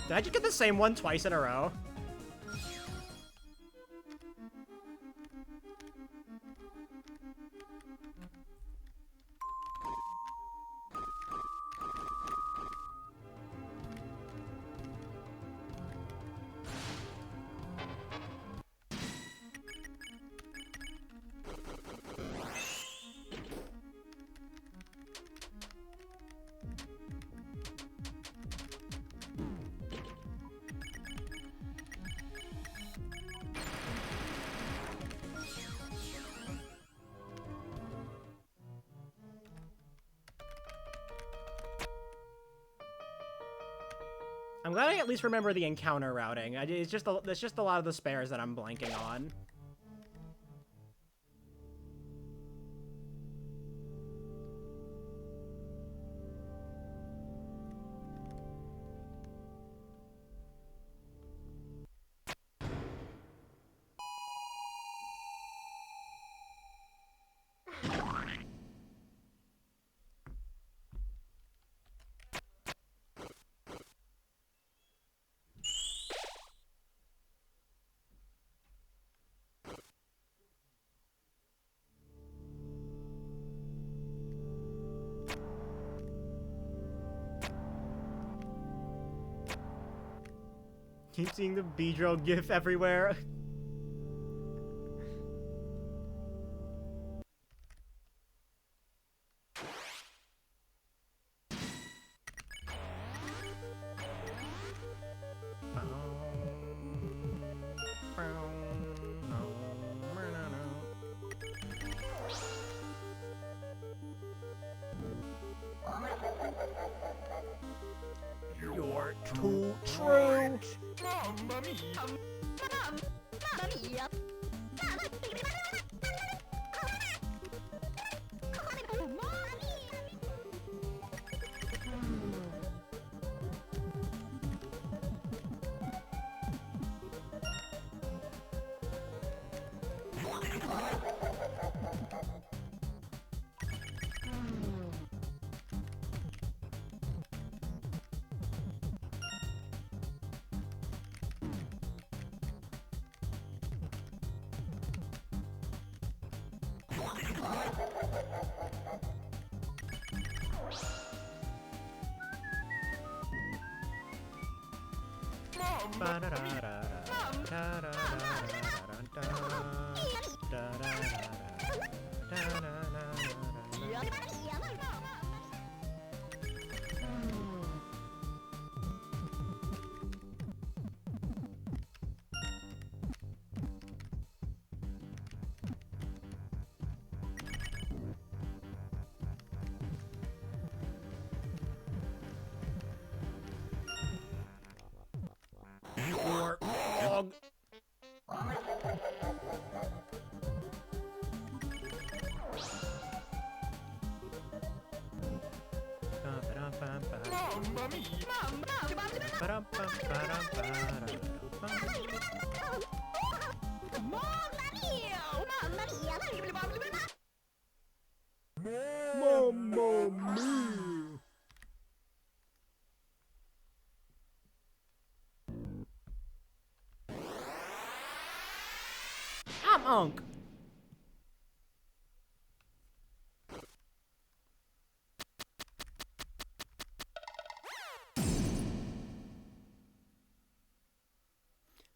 Did I just get the same one twice in a row? I'm glad I at least remember the encounter routing. It's just a lot of the spares that I'm blanking on. Keep seeing the Beedrill gif everywhere. You're too true. Mamma mia! Mamma mia! You're wrong. Mamma mia! Mamma mia! Mamma mia. I'm Unk.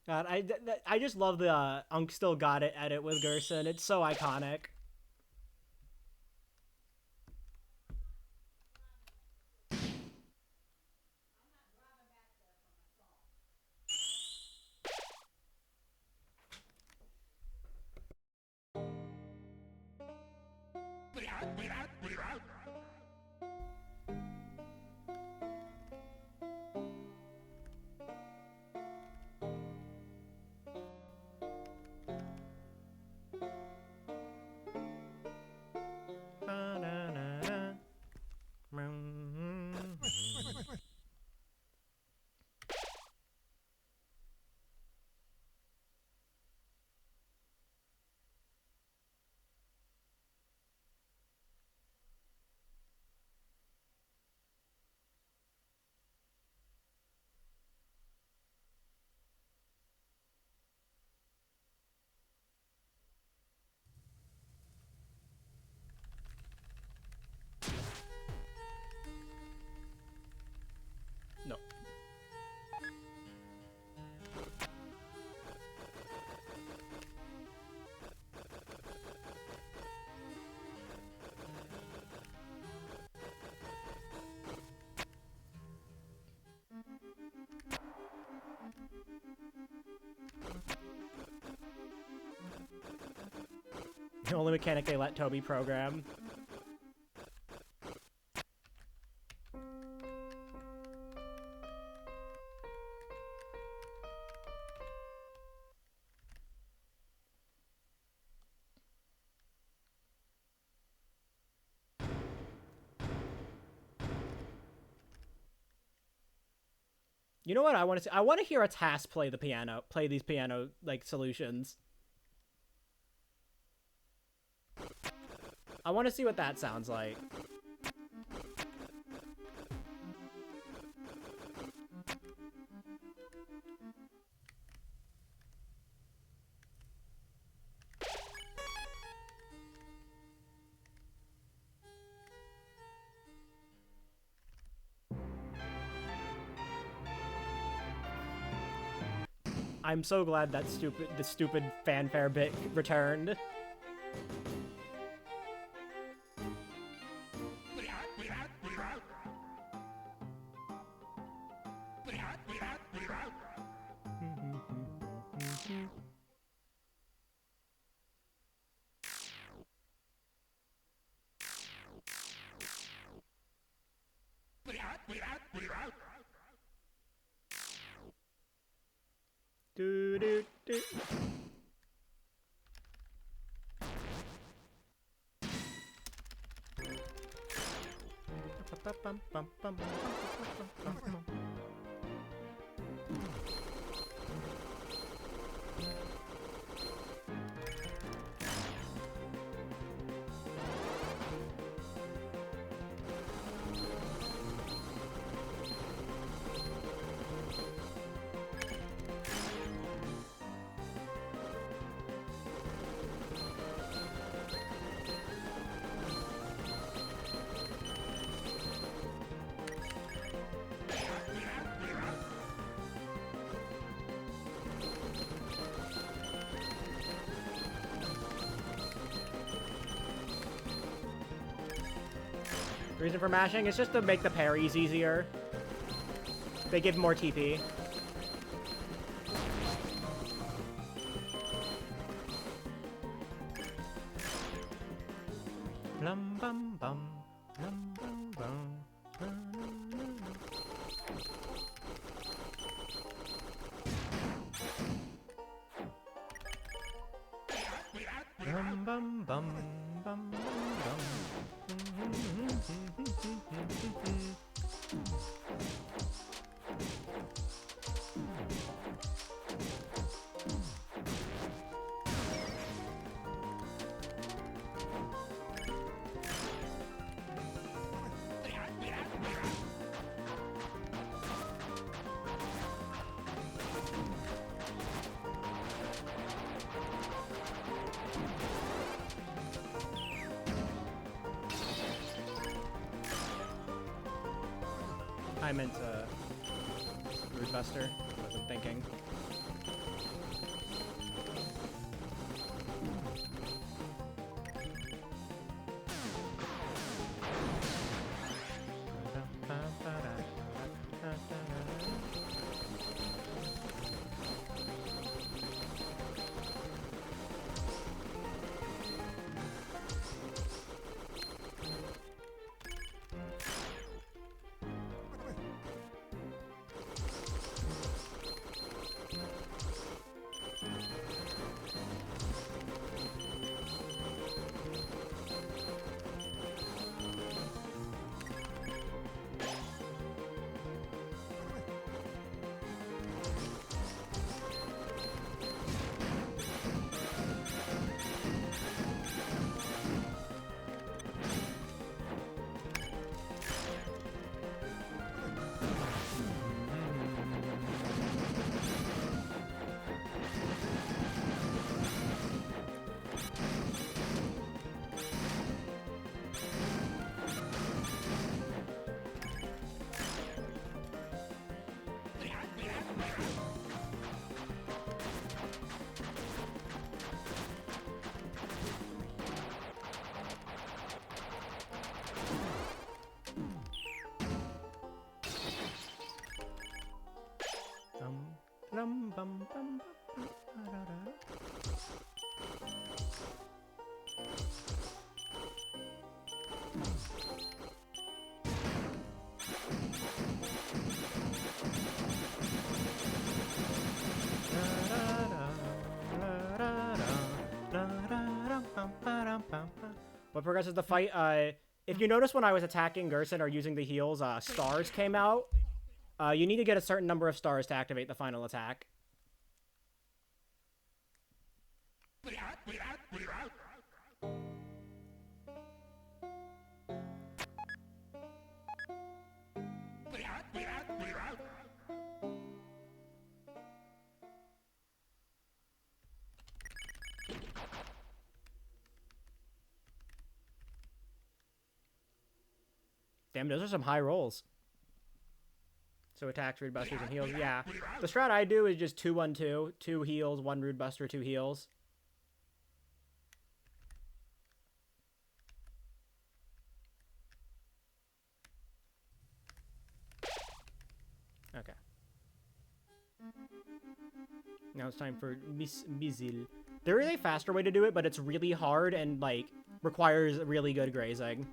God, I just love the Unk still got it edit with Gerson. It's so iconic. No. The only mechanic they let Toby program. You know what I want to see? I want to hear a task play the piano, play these piano like solutions. I want to see what that sounds like. I'm so glad that the stupid fanfare bit returned. Do do do. Reason for mashing is just to make the parries easier. They give more TP. Lum bum bum, lum bum bum. Bum bum bum bum bum bum. I meant Rootbuster. I wasn't thinking. Bum bum bum bum da, da, da. What progresses the fight? If you notice when I was attacking Gerson or using the heals, stars came out. You need to get a certain number of stars to activate the final attack. Damn, those are some high rolls. So attacks, Rude Busters, and heals. Yeah. The strat I do is just 2-1-2. 2 heals, 1 Rude Buster, 2 heals. Okay. Now it's time for Miss Mizil. There is a faster way to do it, but it's really hard and, like, requires really good grazing.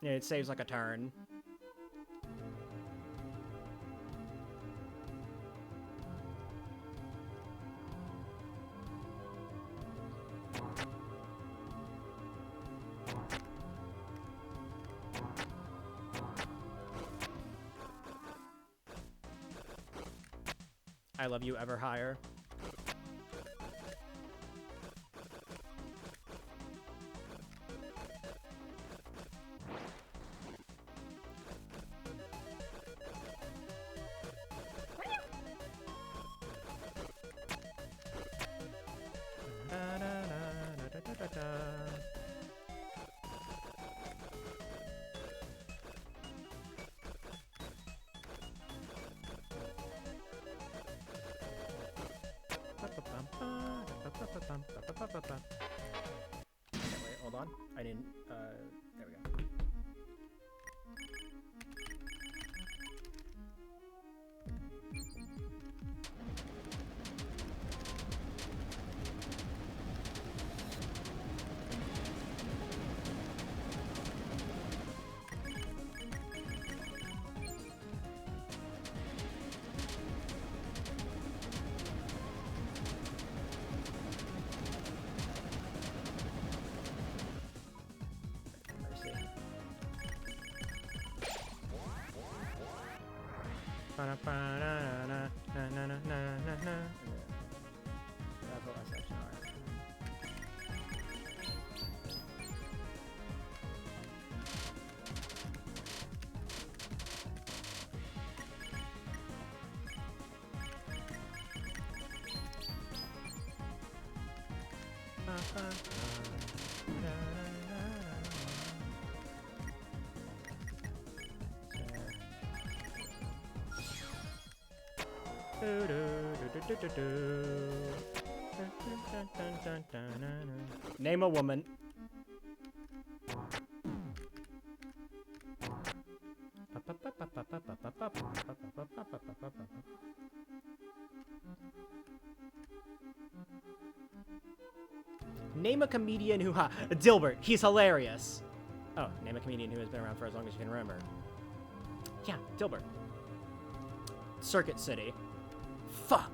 Yeah, it saves, like, a turn. I love you ever higher. Okay, wait, hold on. I didn't, there we go. Mercy. Bravo SHR. Name a woman. Name a comedian who Dilbert. He's hilarious. Oh, name a comedian who has been around for as long as you can remember. Yeah, Dilbert. Circuit City. Fuck.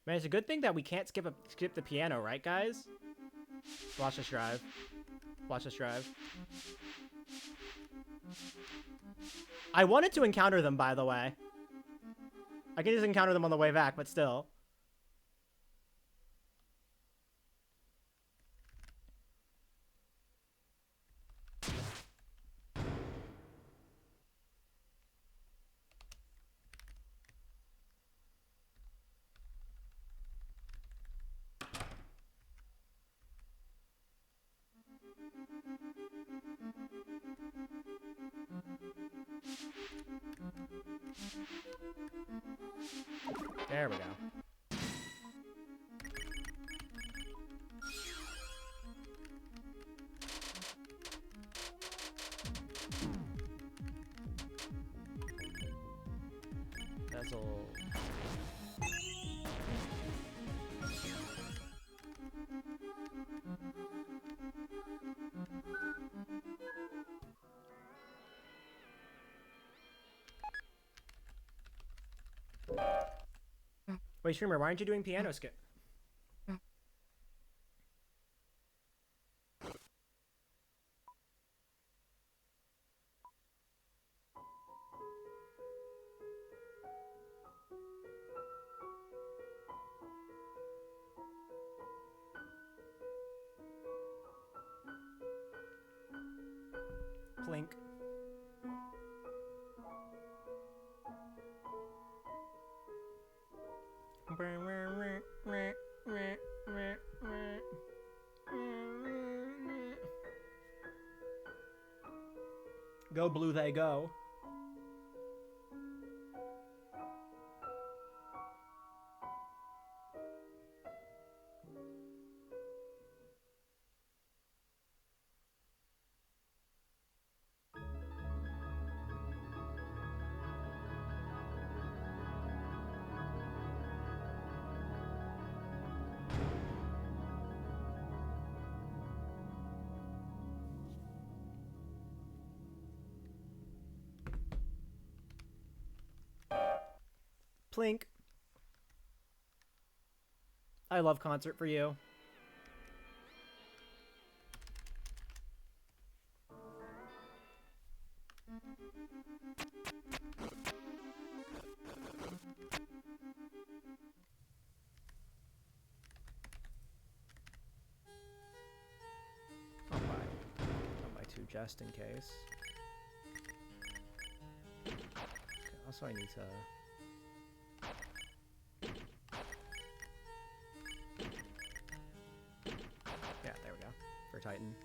Man, it's a good thing that we can't skip the piano, right, guys? Watch us drive. Watch us drive. I wanted to encounter them, by the way. I can just encounter them on the way back, but still. There we go. Bezel. Wait, streamer, why aren't you doing piano skip? Plink. Go blue, they go. Plink. I love Concert for You. I'll buy two just in case. Okay, also, I need to. Yeah, there we go. For Titan.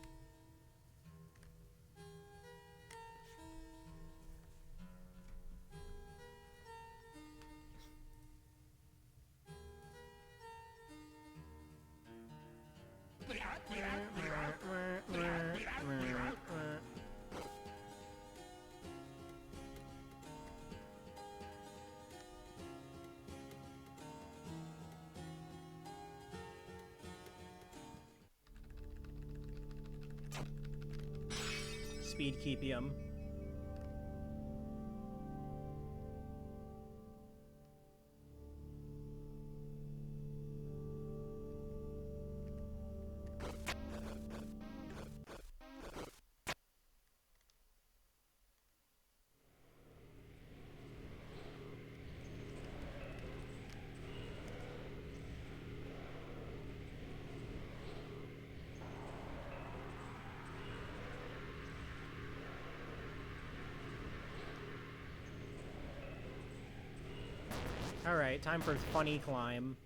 Speed Keepium. Alright, time for Funny Climb.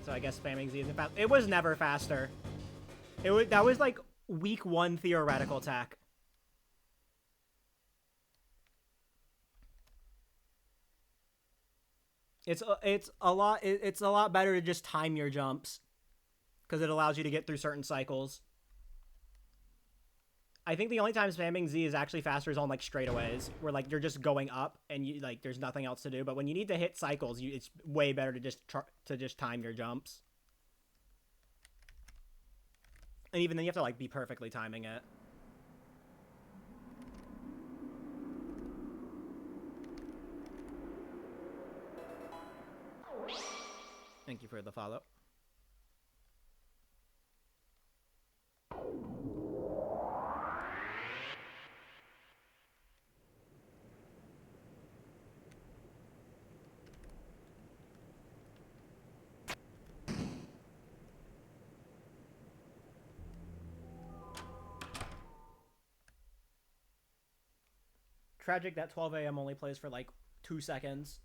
So I guess spamming Z isn't fast. It was never faster. That was like week 1 theoretical tech. It's a lot better to just time your jumps because it allows you to get through certain cycles. I think the only time spamming Z is actually faster is on like straightaways where like you're just going up and you like there's nothing else to do. But when you need to hit cycles, it's way better to just time your jumps. And even then, you have to like be perfectly timing it. Thank you for the follow. Tragic that 12 a.m. only plays for like 2 seconds.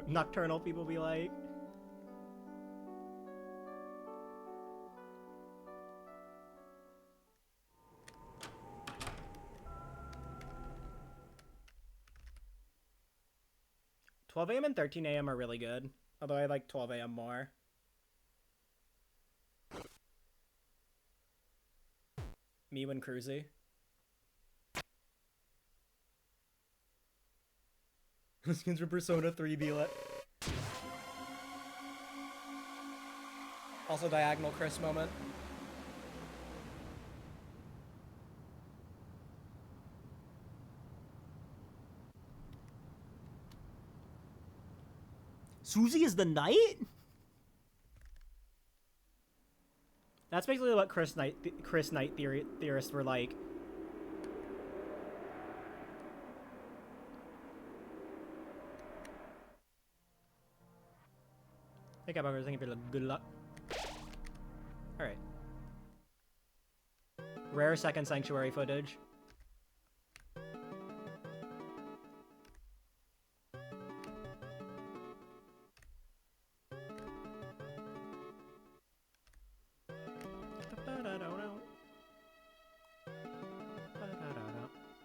Nocturnal people be like. "12 a.m. and 13 a.m. are really good, although I like 12 a.m. more." Me when Cruzy. Skins for Persona 3 be like. Also Diagonal Chris moment. Susie is the knight? That's basically what Chris Knight theorists were like. Hey, Cowboys, thank you for the good luck. Alright. Rare second Sanctuary footage.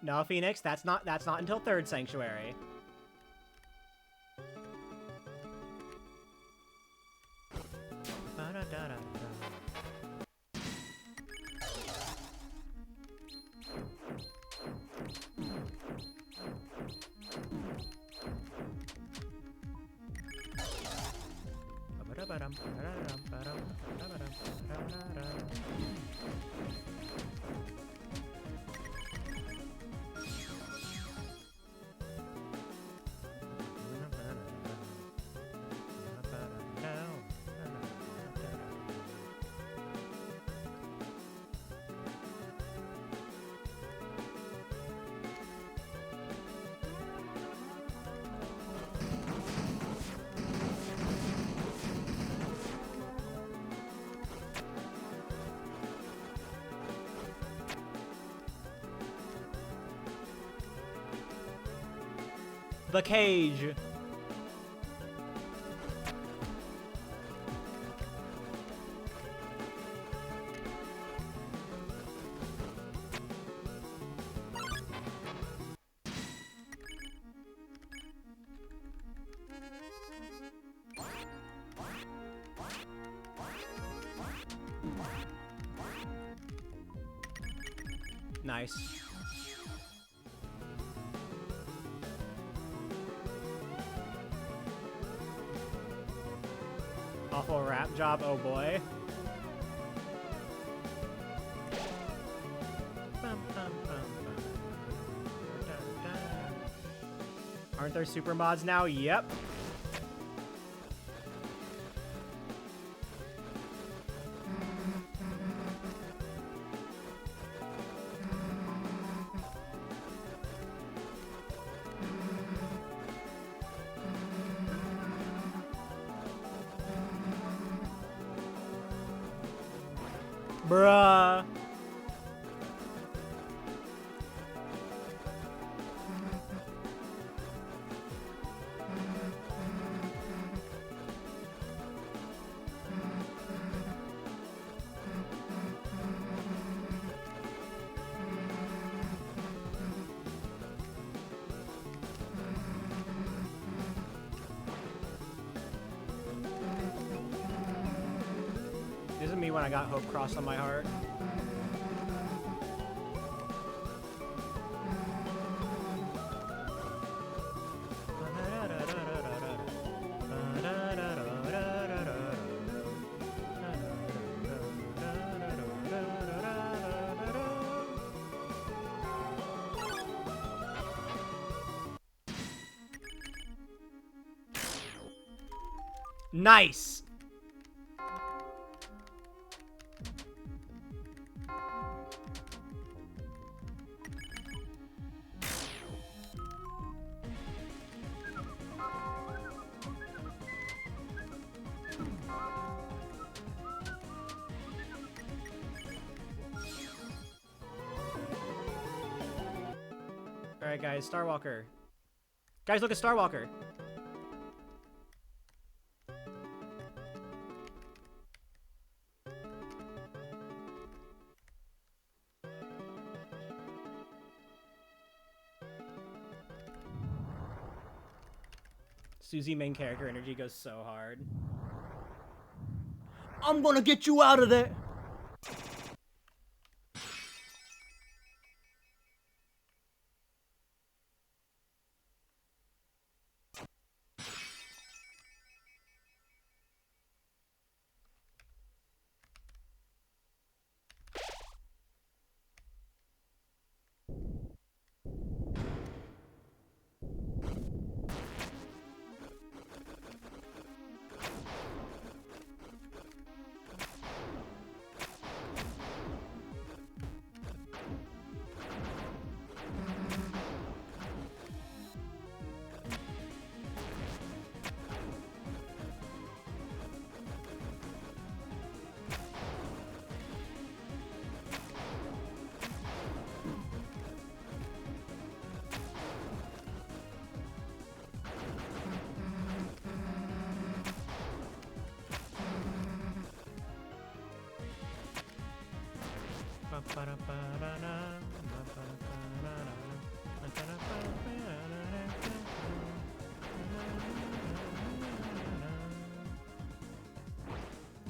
No, Phoenix, that's not until third Sanctuary. The cage. Nice. Awful rap job, oh boy. Aren't there super mods now? Yep. Bruh. is me when I got hope crossed on my heart. Nice! Alright guys, Starwalker. Guys, look at Starwalker! Susie main character energy goes so hard. I'm gonna get you out of there!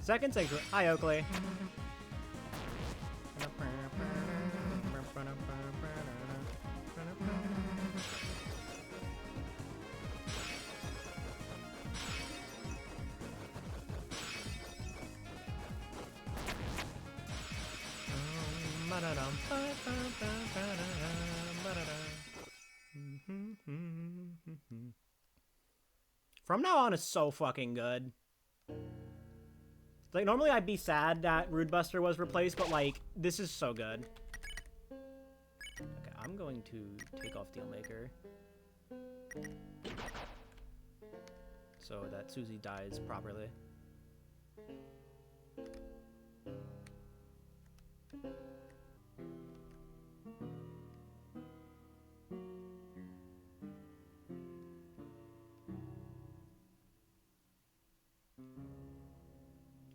Second sanctuary. Hi, Oakley. From now on is so fucking good. Like, normally I'd be sad that Rude Buster was replaced, but, like, this is so good. Okay, I'm going to take off Dealmaker. So that Susie dies properly.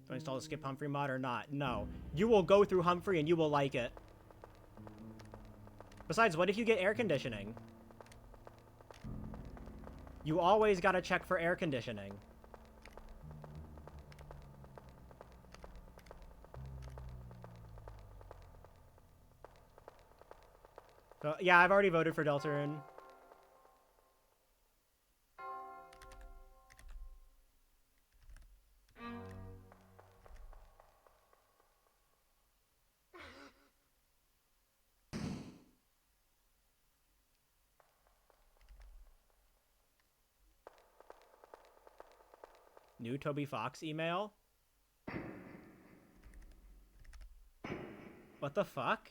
Do I install the Skip Humphrey mod or not? No. You will go through Humphrey and you will like it. Besides, what if you get air conditioning? You always gotta check for air conditioning. So, yeah, I've already voted for Deltarune. New Toby Fox email? What the fuck?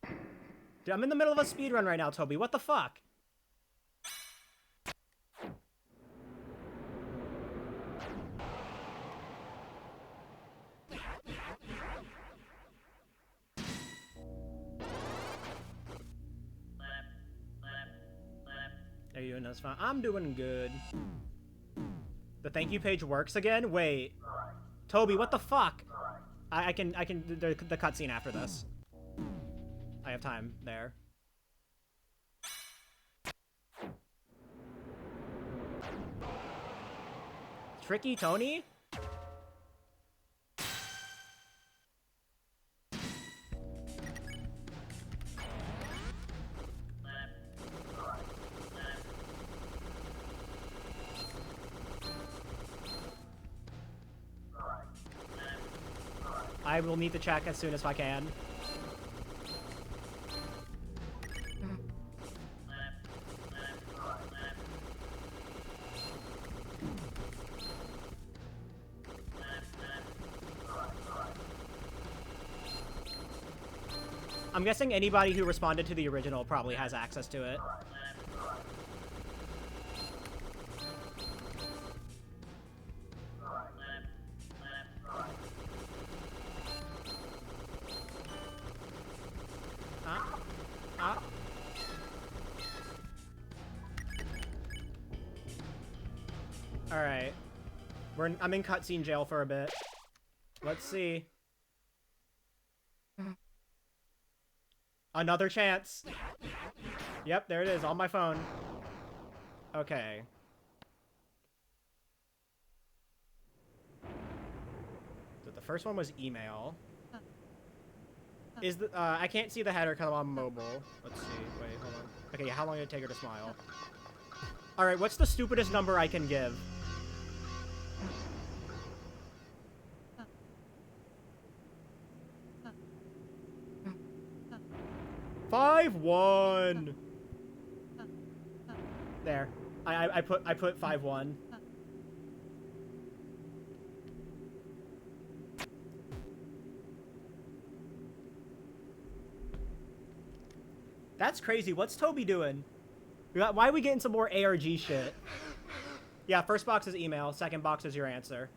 Dude, I'm in the middle of a speedrun right now, Toby. What the fuck? How you doing? That's fine. I'm doing good. The thank you page works again? Wait. Toby, what the fuck? I can the cutscene after this. I have time there. Tricky Tony? I will need to check as soon as I can. I'm guessing anybody who responded to the original probably has access to it. Alright. I'm in cutscene jail for a bit. Let's see. Another chance. Yep, there it is on my phone. Okay. So the first one was email. Is the I can't see the header because I'm on mobile. Let's see. Wait, hold on. Okay, how long did it take her to smile? All right, what's the stupidest number I can give? Five one. There. I put 5-1. That's crazy. What's Toby doing? Why are we getting some more ARG shit? Yeah, first box is email. Second box is your answer.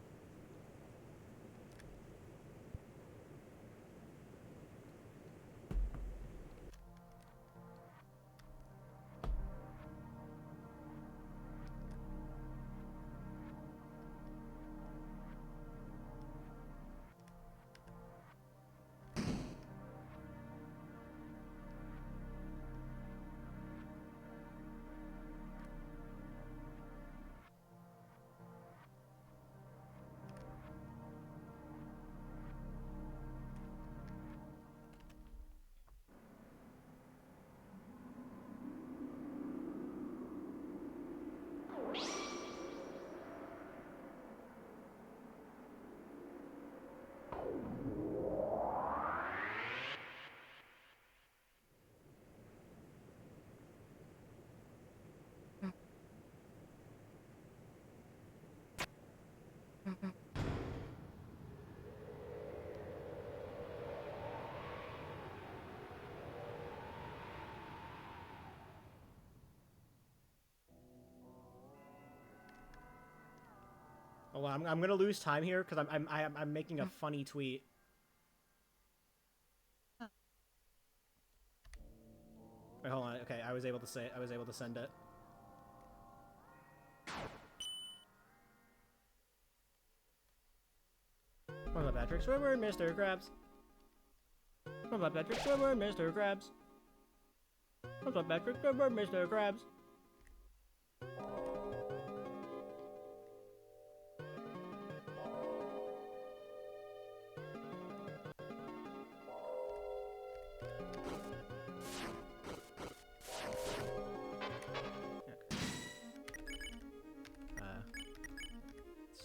Hold on, I'm gonna lose time here because I'm making a funny tweet. Wait, hold on. Okay, I was able to send it. What's up, Patrick? Swimmer, Mr. Krabs. What's up, Patrick? Swimmer, Mr. Krabs. What's up, Patrick? Swimmer, Mr. Krabs.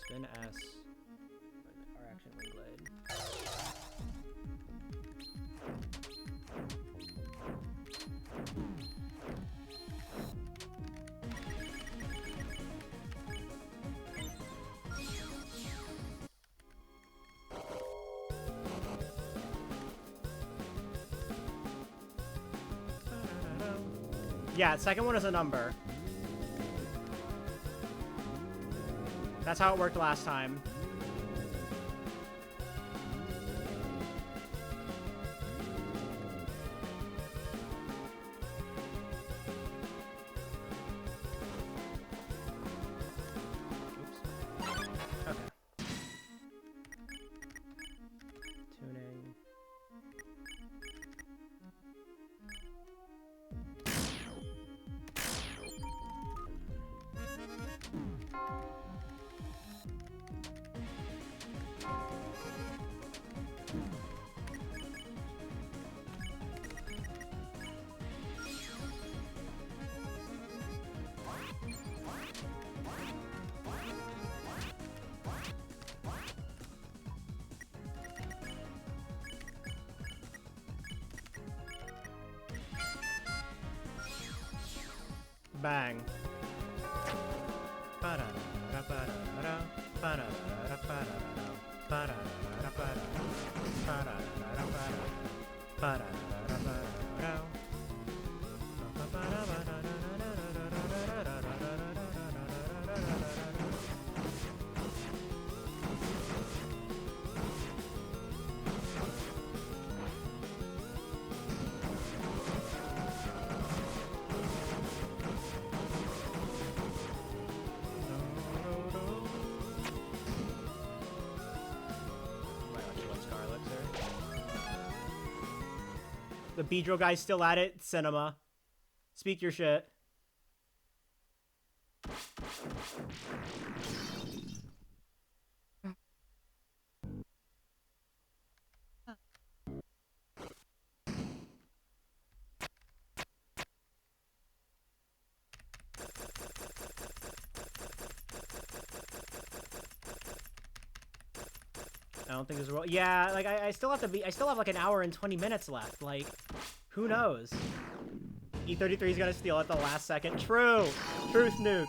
Spin S. Our action wing blade. Yeah, second one is a number. That's how it worked last time. Oops. Okay. Tuning. Bang. The Beedrill guy's still at it. Cinema. Speak your shit. I don't think there's a role. Yeah, like I still have to be. I still have like an hour and 20 minutes left. Like, who knows? E33 is gonna steal at the last second. True. Truth nuke.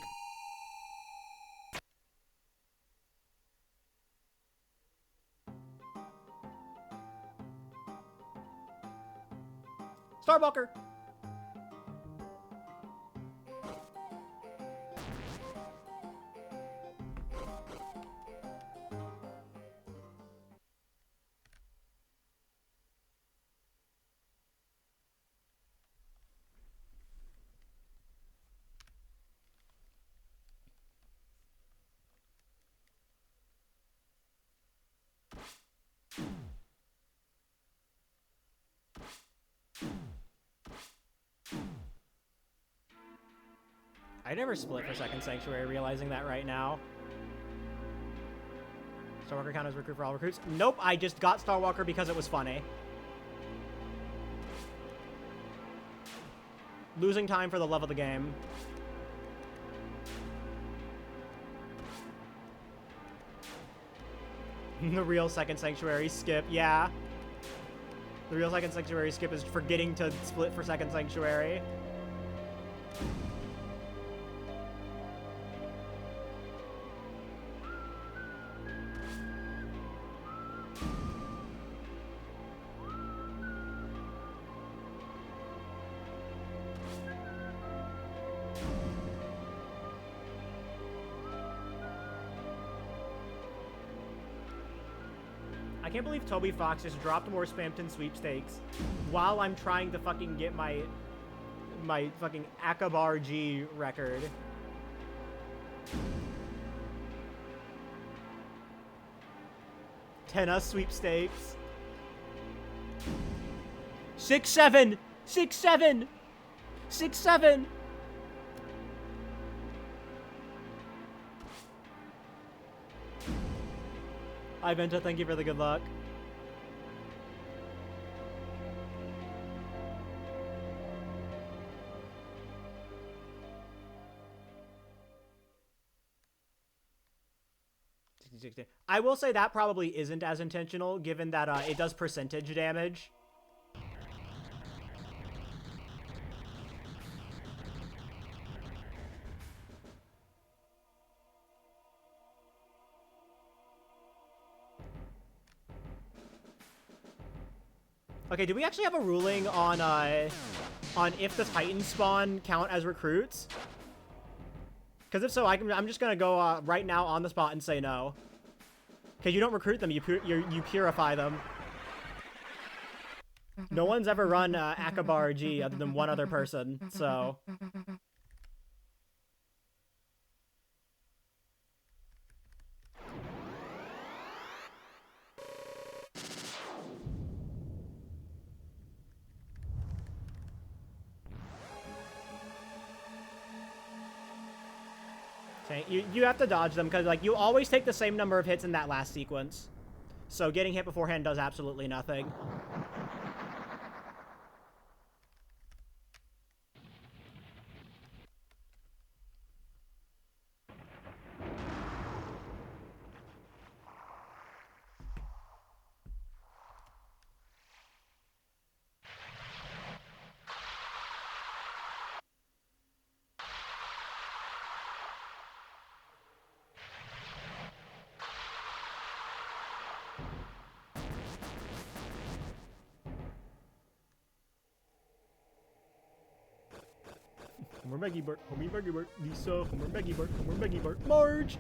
Starbucker. I never split for Second Sanctuary, realizing that right now. Starwalker count as recruit for all recruits? Nope, I just got Starwalker because it was funny. Losing time for the love of the game. The real Second Sanctuary skip, yeah. The real Second Sanctuary skip is forgetting to split for Second Sanctuary. I can't believe Toby Fox just dropped more Spamton sweepstakes while I'm trying to fucking get my fucking Akbar G record. Tenna sweepstakes. 6-7! 6-7! 6-7! Hi, Venta, thank you for the good luck. I will say that probably isn't as intentional, given that it does percentage damage. Okay, do we actually have a ruling on if the Titans spawn count as recruits? Because if so, I'm just gonna go right now on the spot and say no. Because you don't recruit them, you purify them. No one's ever run Akbar G other than one other person, so. Okay, you have to dodge them because like you always take the same number of hits in that last sequence. So getting hit beforehand does absolutely nothing. Homer, Meggy, Bart, Homer, Meggy, Bart, Lisa, Homer, Meggy, Bart, Homer, Meggy, Bart, Marge!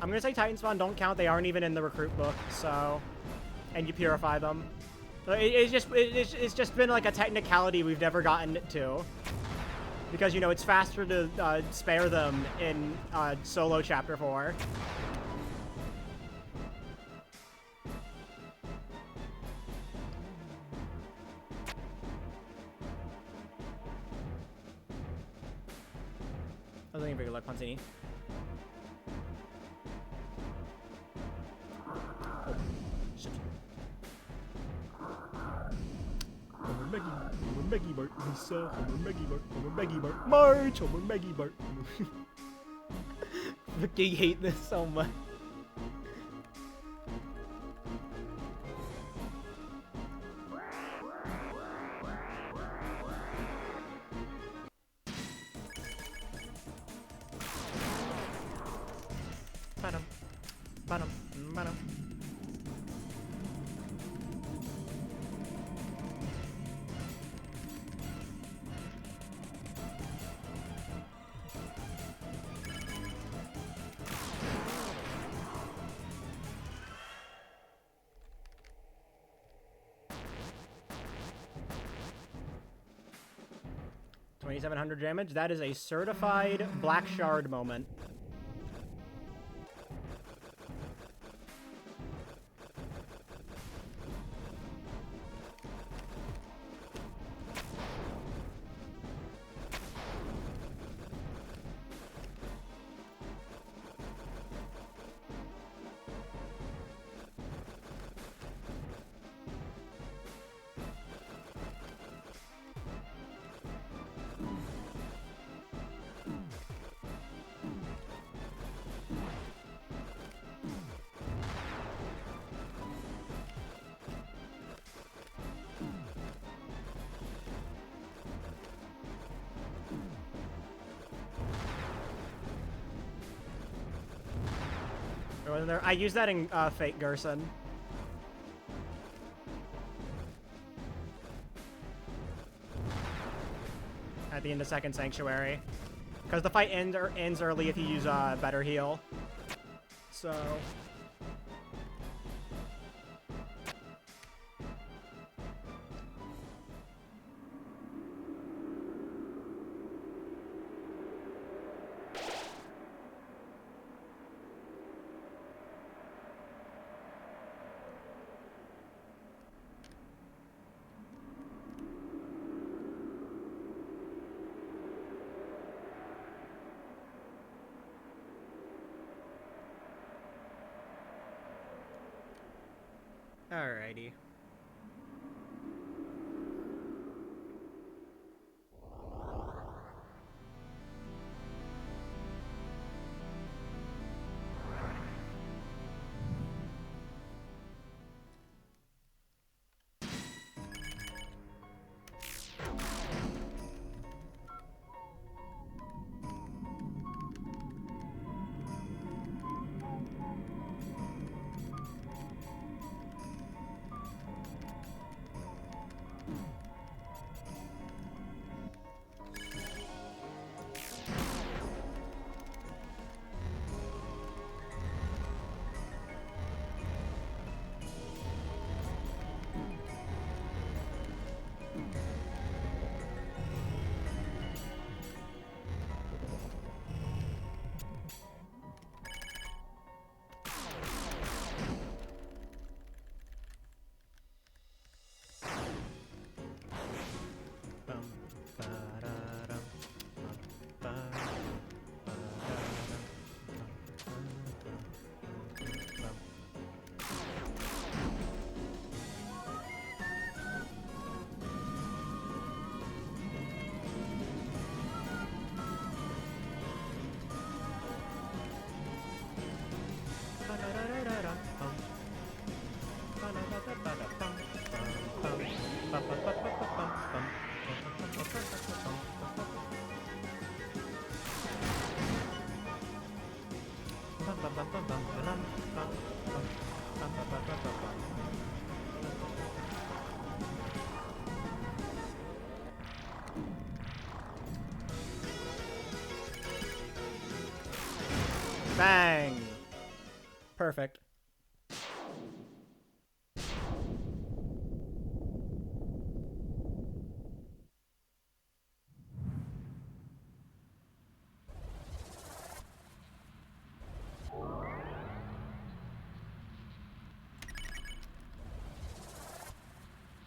I'm gonna say Titan Spawn don't count. They aren't even in the recruit book, so... And you purify them. It's just been like a technicality we've never gotten to. Because, you know, it's faster to spare them in solo chapter 4. I was thinking bigger luck, Pansini. Homer, Meggy, Bart, Lisa, Homer, Meggy, Bart, Homer, Meggy, Bart, Marge, Homer, Meggy, Bart. Fucking hate this so much. Bottom, bottom, bottom. $2,700 damage. That is a certified Black Shard moment. Wasn't there? I used that in Fate Gerson. At the end of second Sanctuary. Because the fight ends early if you use Better Heal. So... Alrighty. Bang! Perfect.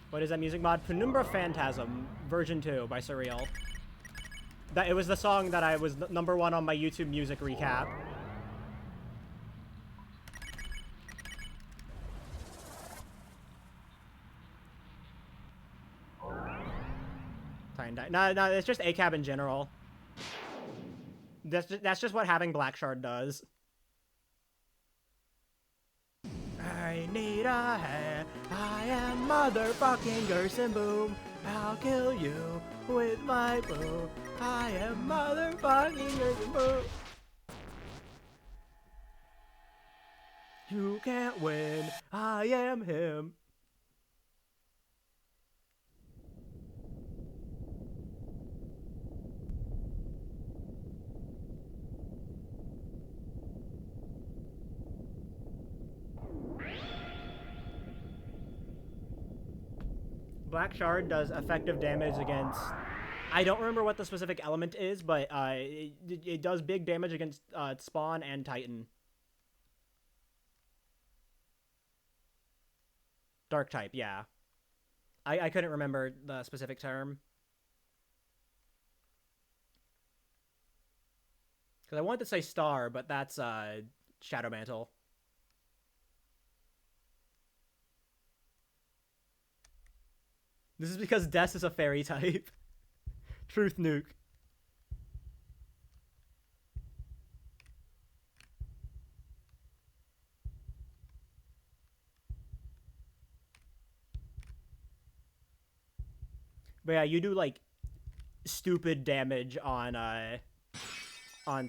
What is that music mod? Penumbra Phantasm, version 2 by Surreal. It was the song that I was #1 on my YouTube music recap. No, it's just ACAB in general. That's just what having Black Shard does. I need a hand. I am motherfucking Gerson Boom. I'll kill you with my boom. I am motherfucking Gerson Boom. You can't win. I am him. Black Shard does effective damage against... I don't remember what the specific element is, but it does big damage against Spawn and Titan. Dark type, yeah. I couldn't remember the specific term. Because I wanted to say Star, but that's Shadow Mantle. This is because Des is a fairy type. Truth nuke. But yeah, you do like stupid damage on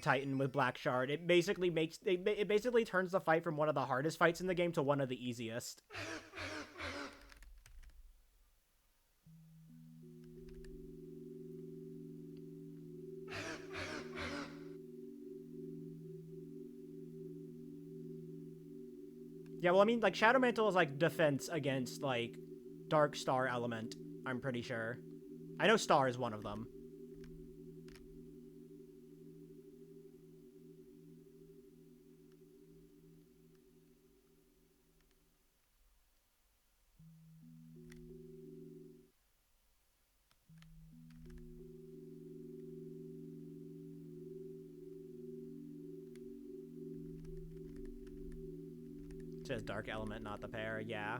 Titan with Black Shard. It basically it basically turns the fight from one of the hardest fights in the game to one of the easiest. Yeah, well, I mean, like, Shadow Mantle is, like, defense against, like, Dark Star element, I'm pretty sure. I know Star is one of them. It says Dark Element, not the pair, yeah.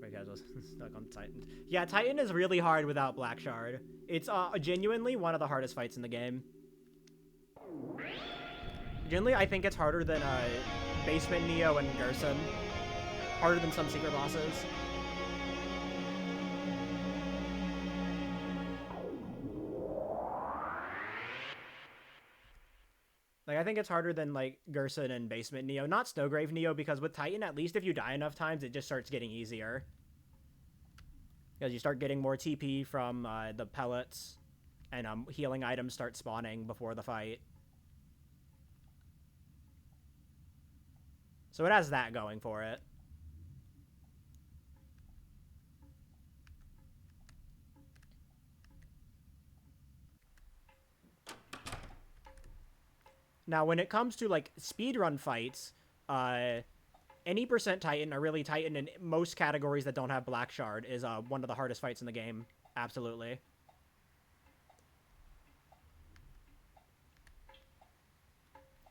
Wait, guys, I was stuck on Titan. Yeah, Titan is really hard without Black Shard. It's genuinely one of the hardest fights in the game. Genuinely, I think it's harder than Basement Neo and Gerson. Harder than some secret bosses. Like, I think it's harder than, like, Gerson and Basement Neo. Not Snowgrave Neo, because with Titan, at least if you die enough times, it just starts getting easier. Because you start getting more TP from the pellets, and healing items start spawning before the fight. So it has that going for it. Now, when it comes to, like, speedrun fights, any percent Titan, or really Titan in most categories that don't have Black Shard, is one of the hardest fights in the game. Absolutely.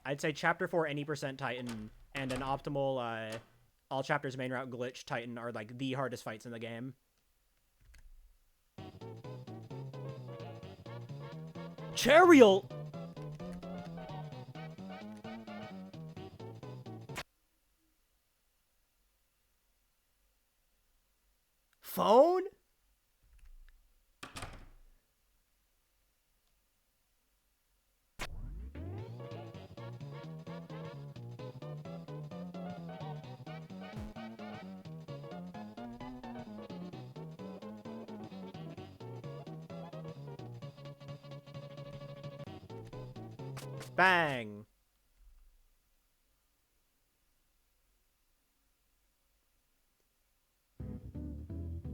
I'd say Chapter 4 any percent Titan and an optimal all chapters main route glitch Titan are, like, the hardest fights in the game. Chariot! Phone? Bang.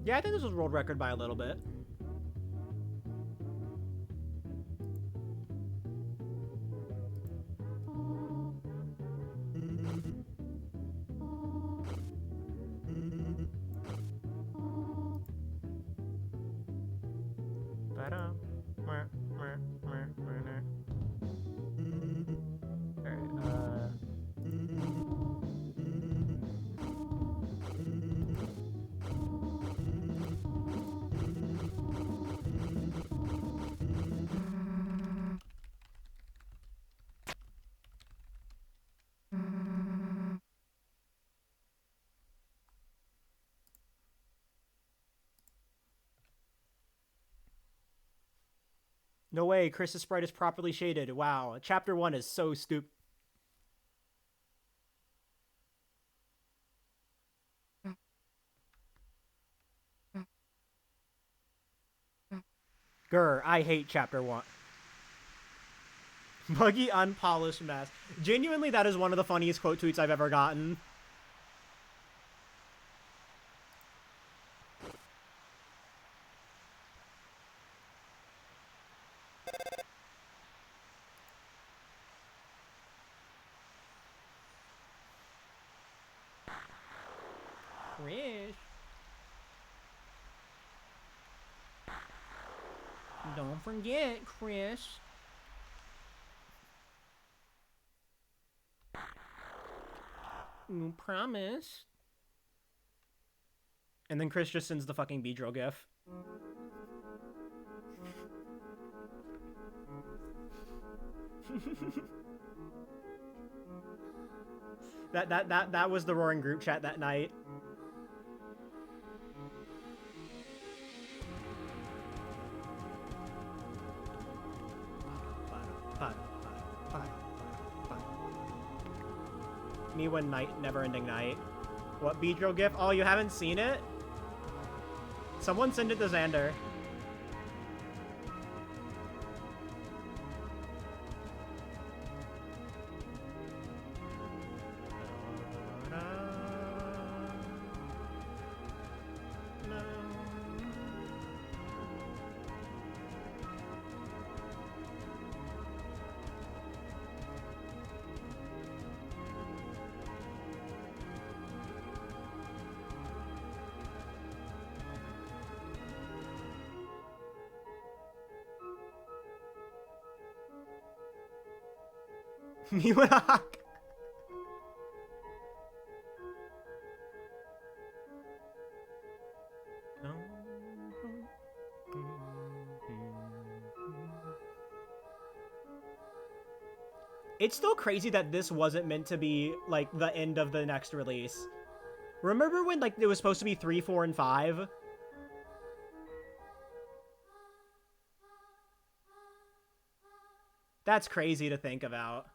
Yeah, I think this was world record by a little bit. No way, Chris's sprite is properly shaded. Wow, chapter 1 is so stupid. Grr, I hate chapter 1. Buggy unpolished mess. Genuinely, that is one of the funniest quote tweets I've ever gotten. Chris. Don't forget, Chris. You promise. And then Chris just sends the fucking Beedrill gif. That was the roaring group chat that night. Me one night, never-ending night. What Beedrill gif? Oh, you haven't seen it? Someone send it to Xander. Miwak. It's still crazy that this wasn't meant to be, like, the end of the next release. Remember when, like, it was supposed to be 3, 4, and 5? That's crazy to think about.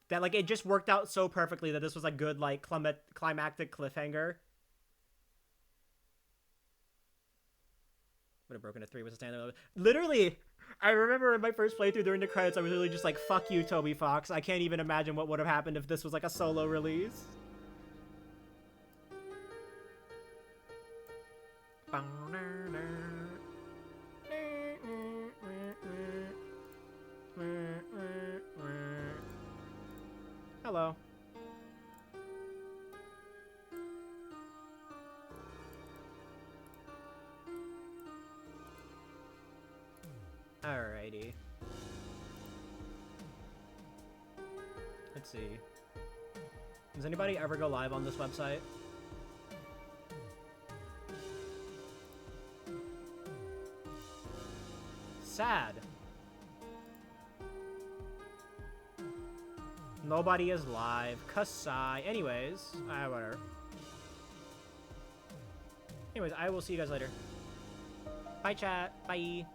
That, like, it just worked out so perfectly that this was a good, like, climactic cliffhanger. Would have broken a 3 with a standard. Literally, I remember in my first playthrough during the credits, I was really just like, fuck you, Toby Fox. I can't even imagine what would have happened if this was, like, a solo release. Hello. Alrighty. Let's see. Does anybody ever go live on this website? Sad. Nobody is live. Kasai. Anyways, whatever. Anyways, I will see you guys later. Bye, chat. Bye.